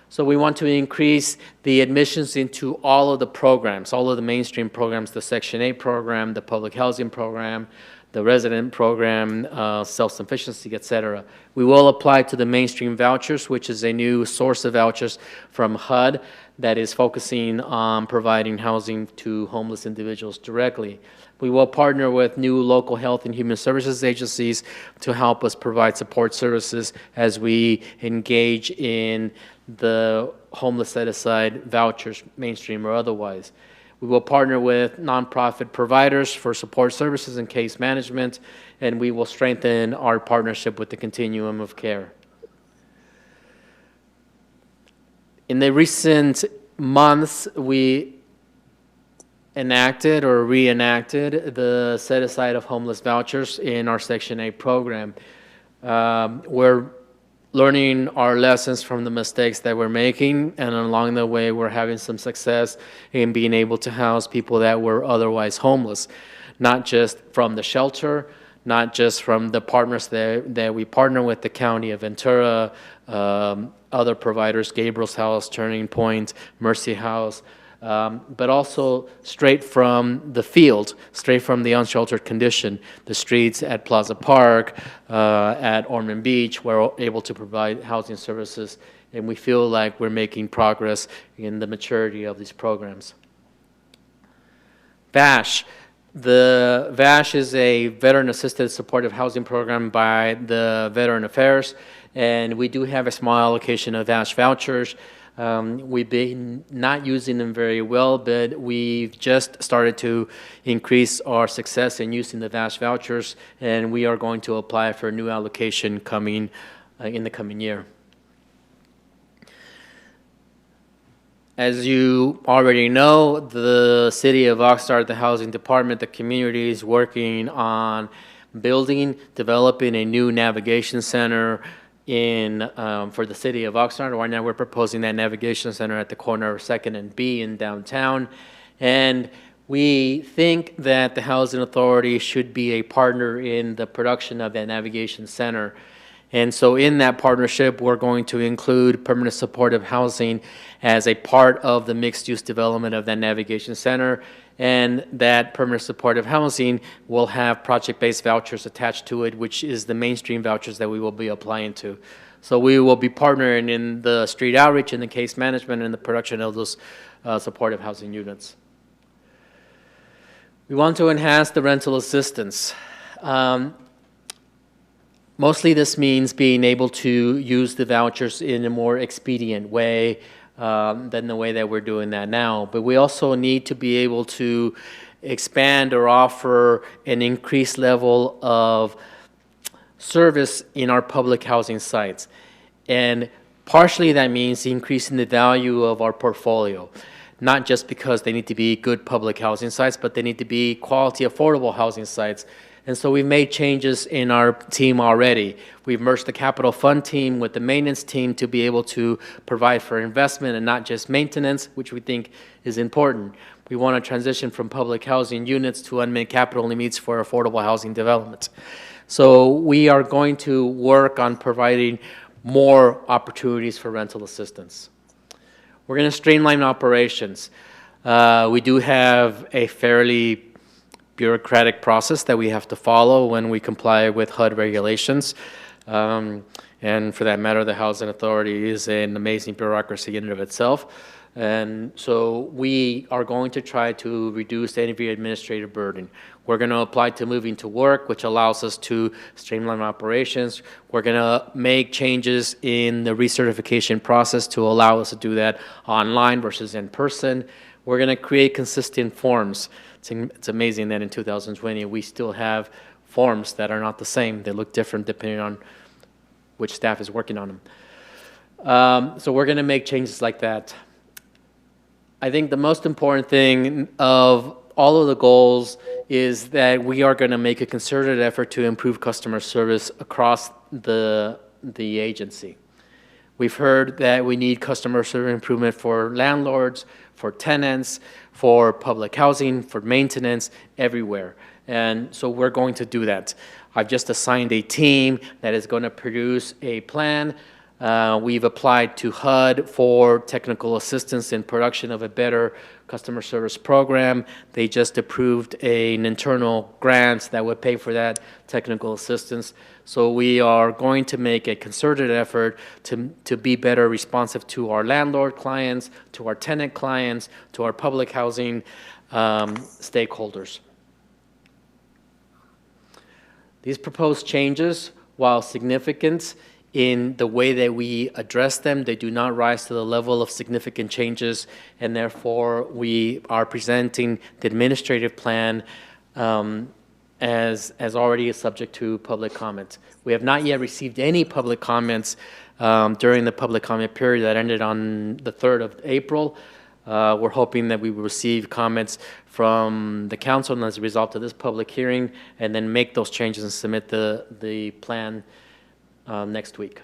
So we want to increase the admissions into all of the programs, all of the mainstream programs, the Section 8 program, the public housing program, the resident program, self-sufficiency, et cetera. We will apply to the mainstream vouchers, which is a new source of vouchers from HUD that is focusing on providing housing to homeless individuals directly. We will partner with new local health and human services agencies to help us provide support services as we engage in the homeless set-aside vouchers, mainstream or otherwise. We will partner with nonprofit providers for support services and case management, and we will strengthen our partnership with the continuum of care. In the recent months, we enacted or reenacted the set-aside of homeless vouchers in our Section 8 program. We're learning our lessons from the mistakes that we're making, and along the way we're having some success in being able to house people that were otherwise homeless, not just from the shelter, not just from the partners that we partner with, the County of Ventura, other providers, Gabriel's House, Turning Point, Mercy House, but also straight from the field, straight from the unsheltered condition, the streets at Plaza Park, at Ormond Beach. We're able to provide housing services, and we feel like we're making progress in the maturity of these programs. VASH. The VASH is a veteran-assisted supportive housing program by the Veteran Affairs, and we do have a small allocation of VASH vouchers. We've been not using them very well, but we've just started to increase our success in using the VASH vouchers, and we are going to apply for a new allocation coming in the coming year. As you already know, the City of Oxnard, the Housing Department, the community is working on building, developing a new navigation center for the City of Oxnard. Right now we're proposing that navigation center at the corner of 2nd and B in downtown. And we think that the Housing Authority should be a partner in the production of that navigation center. And so in that partnership, we're going to include permanent supportive housing as a part of the mixed-use development of that navigation center. And that permanent supportive housing will have project-based vouchers attached to it, which is the mainstream vouchers that we will be applying to. So we will be partnering in the street outreach, in the case management, and the production of those supportive housing units. We want to enhance the rental assistance. Mostly this means being able to use the vouchers in a more expedient way than the way that we're doing that now. But we also need to be able to expand or offer an increased level of service in our public housing sites. And partially that means increasing the value of our portfolio, not just because they need to be good public housing sites, but they need to be quality, affordable housing sites. And so we've made changes in our team already. We've merged the capital fund team with the maintenance team to be able to provide for investment and not just maintenance, which we think is important. We want to transition from public housing units to unmet capital needs for affordable housing development. So we are going to work on providing more opportunities for rental assistance. We're going to streamline operations. We do have a fairly bureaucratic process that we have to follow when we comply with HUD regulations. And for that matter, the Housing Authority is an amazing bureaucracy in and of itself. And so we are going to try to reduce any of the administrative burden. We're going to apply to moving to work, which allows us to streamline operations. We're going to make changes in the recertification process to allow us to do that online versus in person. We're going to create consistent forms. It's amazing that in 2020 we still have forms that are not the same. They look different depending on which staff is working on them. So we're going to make changes like that. I think the most important thing of all of the goals is that we are going to make a concerted effort to improve customer service across the agency. We've heard that we need customer service improvement for landlords, for tenants, for public housing, for maintenance, everywhere. And so we're going to do that. I've just assigned a team that is going to produce a plan. We've applied to HUD for technical assistance in production of a better customer service program. They just approved an internal grant that would pay for that technical assistance. So we are going to make a concerted effort to be better responsive to our landlord clients, to our tenant clients, to our public housing stakeholders. These proposed changes, while significant in the way that we address them, they do not rise to the level of significant changes, and therefore we are presenting the administrative plan as already a subject to public comment. We have not yet received any public comments during the public comment period that ended on the 3rd of April. We're hoping that we will receive comments from the council as a result of this public hearing, and then make those changes and submit the plan next week.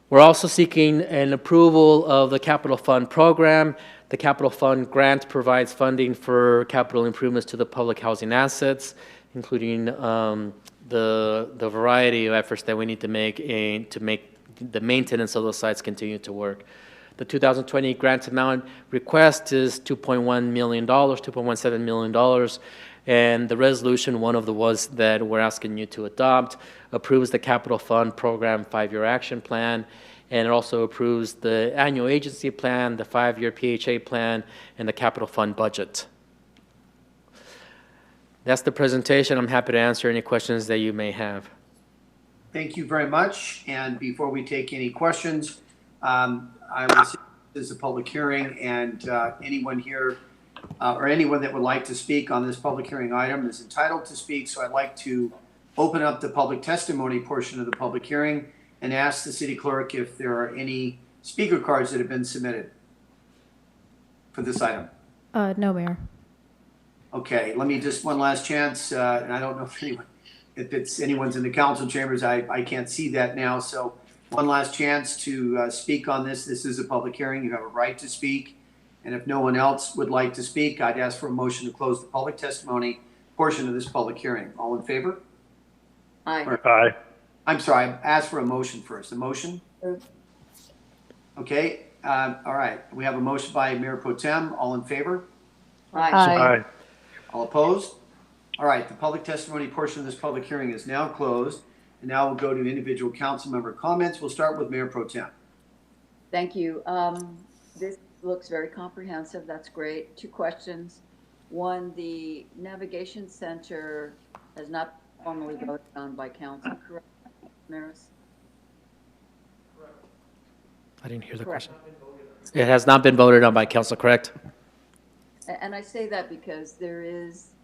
We're also seeking an approval of the capital fund program. The capital fund grant provides funding for capital improvements to the public housing assets, including the variety of efforts that we need to make the maintenance of those sites continue to work. The 2020 grant amount request is $2.1 million, $2.17 million. And the resolution, one of the was that we're asking you to adopt, approves the capital fund program 5-year action plan, and it also approves the annual agency plan, the 5-year PHA plan, and the capital fund budget. That's the presentation. I'm happy to answer any questions that you may have. Thank you very much. And before we take any questions, I will say this is a public hearing, and anyone here or anyone that would like to speak on this public hearing item is entitled to speak. So I'd like to open up the public testimony portion of the public hearing and ask the city clerk if there are any speaker cards that have been submitted for this item. No, Mayor. Okay, let me just one last chance, and I don't know if it's anyone's in the council chambers. I can't see that now. So one last chance to speak on this. This is a public hearing. You have a right to speak. And if no one else would like to speak, I'd ask for a motion to close the public testimony portion of this public hearing. All in favor? Aye. Aye. I'm sorry, I asked for a motion first. A motion? Okay, all right. We have a motion by Mayor Pro Tem. All in favor? Aye. Aye. All opposed? All right, the public testimony portion of this public hearing is now closed. And now we'll go to individual council member comments. We'll start with Mayor Pro Tem. Thank you. This looks very comprehensive. That's great. 2 questions. One, the navigation center has not formally voted on by council, correct, Maris? I didn't hear the Correct. question. It has not been voted on by council, correct? And I say that because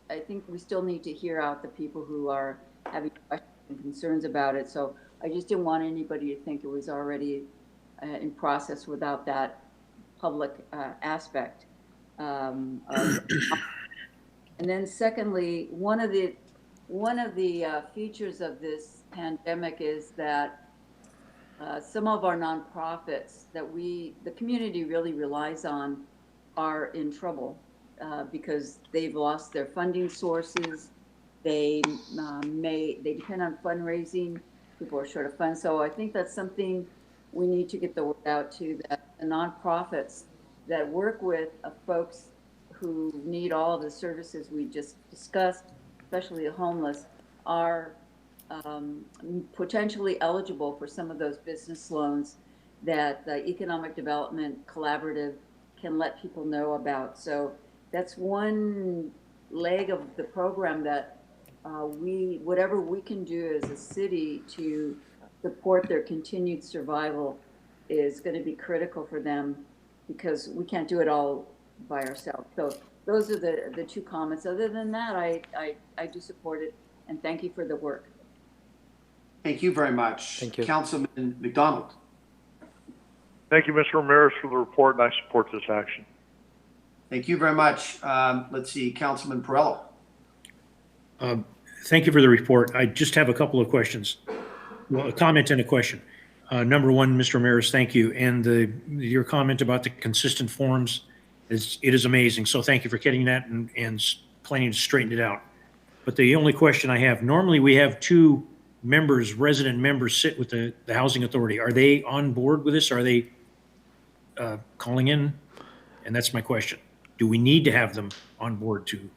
I think we still need to hear out the people who are having questions and concerns about it. So I just didn't want anybody to think it was already in process without that public aspect. And then secondly, one of the features of this pandemic is that some of our nonprofits that the community really relies on are in trouble because they've lost their funding sources. They depend on fundraising. People are short of funds. So I think that's something we need to get the word out to, that the nonprofits that work with folks who need all of the services we just discussed, especially the homeless, are potentially eligible for some of those business loans that the Economic Development Collaborative can let people know about. So that's one leg of the program that whatever we can do as a city to support their continued survival is going to be critical for them, because we can't do it all by ourselves. So those are the 2 comments. Other than that, I do support it, and thank you for the work. Thank you very much. Thank you. Councilman McDonald. Thank you, Mr. Ramirez, for the report, and I support this action. Thank you very much. Let's see, Councilman Perrello. Thank you for the report. I just have a couple of questions. Well, a comment and a question. Number one, Mr. Ramirez, thank you. And your comment about the consistent forms, it is amazing. So thank you for getting that and planning to straighten it out. But the only question I have, normally we have 2 members, resident members, sit with the Housing Authority. Are they on board with this? Are they calling in? And that's my question. Do we need to have them on board to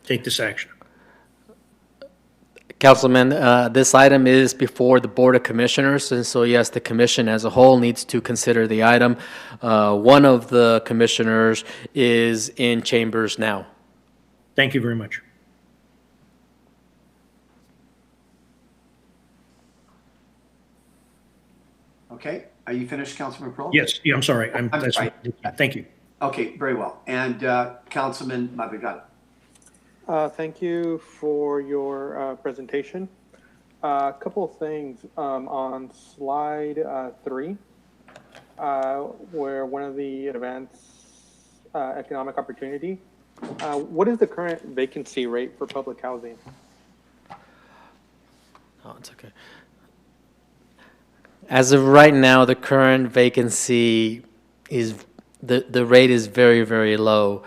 take this action? Councilman, this item is before the Board of Commissioners, and so yes, the commission as a whole needs to consider the item. One of the commissioners is in chambers now. Thank you very much. Okay, are you finished, Councilman Perrello? Yes, yeah, I'm sorry. That's sorry. Thank you. Okay, very well. And Councilman Mabigala. Thank you for your presentation. A couple of things on slide 3, where one of the events, economic opportunity. What is the current vacancy rate for public housing? Oh, it's okay. As of right now, the current vacancy is, the rate is very, very low.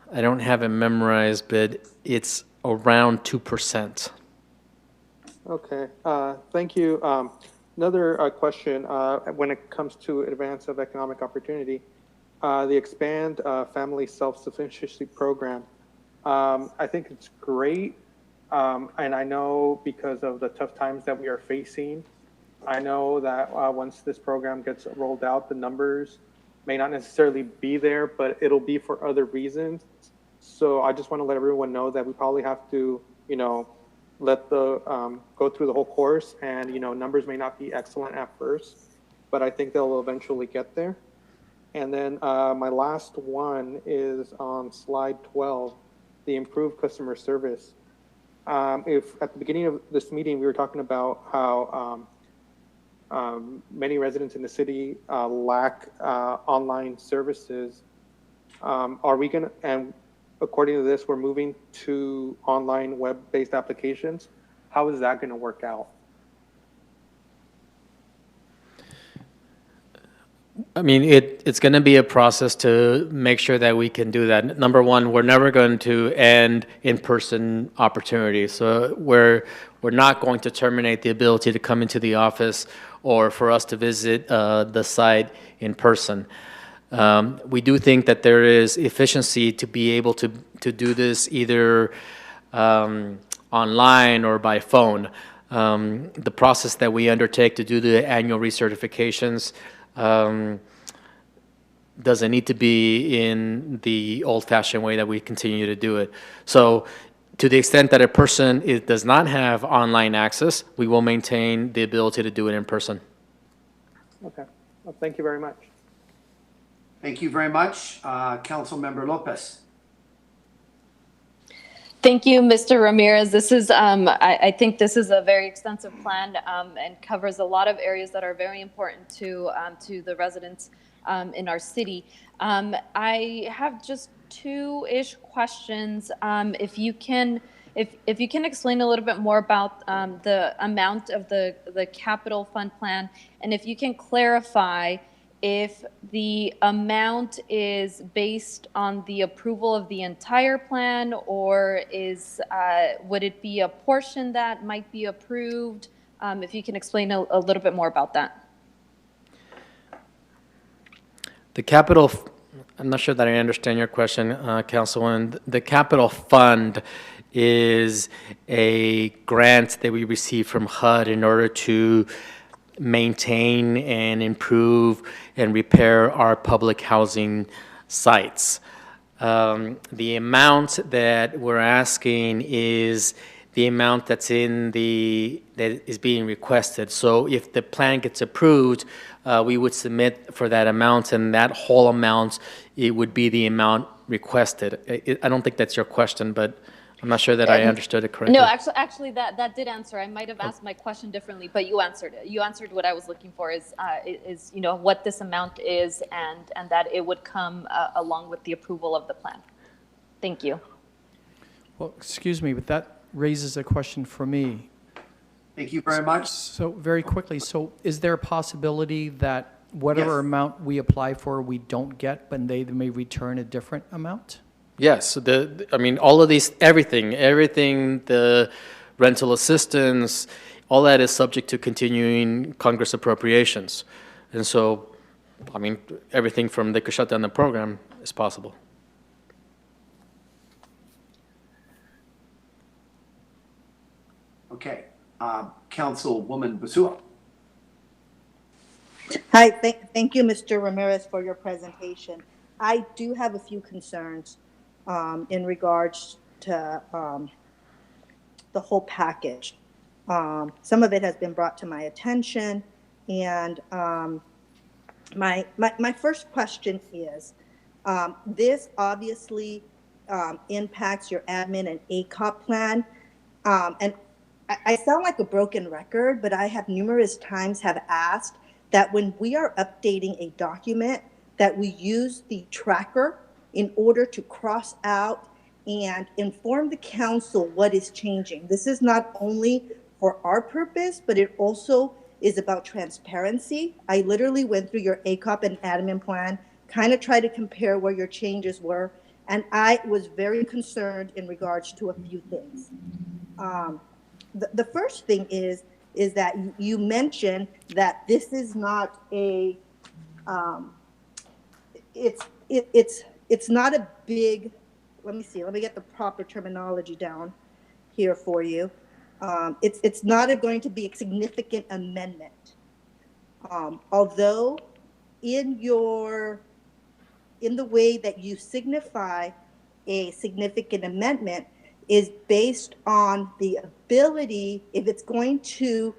I don't have it memorized, but it's around 2%. Okay, thank you. Another question, when it comes to advance of economic opportunity, the Expand Family Self-Sufficiency Program. I think it's great, and I know because of the tough times that we are facing, I know that once this program gets rolled out, the numbers may not necessarily be there, but it'll be for other reasons. So I just want to let everyone know that we probably have to, let the go through the whole course, and numbers may not be excellent at first, but I think they'll eventually get there. And then my last one is on slide 12, the improved customer service. If at the beginning of this meeting we were talking about how many residents in the city lack online services, are we gonna, and according to this, we're moving to online web-based applications. How is that going to work out? I mean, it's going to be a process to make sure that we can do that. Number one, we're never going to end in-person opportunities. So we're not going to terminate the ability to come into the office or for us to visit the site in person. We do think that there is efficiency to be able to do this either online or by phone. The process that we undertake to do the annual recertifications doesn't need to be in the old-fashioned way that we continue to do it. So to the extent that a person does not have online access, we will maintain the ability to do it in person. Okay. Well, thank you very much. Thank you very much. Councilmember Lopez. Thank you, Mr. Ramirez. This is, I think this is a very extensive plan and covers a lot of areas that are very important to the residents in our city. I have just two-ish questions. If you can explain a little bit more about the amount of the capital fund plan, and if you can clarify if the amount is based on the approval of the entire plan, or would it be a portion that might be approved? If you can explain a little bit more about that. The capital, I'm not sure that I understand your question, Councilwoman. The capital fund is a grant that we receive from HUD in order to maintain and improve and repair our public housing sites. The amount that we're asking is the amount that is being requested. So if the plan gets approved, we would submit for that amount, and that whole amount, it would be the amount requested. I don't think that's your question, but I'm not sure that I understood it correctly. No, actually, that did answer. I might have asked my question differently, but you answered it. You answered what I was looking for is what this amount is, and that it would come along with the approval of the plan. Thank you. Well, excuse me, but that raises a question for me. Thank you very much. So very quickly, so is there a possibility that whatever amount we apply for, we don't get, but they may return a different amount? Yes, I mean, all of these, everything, the rental assistance, all that is subject to continuing Congress appropriations. And so, I mean, everything from they could shut down the program is possible. Okay. Councilwoman Basua. Hi, thank you, Mr. Ramirez, for your presentation. I do have a few concerns in regards to the whole package. Some of it has been brought to my attention, and my first question is, this obviously impacts your admin and ACOP plan, and I sound like a broken record, but I have numerous times have asked that when we are updating a document, that we use the tracker in order to cross out and inform the council what is changing. This is not only for our purpose, but it also is about transparency. I literally went through your ACOP and admin plan, kind of tried to compare where your changes were, and I was very concerned in regards to a few things. The first thing is that you mentioned that this is not a, it's not a big, let me get the proper terminology down here for you. It's not going to be a significant amendment. Although in the way that you signify a significant amendment, is based on the ability, if it's going to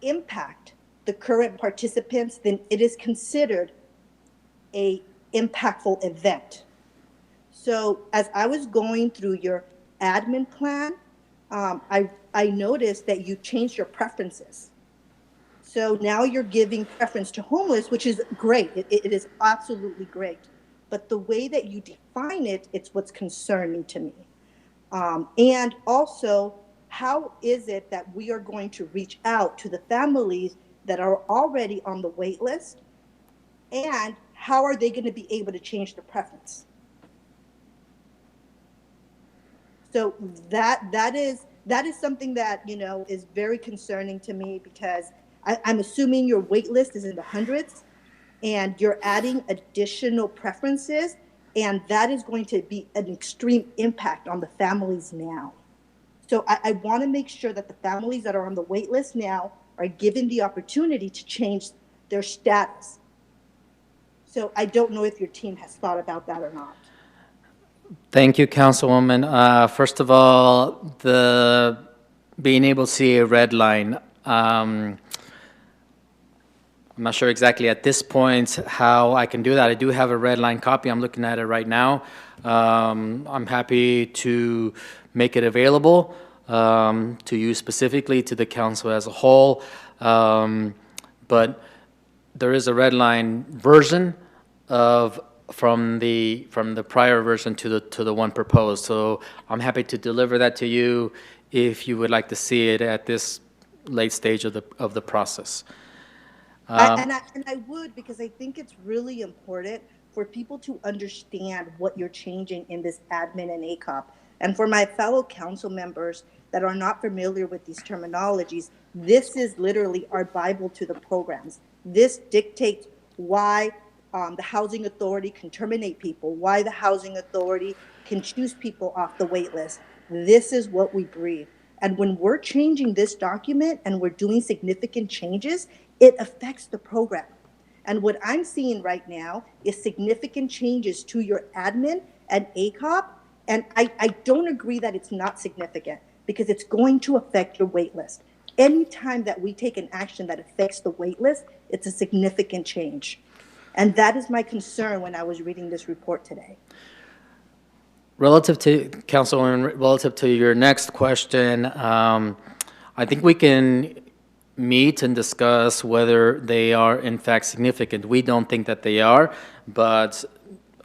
impact the current participants, then it is considered a impactful event. So as I was going through your admin plan, I noticed that you changed your preferences. So now you're giving preference to homeless, which is great. It is absolutely great. But the way that you define it, it's what's concerning to me. And also, how is it that we are going to reach out to the families that are already on the wait list? And how are they going to be able to change their preference? So that is something that, you know, is very concerning to me, because I'm assuming your wait list is in the hundreds and you're adding additional preferences, and that is going to be an extreme impact on the families now. So I want to make sure that the families that are on the wait list now are given the opportunity to change their status. So I don't know if your team has thought about that or not. Thank you, Councilwoman. First of all, the being able to see a red line. I'm not sure exactly at this point how I can do that. I do have a red line copy. I'm looking at it right now. I'm happy to make it available to you specifically, to the council as a whole. But there is a red line version from the prior version to the one proposed. So I'm happy to deliver that to you if you would like to see it at this late stage of the process. And I would, because I think it's really important for people to understand what you're changing in this admin and ACOP. And for my fellow council members that are not familiar with these terminologies, this is literally our Bible to the programs. This dictates why the housing authority can terminate people, why the housing authority can choose people off the wait list. This is what we breathe. And when we're changing this document and we're doing significant changes, it affects the program. And what I'm seeing right now is significant changes to your admin and ACOP. And I don't agree that it's not significant, because it's going to affect your wait list. Anytime that we take an action that affects the wait list, it's a significant change. And that is my concern when I was reading this report today. Relative to, Councilwoman, relative to your next question, I think we can meet and discuss whether they are in fact significant. We don't think that they are, but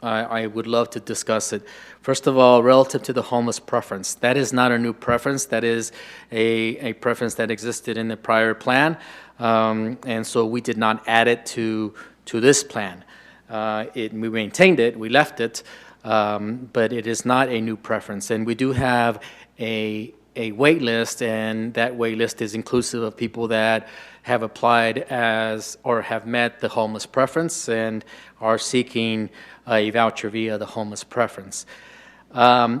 I would love to discuss it. First of all, relative to the homeless preference, that is not a new preference. That is a preference that existed in the prior plan, and so we did not add it to this plan. We maintained it, we left it, but it is not a new preference. And we do have a wait list, and that wait list is inclusive of people that have applied as or have met the homeless preference and are seeking a voucher via the homeless preference.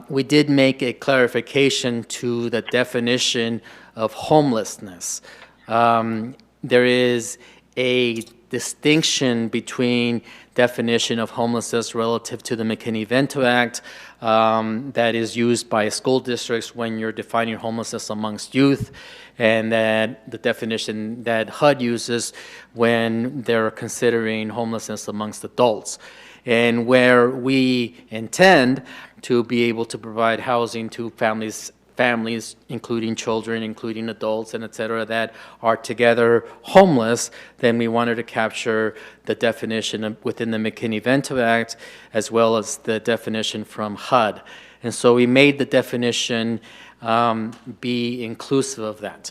We did make a clarification to the definition of homelessness. There is a distinction between definition of homelessness relative to the McKinney-Vento Act that is used by school districts when you're defining homelessness amongst youth, and that the definition that HUD uses when they're considering homelessness amongst adults. And where we intend to be able to provide housing to families, including children, including adults, and et cetera, that are together homeless, then we wanted to capture the definition within the McKinney-Vento Act, as well as the definition from HUD. And so we made the definition be inclusive of that.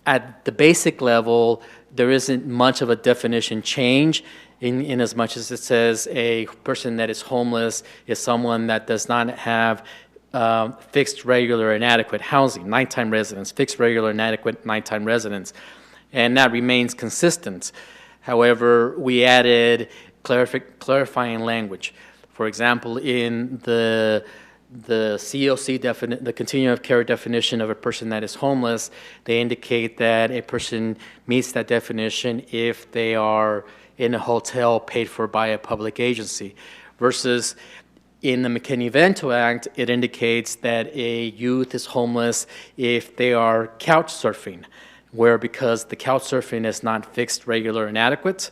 At the basic level, there isn't much of a definition change, in as much as it says a person that is homeless is someone that does not have fixed, regular, and adequate housing, nighttime residence, fixed, regular, and adequate nighttime residence. And that remains consistent. However, we added clarifying language. For example, in the COC the continuum of care definition of a person that is homeless, they indicate that a person meets that definition if they are in a hotel paid for by a public agency, versus In the McKinney-Vento Act, it indicates that a youth is homeless if they are couch surfing, where because the couch surfing is not fixed, regular, and adequate,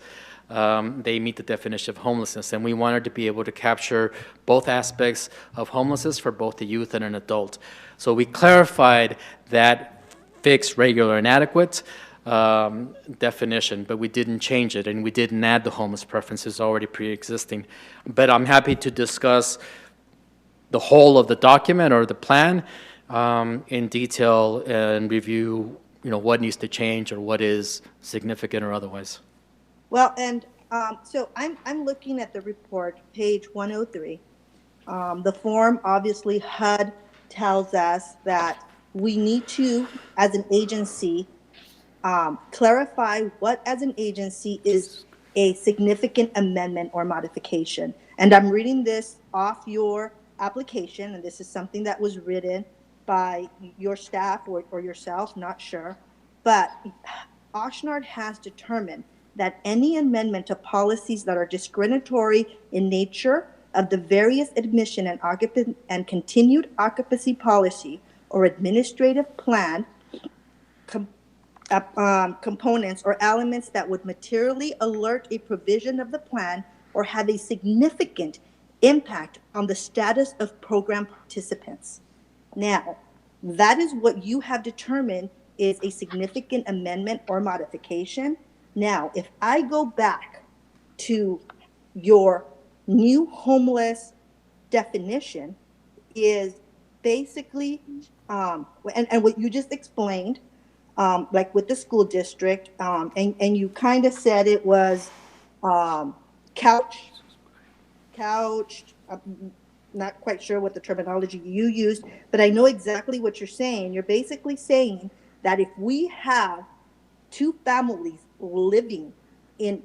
they meet the definition of homelessness. And we wanted to be able to capture both aspects of homelessness for both the youth and an adult. So we clarified that fixed, regular, and adequate definition, but we didn't change it, and we didn't add the homeless preferences already pre-existing. But I'm happy to discuss the whole of the document or the plan in detail and review, what needs to change or what is significant or otherwise. Well, and so I'm looking at the report, page 103. The form, obviously, HUD tells us that we need to, as an agency, clarify what, as an agency, is a significant amendment or modification. And I'm reading this off your application, and this is something that was written by your staff or yourself, not sure. But Oxnard has determined that any amendment to policies that are discriminatory in nature of the various admission and continued occupancy policy or administrative plan components or elements that would materially alert a provision of the plan or have a significant impact on the status of program participants. Now, that is what you have determined is a significant amendment or modification. Now, if I go back to your new homeless definition, is basically, and what you just explained, like with the school district, and you kind of said it was couched, I'm not quite sure what the terminology you used, but I know exactly what you're saying. You're basically saying that if we have two families living in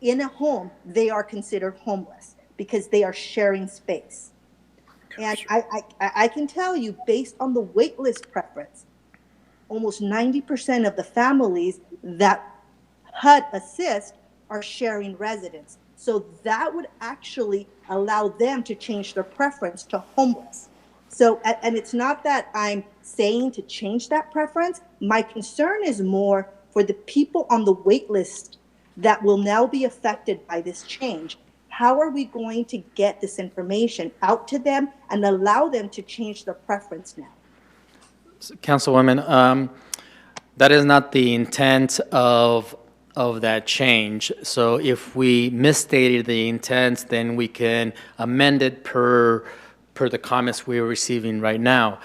a home, they are considered homeless because they are sharing space. And I can tell you, based on the wait list preference, almost 90% of the families that HUD assist are sharing residence. So that would actually allow them to change their preference to homeless. So, and it's not that I'm saying to change that preference. My concern is more for the people on the wait list that will now be affected by this change. How are we going to get this information out to them and allow them to change their preference now? Councilwoman, that is not the intent of that change. So if we misstated the intent, then we can amend it per the comments we are receiving right now.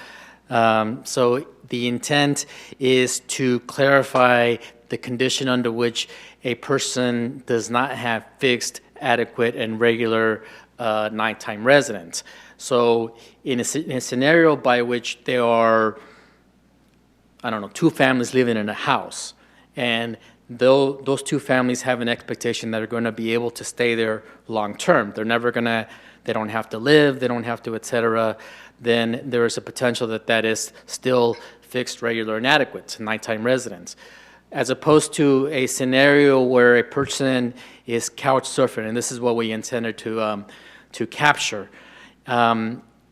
So the intent is to clarify the condition under which a person does not have fixed, adequate, and regular nighttime residence. So in a scenario by which there are, I don't know, two families living in a house, and those two families have an expectation that are going to be able to stay there long term. They're never going to, they don't have to live, they don't have to, et cetera. Then there is a potential that is still fixed, regular, and adequate nighttime residence. As opposed to a scenario where a person is couch surfing, and this is what we intended to capture,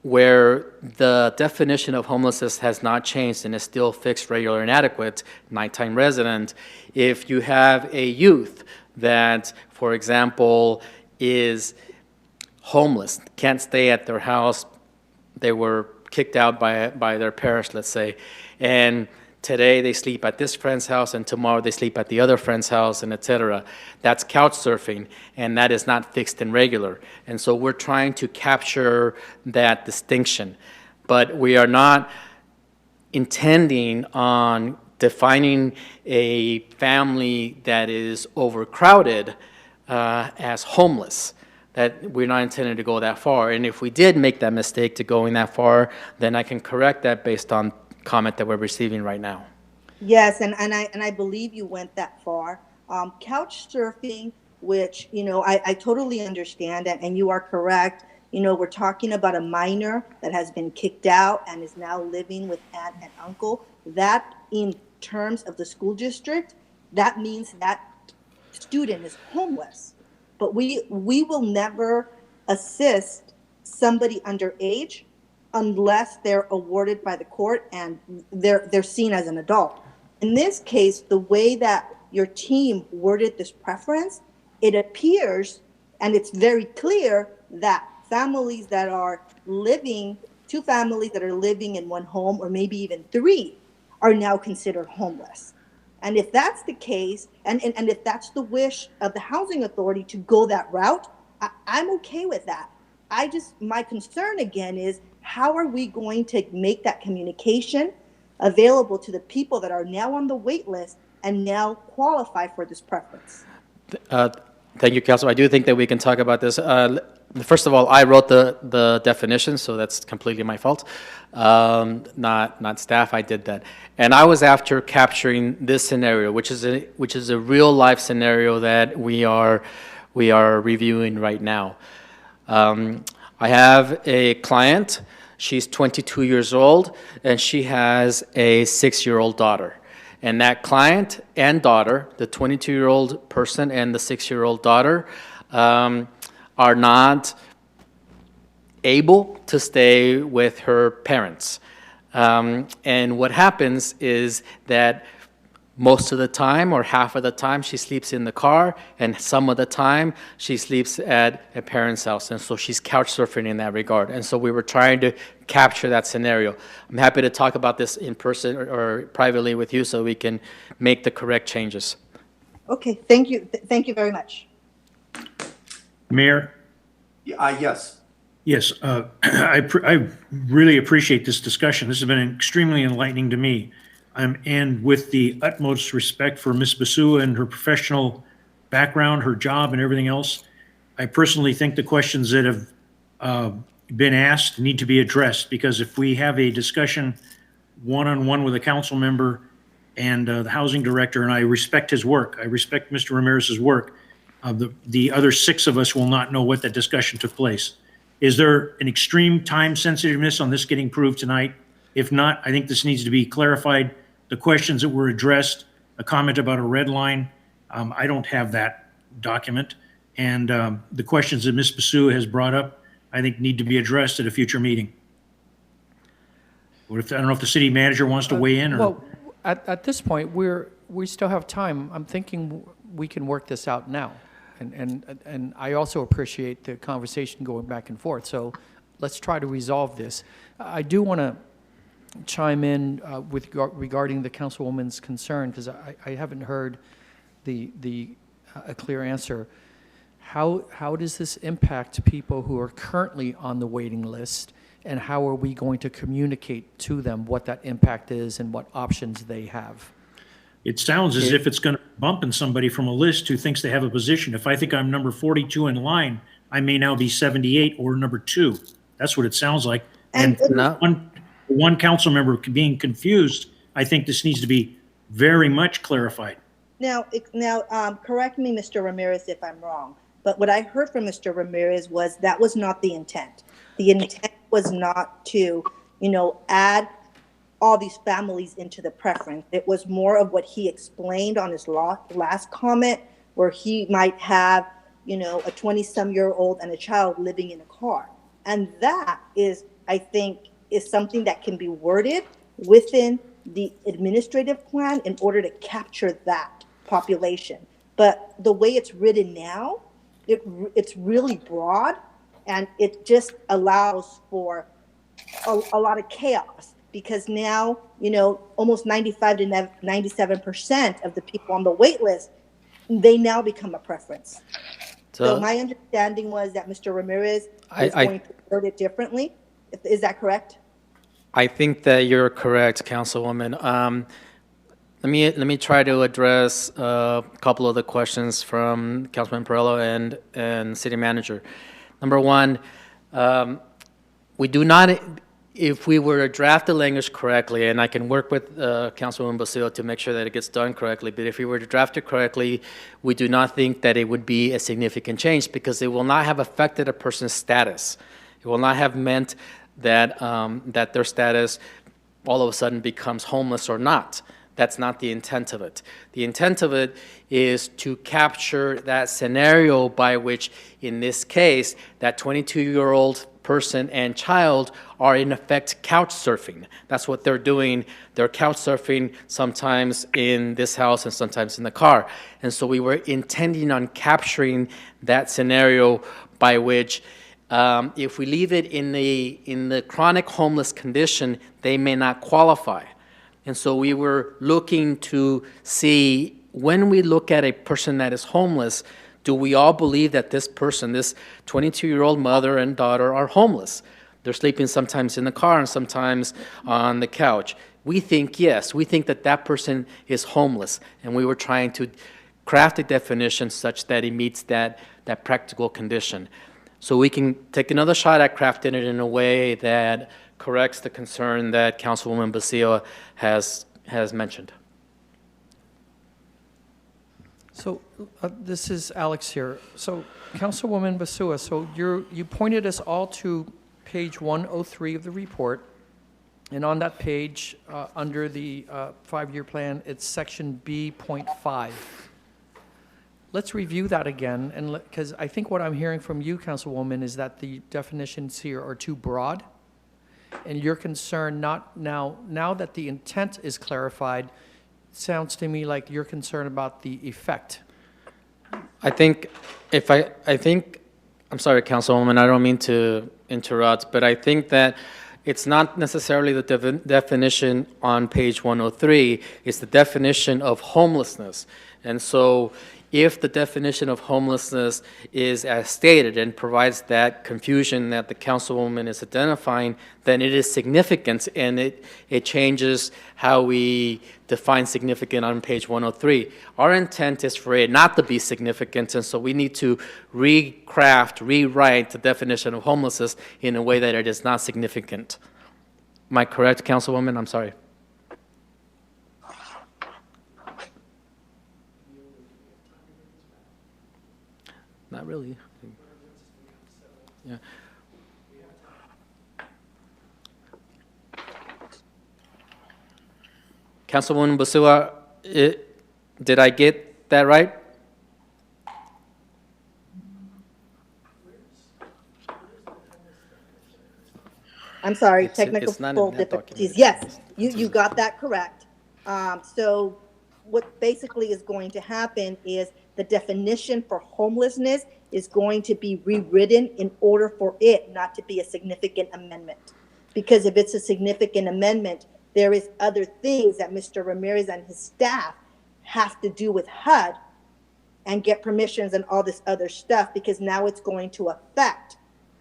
where the definition of homelessness has not changed and is still fixed, regular, and adequate nighttime resident. If you have a youth that, for example, is homeless, can't stay at their house, they were kicked out by their parents, let's say, and today they sleep at this friend's house and tomorrow they sleep at the other friend's house, and etc. That's couch surfing, and that is not fixed and regular. And so we're trying to capture that distinction. But we are not intending on defining a family that is overcrowded as homeless. That we're not intending to go that far. And if we did make that mistake to going that far, then I can correct that based on comment that we're receiving right now. Yes, and I believe you went that far. Couch surfing, which, I totally understand, and you are correct. We're talking about a minor that has been kicked out and is now living with aunt and uncle. That, in terms of the school district, that means that student is homeless. But we will never assist somebody underage unless they're awarded by the court and they're seen as an adult. In this case, the way that your team worded this preference, it appears, and it's very clear, that families that are living, two families that are living in one home, or maybe even three, are now considered homeless. And if that's the case, and if that's the wish of the housing authority to go that route, I'm okay with that. My concern again is, how are we going to make that communication available to the people that are now on the wait list and now qualify for this preference? Thank you, Council. I do think that we can talk about this. First of all, I wrote the definition, so that's completely my fault. Not staff. I did that, and I was after capturing this scenario, which is a real life scenario that we are reviewing right now. I have a client. She's 22 years old, and she has a 6-year-old daughter. And that client and daughter, the 22-year-old person and the 6-year-old daughter, are not able to stay with her parents. And what happens is that most of the time, or half of the time, she sleeps in the car, and some of the time she sleeps at a parent's house. And so she's couch surfing in that regard. And so we were trying to capture that scenario. I'm happy to talk about this in person or privately with you so we can make the correct changes. Okay, thank you. Thank you very much. Mayor? Yes. Yes, I really appreciate this discussion. This has been extremely enlightening to me. And with the utmost respect for Ms. Basua and her professional background, her job, and everything else, I personally think the questions that have been asked need to be addressed, because if we have a discussion one-on-one with a council member and the housing director, and I respect his work, I respect Mr. Ramirez's work, the other 6 of us will not know what that discussion took place. Is there an extreme time sensitiveness on this getting proved tonight? If not, I think this needs to be clarified. The questions that were addressed, a comment about a red line, I don't have that document. And the questions that Ms. Basua has brought up, I think need to be addressed at a future meeting. I don't know if the city manager wants to weigh in or. Well, at this point, we still have time. I'm thinking we can work this out now. And I also appreciate the conversation going back and forth. So let's try to resolve this. I do want to chime in regarding the councilwoman's concern, because I haven't heard a clear answer. How does this impact people who are currently on the waiting list, and how are we going to communicate to them what that impact is and what options they have? It sounds as if it's going to bump in somebody from a list who thinks they have a position. If I think I'm number 42 in line, I may now be 78 or number 2. That's what it sounds like. And one council member being confused, I think this needs to be very much clarified. Now, correct me, Mr. Ramirez, if I'm wrong, but what I heard from Mr. Ramirez was that was not the intent. The intent was not to, add all these families into the preference. It was more of what he explained on his last comment, where he might have, a 20-some-year-old and a child living in a car. And that is, I think, is something that can be worded within the administrative plan in order to capture that population. But the way it's written now, it's really broad, and it just allows for a lot of chaos, because now, almost 95 to 97% of the people on the wait list, they now become a preference. So my understanding was that Mr. Ramirez is going to word it differently. Is that correct? I think that you're correct, Councilwoman. Let me try to address a couple of the questions from Councilman Perello and City Manager. Number one, we do not. If we were to draft the language correctly, and I can work with Councilwoman Basile to make sure that it gets done correctly, but if we were to draft it correctly, we do not think that it would be a significant change, because it will not have affected a person's status. It will not have meant that that their status all of a sudden becomes homeless or not. That's not the intent of it. The intent of it is to capture that scenario by which, in this case, that 22-year-old person and child are in effect couch surfing. That's what they're doing. They're couch surfing sometimes in this house and sometimes in the car. And so we were intending on capturing that scenario by which if we leave it in the chronic homeless condition, they may not qualify. And so we were looking to see, when we look at a person that is homeless, do we all believe that this person, this 22-year-old mother and daughter, are homeless? They're sleeping sometimes in the car and sometimes on the couch. We think yes. We think that that person is homeless. And we were trying to craft a definition such that it meets that practical condition. So we can take another shot at crafting it in a way that corrects the concern that Councilwoman Basile has mentioned. So this is Alex here. So Councilwoman Basua, so you pointed us all to page 103 of the report. And on that page, under the 5-year plan, it's section B.5. Let's review that again, and because I think what I'm hearing from you, Councilwoman, is that the definitions here are too broad, and you're concerned not now that the intent is clarified. Sounds to me like you're concerned about the effect. I think I'm sorry, Councilwoman, I don't mean to interrupt, but I think that it's not necessarily the definition on page 103, it's the definition of homelessness. And so if the definition of homelessness is as stated and provides that confusion that the Councilwoman is identifying, then it is significant, and it changes how we define significant on page 103. Our intent is for it not to be significant, and so we need to rewrite the definition of homelessness in a way that it is not significant. Am I correct, Councilwoman? I'm sorry. Not really. Yeah. Councilwoman Basua, did I get that right? I'm sorry, It's technical difficulties. Yes, you got that correct. So what basically is going to happen is the definition for homelessness is going to be rewritten in order for it not to be a significant amendment. Because if it's a significant amendment, there is other things that Mr. Ramirez and his staff have to do with HUD and get permissions and all this other stuff, because now it's going to affect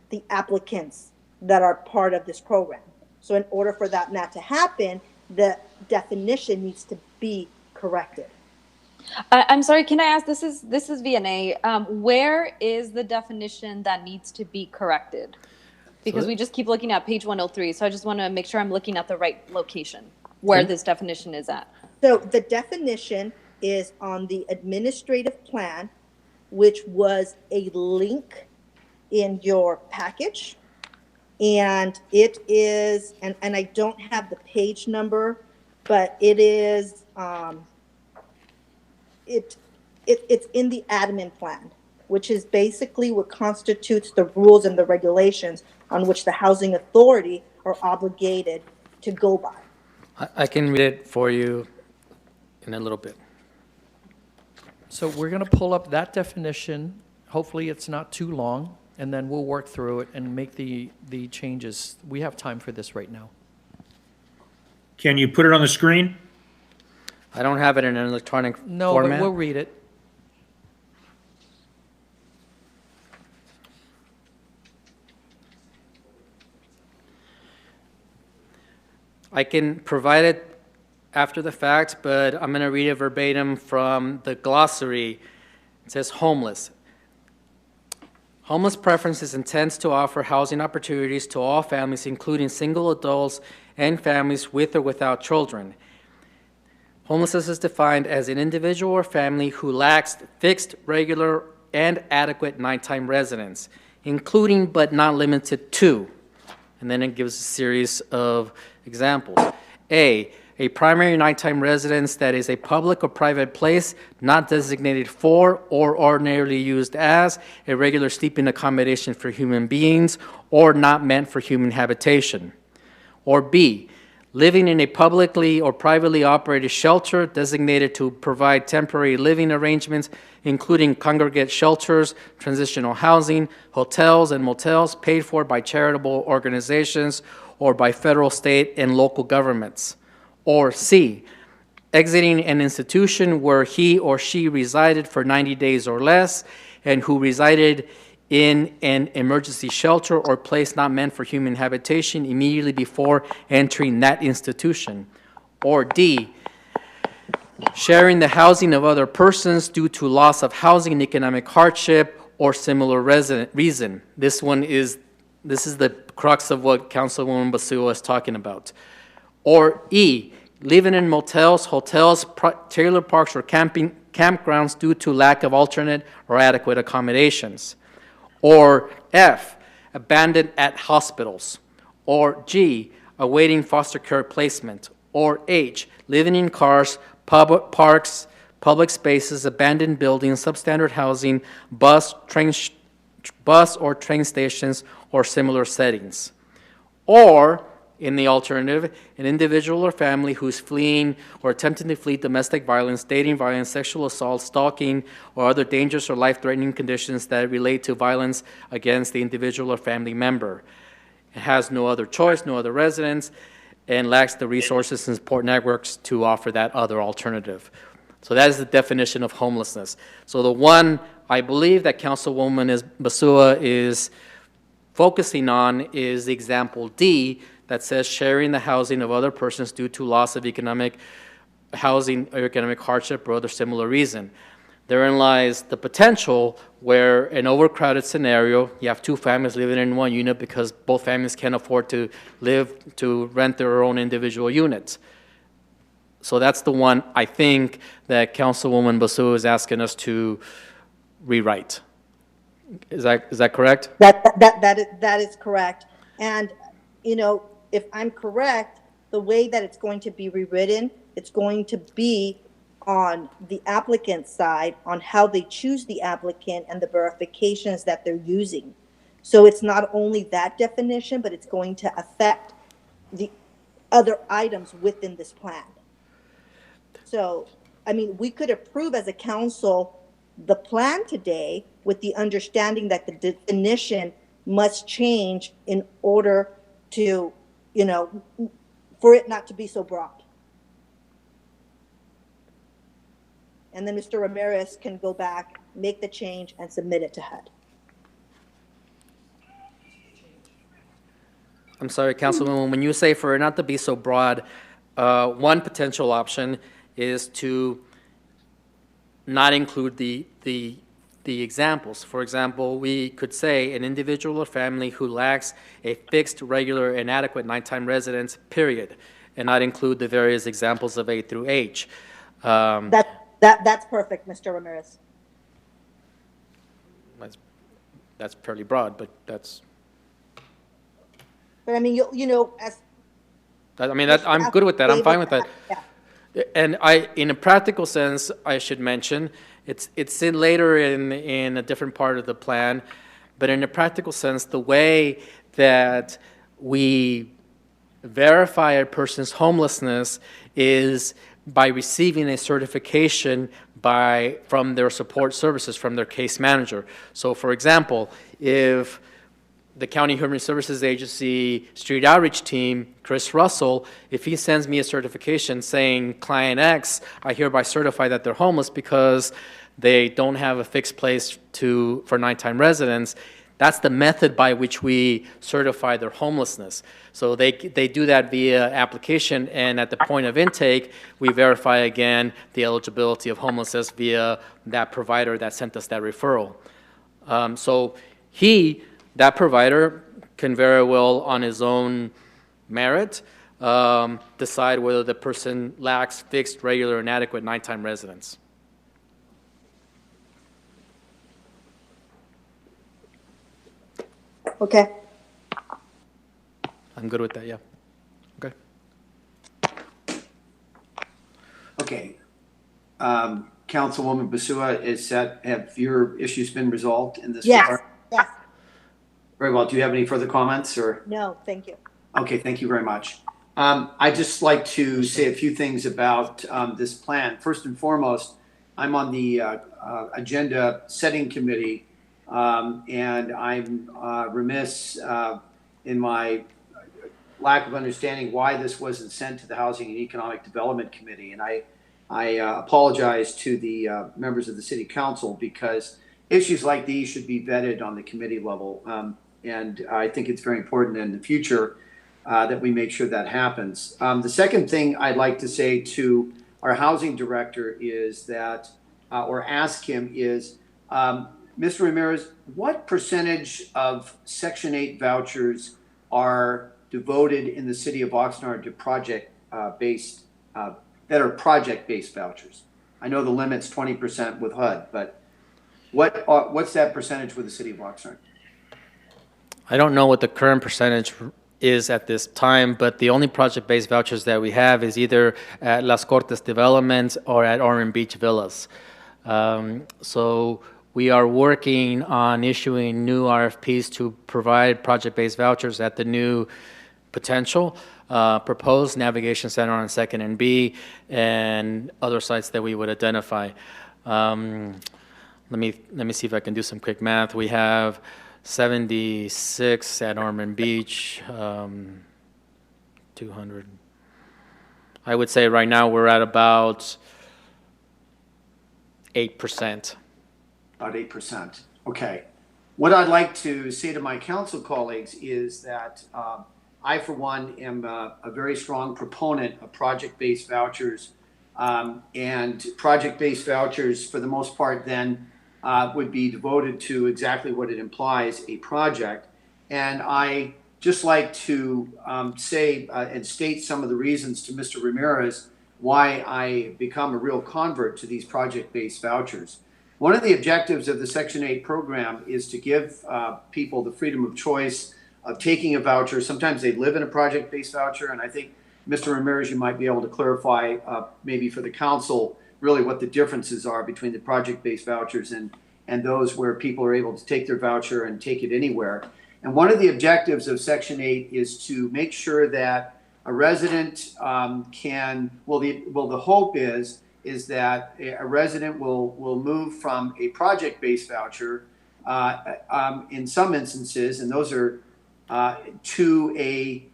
the applicants that are part of this program. So in order for that not to happen, the definition needs to be corrected. I'm sorry, can I ask, this is VNA, where is the definition that needs to be corrected? Because we just keep looking at page 103, so I just want to make sure I'm looking at the right location where this definition is at. So the definition is on the administrative plan, which was a link in your package. And it is, and I don't have the page number, but it is, it's in the admin plan, which is basically what constitutes the rules and the regulations on which the housing authority are obligated to go by. I can read it for you in a little bit. So we're going to pull up that definition. Hopefully it's not too long, and then we'll work through it and make the changes. We have time for this right now. Can you put it on the screen? I don't have it in an electronic format. No, but we'll read it. I can provide it after the fact, but I'm going to read it verbatim from the glossary. It says homeless. Homeless preferences intends to offer housing opportunities to all families, including single adults and families with or without children. Homelessness is defined as an individual or family who lacks fixed, regular, and adequate nighttime residence, including but not limited to. And then it gives a series of examples. A, a primary nighttime residence that is a public or private place not designated for or ordinarily used as a regular sleeping accommodation for human beings or not meant for human habitation. Or B, living in a publicly or privately operated shelter designated to provide temporary living arrangements, including congregate shelters, transitional housing, hotels and motels paid for by charitable organizations or by federal, state, and local governments. Or C, exiting an institution where he or she resided for 90 days or less and who resided in an emergency shelter or place not meant for human habitation immediately before entering that institution. Or D, sharing the housing of other persons due to loss of housing and economic hardship or similar reason. This is the crux of what Councilwoman Basua is talking about. Or E, living in motels, hotels, trailer parks, or campgrounds due to lack of alternate or adequate accommodations. Or F, abandoned at hospitals. Or G, awaiting foster care placement. Or H, living in cars, public parks, public spaces, abandoned buildings, substandard housing, bus or train stations, or similar settings. Or, in the alternative, an individual or family who's fleeing or attempting to flee domestic violence, dating violence, sexual assault, stalking, or other dangerous or life-threatening conditions that relate to violence against the individual or family member. It has no other choice, no other residence, and lacks the resources and support networks to offer that other alternative. So that is the definition of homelessness. So the one I believe that Councilwoman Basua is focusing on is the example D, that says sharing the housing of other persons due to loss of economic housing or economic hardship or other similar reason. Therein lies the potential where an overcrowded scenario, you have two families living in one unit because both families can't afford to rent their own individual units. So that's the one I think that Councilwoman Basua is asking us to rewrite. Is that correct? That is correct. And, you know, if I'm correct, the way that it's going to be rewritten, it's going to be on the applicant's side on how they choose the applicant and the verifications that they're using. So it's not only that definition, but it's going to affect the other items within this plan. So, I mean, we could approve as a council the plan today with the understanding that the definition must change in order to, you know, for it not to be so broad. And then Mr. Ramirez can go back, make the change, and submit it to HUD. I'm sorry, Councilwoman, when you say for it not to be so broad, one potential option is to not include the examples. For example, we could say an individual or family who lacks a fixed, regular, and adequate nighttime residence, period, and not include the various examples of A through H. That's perfect, Mr. Ramirez. That's fairly broad, but that's. But I mean, you know, as. I mean, I'm good with that. I'm fine with that. Yeah. And in a practical sense, I should mention, it's in later in a different part of the plan, but in a practical sense, the way that we verify a person's homelessness is by receiving a certification from their support services, from their case manager. So for example, if the County Human Services Agency Street Outreach Team, Chris Russell, if he sends me a certification saying client X, I hereby certify that they're homeless because they don't have a fixed place for nighttime residence, that's the method by which we certify their homelessness. So they do that via application, and at the point of intake, we verify again the eligibility of homelessness via that provider that sent us that referral. So that provider can very well, on his own merit, decide whether the person lacks fixed, regular, and adequate nighttime residence. Okay. I'm good with that, yeah. Okay. Councilwoman Basua, have your issues been resolved in this Yes, regard? yes. Very well. Do you have any further comments or? No, thank you. Okay, thank you very much. I'd just like to say a few things about this plan. First and foremost, I'm on the agenda setting committee, and I'm remiss in my lack of understanding why this wasn't sent to the Housing and Economic Development Committee. And I apologize to the members of the City Council, because issues like these should be vetted on the committee level. And I think it's very important in the future that we make sure that happens. The second thing I'd like to say to our housing director is that, or ask him is, Mr. Ramirez, what percentage of Section 8 vouchers are devoted in the city of Oxnard to project-based, that are project-based vouchers? I know the limit's 20% with HUD, but what's that percentage with the city of Oxnard? I don't know what the current percentage is at this time, but the only project-based vouchers that we have is either at Las Cortes Development or at Ormond Beach Villas. So we are working on issuing new RFPs to provide project-based vouchers at the new potential proposed Navigation Center on 2nd and B and other sites that we would identify. Let me see if I can do some quick math. We have 76 at Ormond Beach, 200. I would say right now we're at about 8%. About 8%. Okay. What I'd like to say to my council colleagues is that I, for one, am a very strong proponent of project-based vouchers. And project-based vouchers, for the most part, then would be devoted to exactly what it implies, a project. And I just like to say and state some of the reasons to Mr. Ramirez why I become a real convert to these project-based vouchers. One of the objectives of the Section 8 program is to give people the freedom of choice of taking a voucher. Sometimes they live in a project-based voucher, and I think, Mr. Ramirez, you might be able to clarify maybe for the council really what the differences are between the project-based vouchers and those where people are able to take their voucher and take it anywhere. And one of the objectives of Section 8 is to make sure that a resident the hope is that a resident will move from a project-based voucher in some instances, and those are to a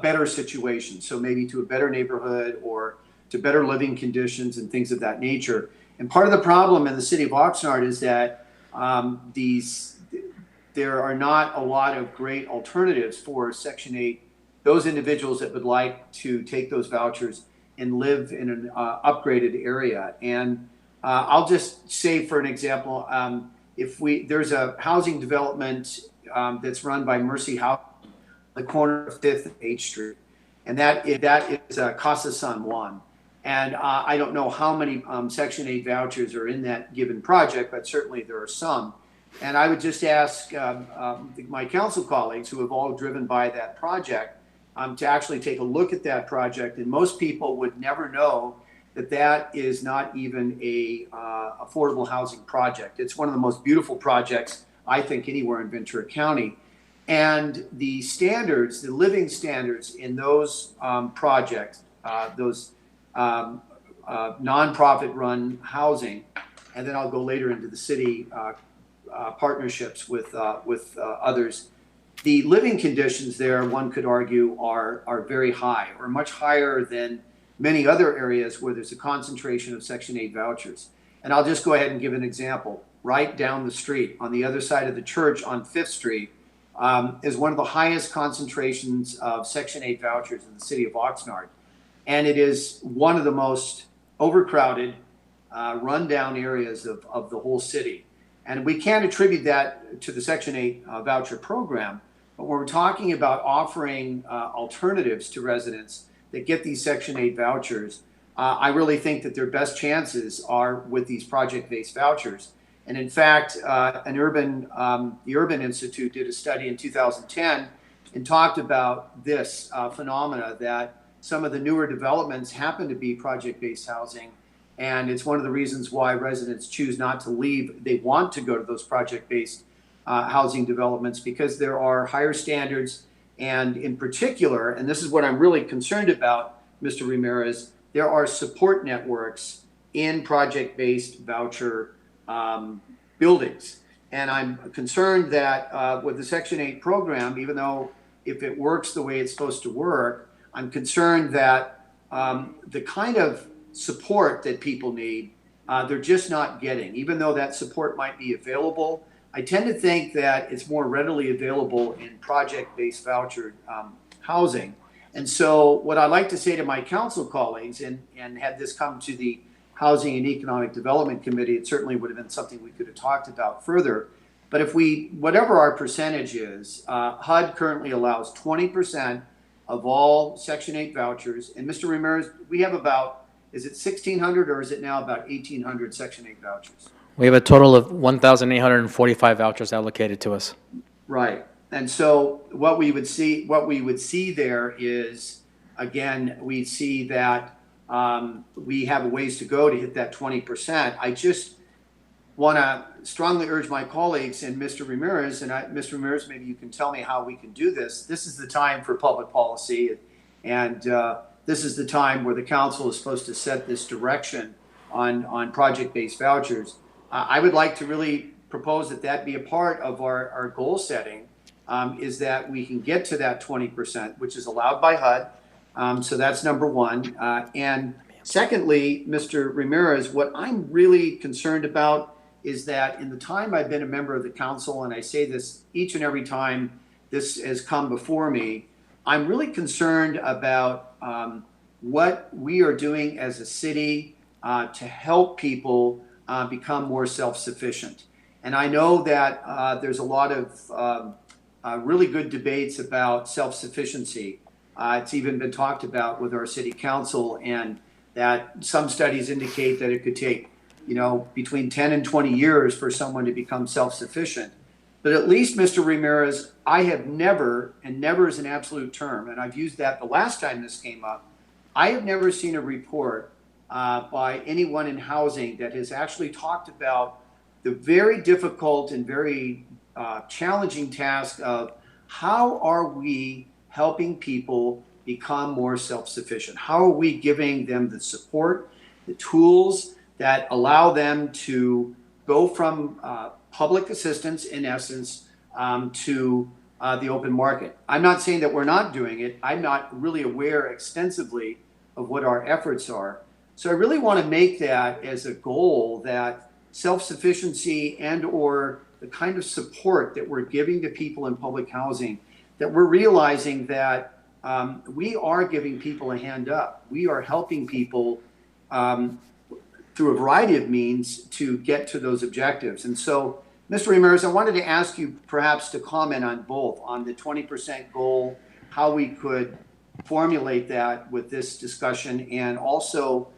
better situation. So maybe to a better neighborhood or to better living conditions and things of that nature. And part of the problem in the city of Oxnard is that there are not a lot of great alternatives for Section 8, those individuals that would like to take those vouchers and live in an upgraded area. And I'll just say, for an example, there's a housing development that's run by Mercy House, the corner of 5th and H Street, and that is Casa San Juan. And I don't know how many Section 8 vouchers are in that given project, but certainly there are some. And I would just ask my council colleagues who have all driven by that project to actually take a look at that project. And most people would never know that that is not even a affordable housing project. It's one of the most beautiful projects, I think, anywhere in Ventura County. And the standards, the living standards in those projects, those nonprofit run housing, and then I'll go later into the city partnerships with others. The living conditions there, one could argue, are very high, or much higher than many other areas where there's a concentration of Section 8 vouchers. And I'll just go ahead and give an example. Right down the street, on the other side of the church on 5th Street, is one of the highest concentrations of Section 8 vouchers in the city of Oxnard. And it is one of the most overcrowded, rundown areas of the whole city. And we can't attribute that to the Section 8 voucher program, but when we're talking about offering alternatives to residents that get these Section 8 vouchers, I really think that their best chances are with these project-based vouchers. And in fact, the Urban Institute did a study in 2010 and talked about this phenomena, that some of the newer developments happen to be project-based housing, And it's one of the reasons why residents choose not to leave. They want to go to those project-based housing developments because there are higher standards. And in particular, and this is what I'm really concerned about, Mr. Ramirez, there are support networks in project-based voucher buildings. And I'm concerned that with the Section 8 program, even though if it works the way it's supposed to work, I'm concerned that the kind of support that people need, they're just not getting. Even though that support might be available, I tend to think that it's more readily available in project-based voucher housing. And so what I'd like to say to my council colleagues, and had this come to the Housing and Economic Development Committee, it certainly would have been something we could have talked about further. But if we, whatever our percentage is, HUD currently allows 20% of all Section 8 vouchers. And Mr. Ramirez, we have about, is it 1,600 or is it now about 1,800 Section 8 vouchers? We have a total of 1,845 vouchers allocated to us. Right. And so what we would see there is, again, we see that we have a ways to go to hit that 20%. I just want to strongly urge my colleagues and Mr. Ramirez, Mr. Ramirez, maybe you can tell me how we can do this. This is the time for public policy, and this is the time where the council is supposed to set this direction on project-based vouchers. I would like to really propose that be a part of our goal setting, is that we can get to that 20%, which is allowed by HUD. So that's number one. And secondly, Mr. Ramirez, what I'm really concerned about is that in the time I've been a member of the council, and I say this each and every time this has come before me, I'm really concerned about what we are doing as a city to help people become more self-sufficient. And I know that there's a lot of really good debates about self-sufficiency. It's even been talked about with our city council, and that some studies indicate that it could take, between 10 and 20 years for someone to become self-sufficient. But at least, Mr. Ramirez, I have never, and never is an absolute term, and I've used that the last time this came up, I have never seen a report by anyone in housing that has actually talked about the very difficult and very challenging task of how are we helping people become more self-sufficient? How are we giving them the support, the tools that allow them to go from public assistance, in essence, to the open market? I'm not saying that we're not doing it. I'm not really aware extensively of what our efforts are. So I really want to make that as a goal, that self-sufficiency and or the kind of support that we're giving to people in public housing, that we're realizing that we are giving people a hand up. We are helping people through a variety of means to get to those objectives. And so, Mr. Ramirez, I wanted to ask you perhaps to comment on both, on the 20% goal, how we could formulate that with this discussion, and also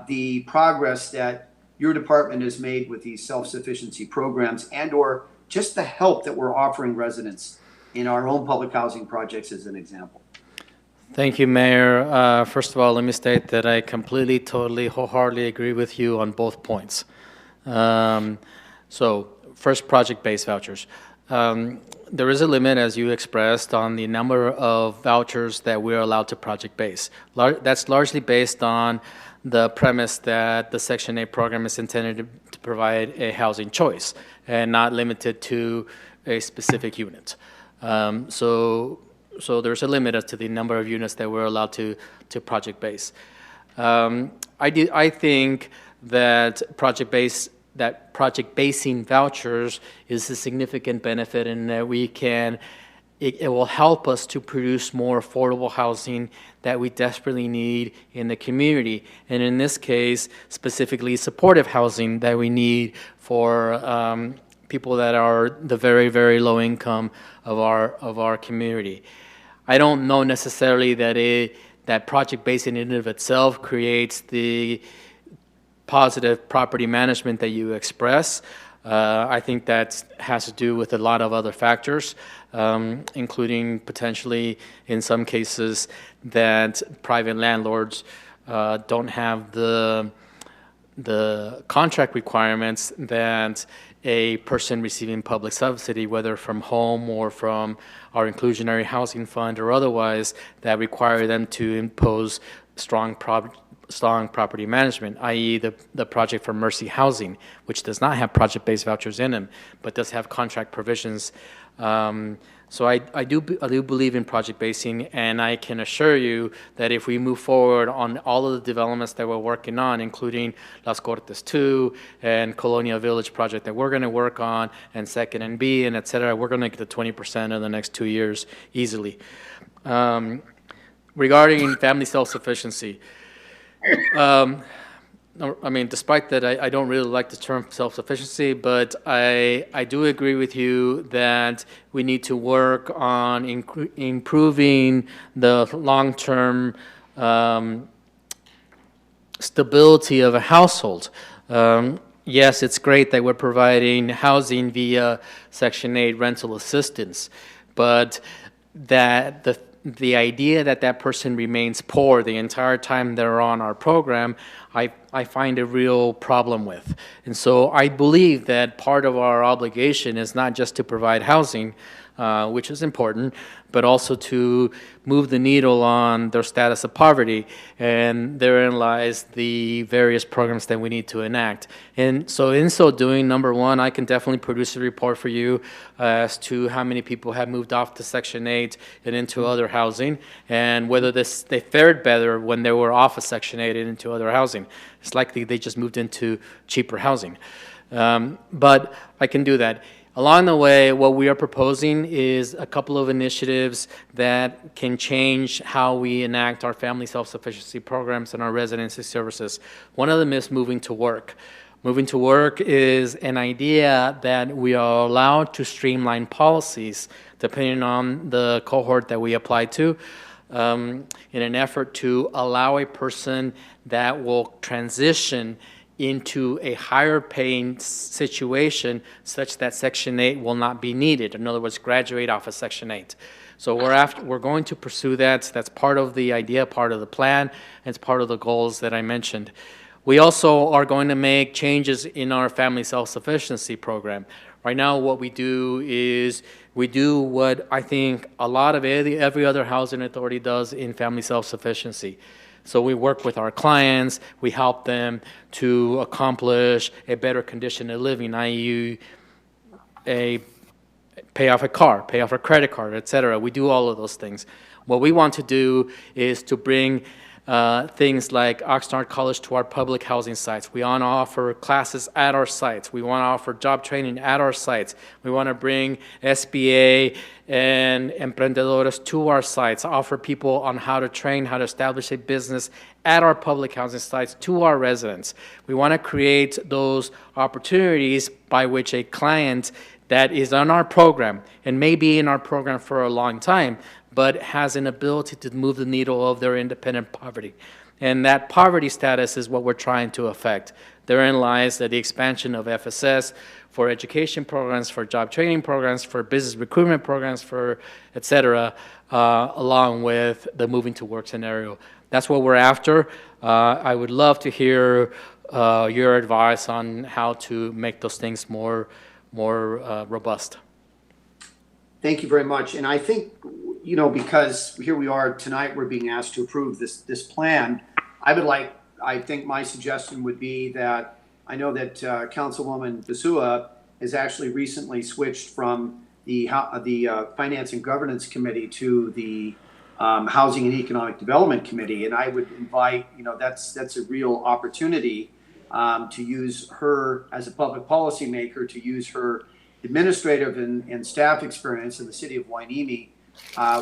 the progress that your department has made with these self-sufficiency programs, and or just the help that we're offering residents in our own public housing projects as an example. Thank you, Mayor. First of all, let me state that I completely, totally, wholeheartedly agree with you on both points. So first, project-based vouchers. There is a limit, as you expressed, on the number of vouchers that we're allowed to project-base. That's largely based on the premise that the Section 8 program is intended to provide a housing choice and not limited to a specific unit. So there's a limit as to the number of units that we're allowed to project base. I think that project basing vouchers is a significant benefit in that it will help us to produce more affordable housing that we desperately need in the community. And in this case, specifically supportive housing that we need for people that are the very, very low income of our community. I don't know necessarily that project basing in and of itself creates the positive property management that you express. I think that has to do with a lot of other factors, including potentially, in some cases, that private landlords don't have the the contract requirements that a person receiving public subsidy, whether from home or from our inclusionary housing fund or otherwise, that require them to impose strong property management, i.e. the project for Mercy Housing, which does not have project-based vouchers in them, but does have contract provisions. So I do believe in project basing, and I can assure you that if we move forward on all of the developments that we're working on, including Las Cortes 2 and Colonia Village project that we're going to work on, and Second and B, and et cetera, we're going to get to 20% in the next 2 years easily. Regarding family self-sufficiency, I mean, despite that, I don't really like the term self-sufficiency, but I do agree with you that we need to work on improving the long-term stability of a household. Yes, it's great that we're providing housing via Section 8 rental assistance, but that the idea that that person remains poor the entire time they're on our program, I find a real problem with. And so I believe that part of our obligation is not just to provide housing, which is important, but also to move the needle on their status of poverty. And therein lies the various programs that we need to enact. And so in so doing, number one, I can definitely produce a report for you as to how many people have moved off to Section 8 and into other housing, and whether they fared better when they were off of Section 8 and into other housing. It's likely they just moved into cheaper housing. But I can do that. Along the way, what we are proposing is a couple of initiatives that can change how we enact our family self-sufficiency programs and our residency services. One of them is moving to work. Moving to work is an idea that we are allowed to streamline policies depending on the cohort that we apply to, in an effort to allow a person that will transition into a higher paying situation such that Section 8 will not be needed. In other words, graduate off of Section 8. So we're going to pursue that. That's part of the idea, part of the plan, and it's part of the goals that I mentioned. We also are going to make changes in our family self-sufficiency program. Right now, what we do is we do what I think a lot of every other housing authority does in family self-sufficiency. So we work with our clients, we help them to accomplish a better condition of living, i.e. pay off a car, pay off a credit card, et cetera. We do all of those things. What we want to do is to bring things like Oxnard College to our public housing sites. We want to offer classes at our sites. We want to offer job training at our sites. We want to bring SBA and emprendedores to our sites, offer people on how to train, how to establish a business at our public housing sites to our residents. We want to create those opportunities by which a client that is on our program and may be in our program for a long time, but has an ability to move the needle of their independent poverty. And that poverty status is what we're trying to affect. Therein lies the expansion of FSS for education programs, for job training programs, for business recruitment programs, for et cetera, along with the moving to work scenario. That's what we're after. I would love to hear your advice on how to make those things more robust. Thank you very much. And I think, you know, because here we are tonight, we're being asked to approve this plan. I think my suggestion would be that I know that Councilwoman Besua has actually recently switched from the Finance and Governance Committee to the Housing and Economic Development Committee, and I would invite, you know, that's a real opportunity to use her as a public policy maker, to use her administrative and staff experience in the city of Hueneme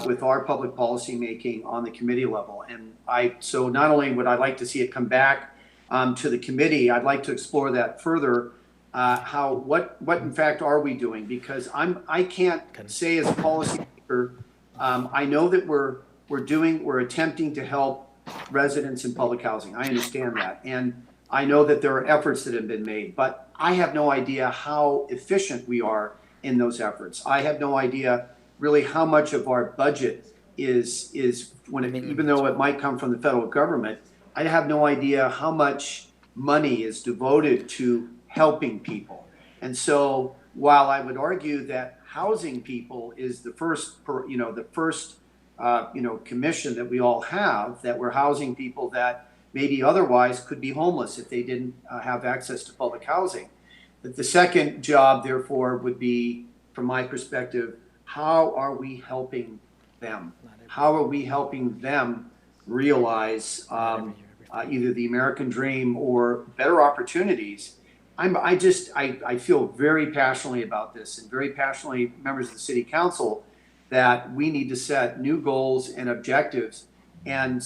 with our public policy making on the committee level. And so not only would I like to see it come back to the committee, I'd like to explore that further. What in fact are we doing? Because I can't say as a policymaker, I know that we're attempting to help residents in public housing. I understand that, and I know that there are efforts that have been made, but I have no idea how efficient we are in those efforts. I have no idea really how much of our budget is when even though it might come from the federal government, I have no idea how much money is devoted to helping people. And so while I would argue that housing people is the first, commission that we all have, that we're housing people that maybe otherwise could be homeless if they didn't have access to public housing. That the second job, therefore, would be, from my perspective, how are we helping them? How are we helping them realize either the American dream or better opportunities? I feel very passionately about this, and very passionately, members of the City Council, that we need to set new goals and objectives. And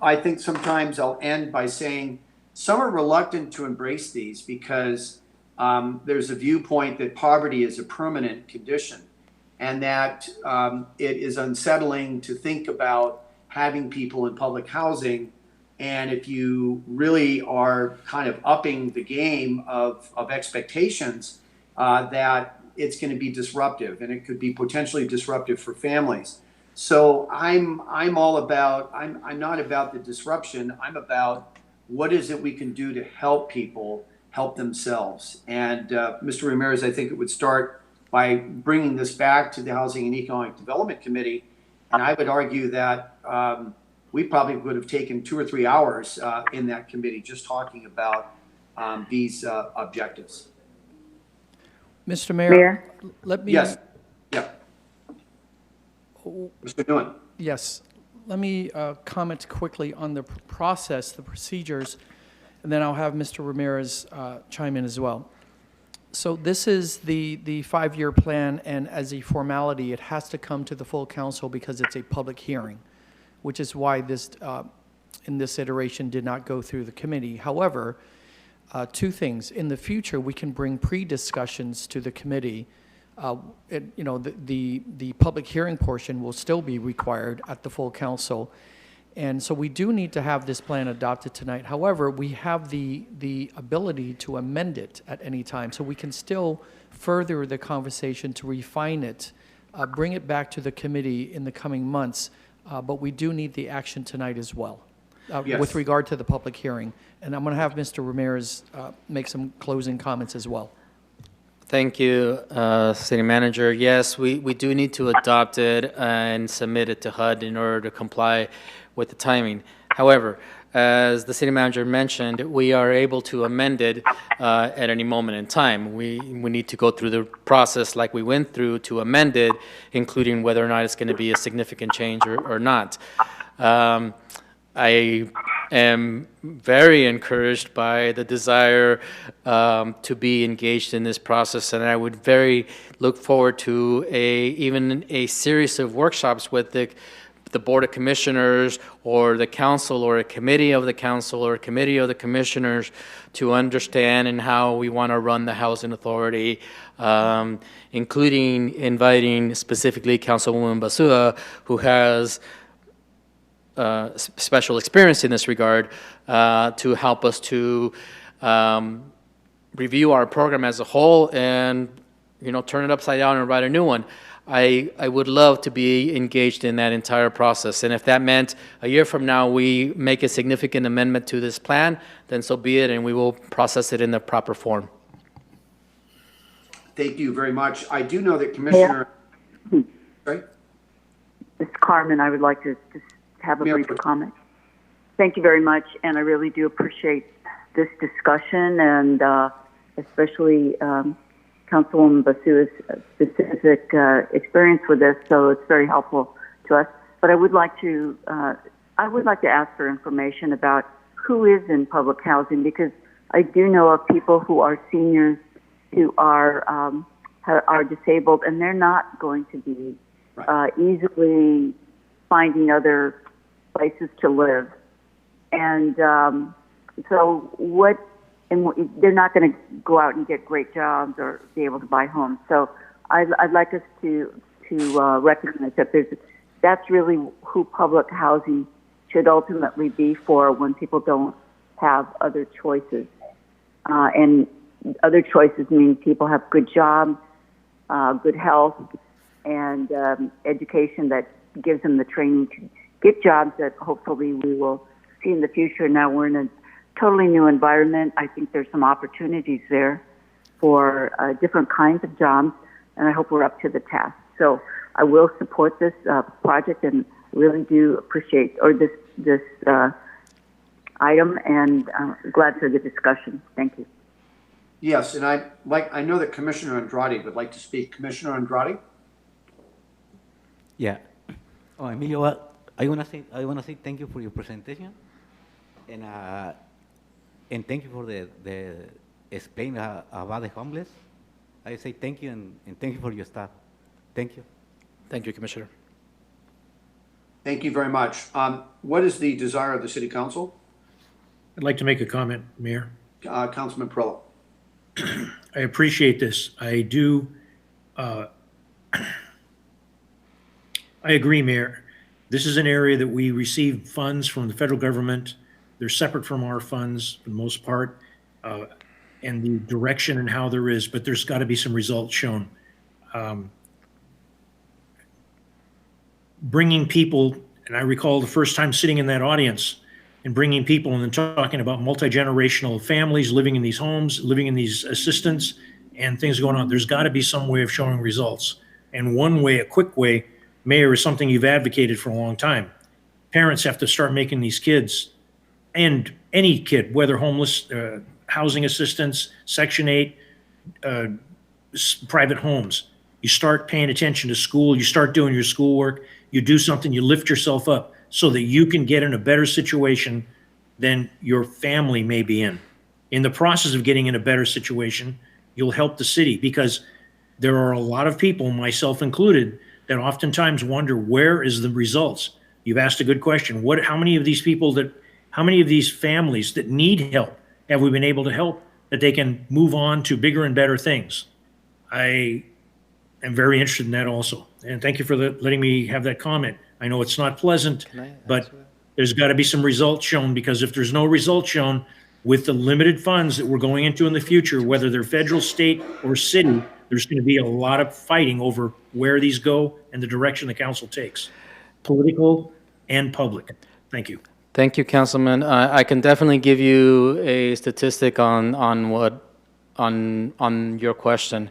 I think sometimes I'll end by saying some are reluctant to embrace these because there's a viewpoint that poverty is a permanent condition, and that it is unsettling to think about having people in public housing. And if you really are kind of upping the game of expectations, that it's going to be disruptive, and it could be potentially disruptive for families. So I'm not about the disruption. I'm about what is it we can do to help people help themselves. And Mr. Ramirez, I think it would start by bringing this back to the Housing and Economic Development Committee. And I would argue that we probably would have taken 2 or 3 hours in that committee just talking about these objectives. Mr. Mayor, let me. Yes. Yeah. Mr. Nguyen. Yes. Let me comment quickly on the process, the procedures, and then I'll have Mr. Ramirez chime in as well. So this is the 5-year plan, and as a formality, it has to come to the full council because it's a public hearing, which is why this, in this iteration, did not go through the committee. However, 2 things. In the future, we can bring pre-discussions to the committee. The public hearing portion will still be required at the full council. And so we do need to have this plan adopted tonight. However, we have the ability to amend it at any time. So we can still further the conversation to refine it, bring it back to the committee in the coming months. But we do need the action tonight as well, Yes. with regard to the public hearing. And I'm going to have Mr. Ramirez make some closing comments as well. Thank you, City Manager. Yes, we do need to adopt it and submit it to HUD in order to comply with the timing. However, as the City Manager mentioned, we are able to amend it at any moment in time. We need to go through the process like we went through to amend it, including whether or not it's going to be a significant change or not. I am very encouraged by the desire to be engaged in this process, and I would very look forward to even a series of workshops with the Board of Commissioners or the council or a committee of the council or a committee of the commissioners to understand and how we want to run the housing authority, including inviting specifically Councilwoman Basua, who has special experience in this regard, to help us to review our program as a whole and turn it upside down and write a new one. I would love to be engaged in that entire process, and if that meant a year from now we make a significant amendment to this plan, then so be it, and we will process it in the proper form. Thank you very much. I do know that Commissioner. Sorry? Ms. Carmen, I would like to just have a brief comment. Thank you very much, and I really do appreciate this discussion, and especially Councilwoman Basua's specific experience with this, so it's very helpful to us. But I would like to ask for information about who is in public housing, because I do know of people who are seniors who are disabled, and they're not going to be easily finding other places to live, and so what? And they're not going to go out and get great jobs or be able to buy homes. So I'd like us to recognize that that's really who public housing should ultimately be for when people don't have other choices. And other choices mean people have good jobs, good health, and education that gives them the training to get jobs that hopefully we will see in the future. Now we're in totally new environment. I think there's some opportunities there for different kinds of jobs, and I hope we're up to the task. So I will support this project and really do appreciate this item, and glad for the discussion. Thank you. Yes, and I know that Commissioner Andrade would like to speak. Commissioner Andrade? Yeah. Oh, Emilio, I wanna say thank you for your presentation, and thank you for the explain about the homeless. I say thank you and thank you for your staff. Thank you. Thank you, Commissioner. Thank you very much. What is the desire of the City Council? I'd like to make a comment, Mayor. Councilman Perillo. I appreciate this. I do. I agree, Mayor. This is an area that we receive funds from the federal government. They're separate from our funds for the most part, and the direction and how there is, but there's got to be some results shown. Bringing people, and I recall the first time sitting in that audience and bringing people and then talking about multi-generational families living in these homes, living in these assistants, and things going on. There's got to be some way of showing results. And one way, a quick way, Mayor, is something you've advocated for a long time. Parents have to start making these kids, and any kid, whether homeless, housing assistance, Section 8, private homes, you start paying attention to school, you start doing your schoolwork, you do something, you lift yourself up so that you can get in a better situation than your family may be in. In the process of getting in a better situation, you'll help the city, because there are a lot of people, myself included, that oftentimes wonder, where is the results? You've asked a good question. How many of these families that need help have we been able to help that they can move on to bigger and better things? I am very interested in that also. And thank you for letting me have that comment. I know it's not pleasant, but there's got to be some results shown, because if there's no results shown with the limited funds that we're going into in the future, whether they're federal, state, or city, there's going to be a lot of fighting over where these go and the direction the council takes, political and public. Thank you. Thank you, Councilman. I can definitely give you a statistic on your question.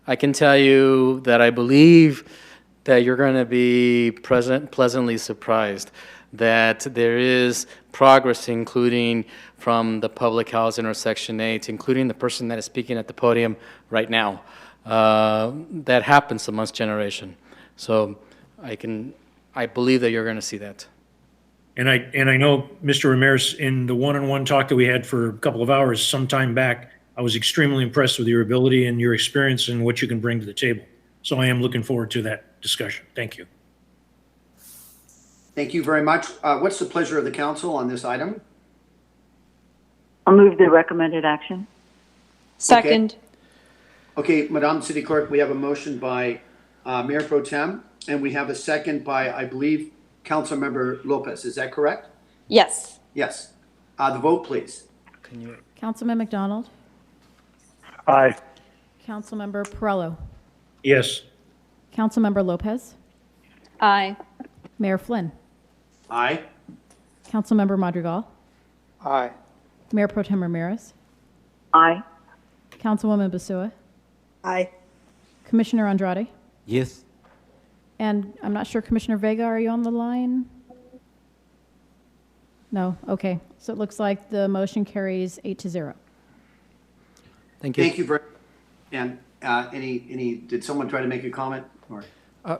I can tell you that I believe that you're going to be pleasantly surprised that there is progress, including from the public housing or Section 8, including the person that is speaking at the podium right now. That happens amongst generation. So I believe that you're going to see that. And I know, Mr. Ramirez, in the one-on-one talk that we had for a couple of hours some time back, I was extremely impressed with your ability and your experience and what you can bring to the table. So I am looking forward to that discussion. Thank you. Thank you very much. What's the pleasure of the council on this item? I'll move the recommended action. Second. Okay, Madam City Clerk, we have a motion by Mayor Pro Tem, and we have a second by, I believe, Councilmember Lopez. Is that correct? Yes. Yes. The vote, please. Councilman McDonald? Aye. Councilmember Perillo? Yes. Councilmember Lopez? Aye. Mayor Flynn? Aye. Councilmember Madrigal? Aye. Mayor Pro Tem Ramirez? Aye. Councilwoman Basua? Aye. Commissioner Andrade? Yes. And I'm not sure, Commissioner Vega, are you on the line? No? Okay. So it looks like the motion carries 8-0. Thank you. Thank you very much. And did someone try to make a comment? Or?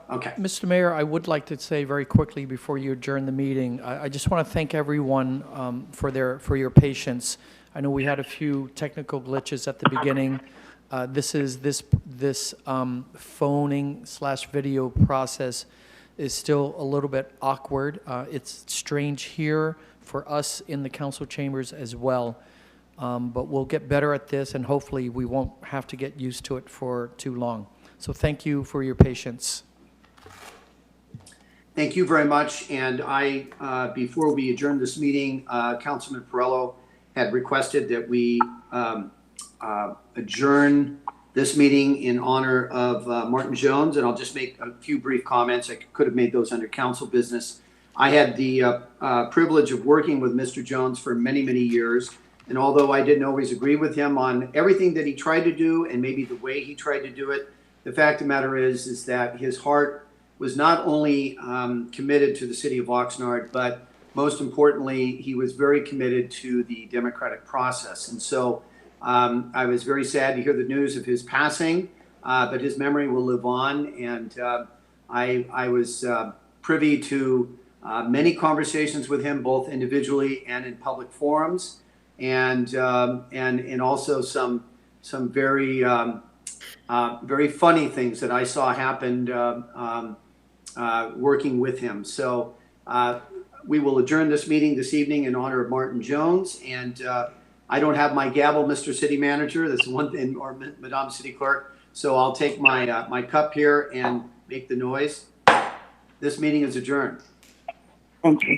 Okay. Mr. Mayor, I would like to say very quickly before you adjourn the meeting, I just want to thank everyone for your patience. I know we had a few technical glitches at the beginning. This phoning/video process is still a little bit awkward. It's strange here for us in the council chambers as well. But we'll get better at this, and hopefully we won't have to get used to it for too long. So thank you for your patience. Thank you very much. And before we adjourn this meeting, Councilman Perillo had requested that we adjourn this meeting in honor of Martin Jones. And I'll just make a few brief comments. I could have made those under council business. I had the privilege of working with Mr. Jones for many, many years. And although I didn't always agree with him on everything that he tried to do and maybe the way he tried to do it, the fact of the matter is that his heart was not only committed to the city of Oxnard, but most importantly, he was very committed to the democratic process. And so I was very sad to hear the news of his passing, but his memory will live on. And I was privy to many conversations with him, both individually and in public forums, and also some very very funny things that I saw happened working with him. So we will adjourn this meeting this evening in honor of Martin Jones. And I don't have my gavel, Mr. City Manager. That's one thing, or Madame City Clerk. So I'll take my my cup here and make the noise. This meeting is adjourned. Thank you.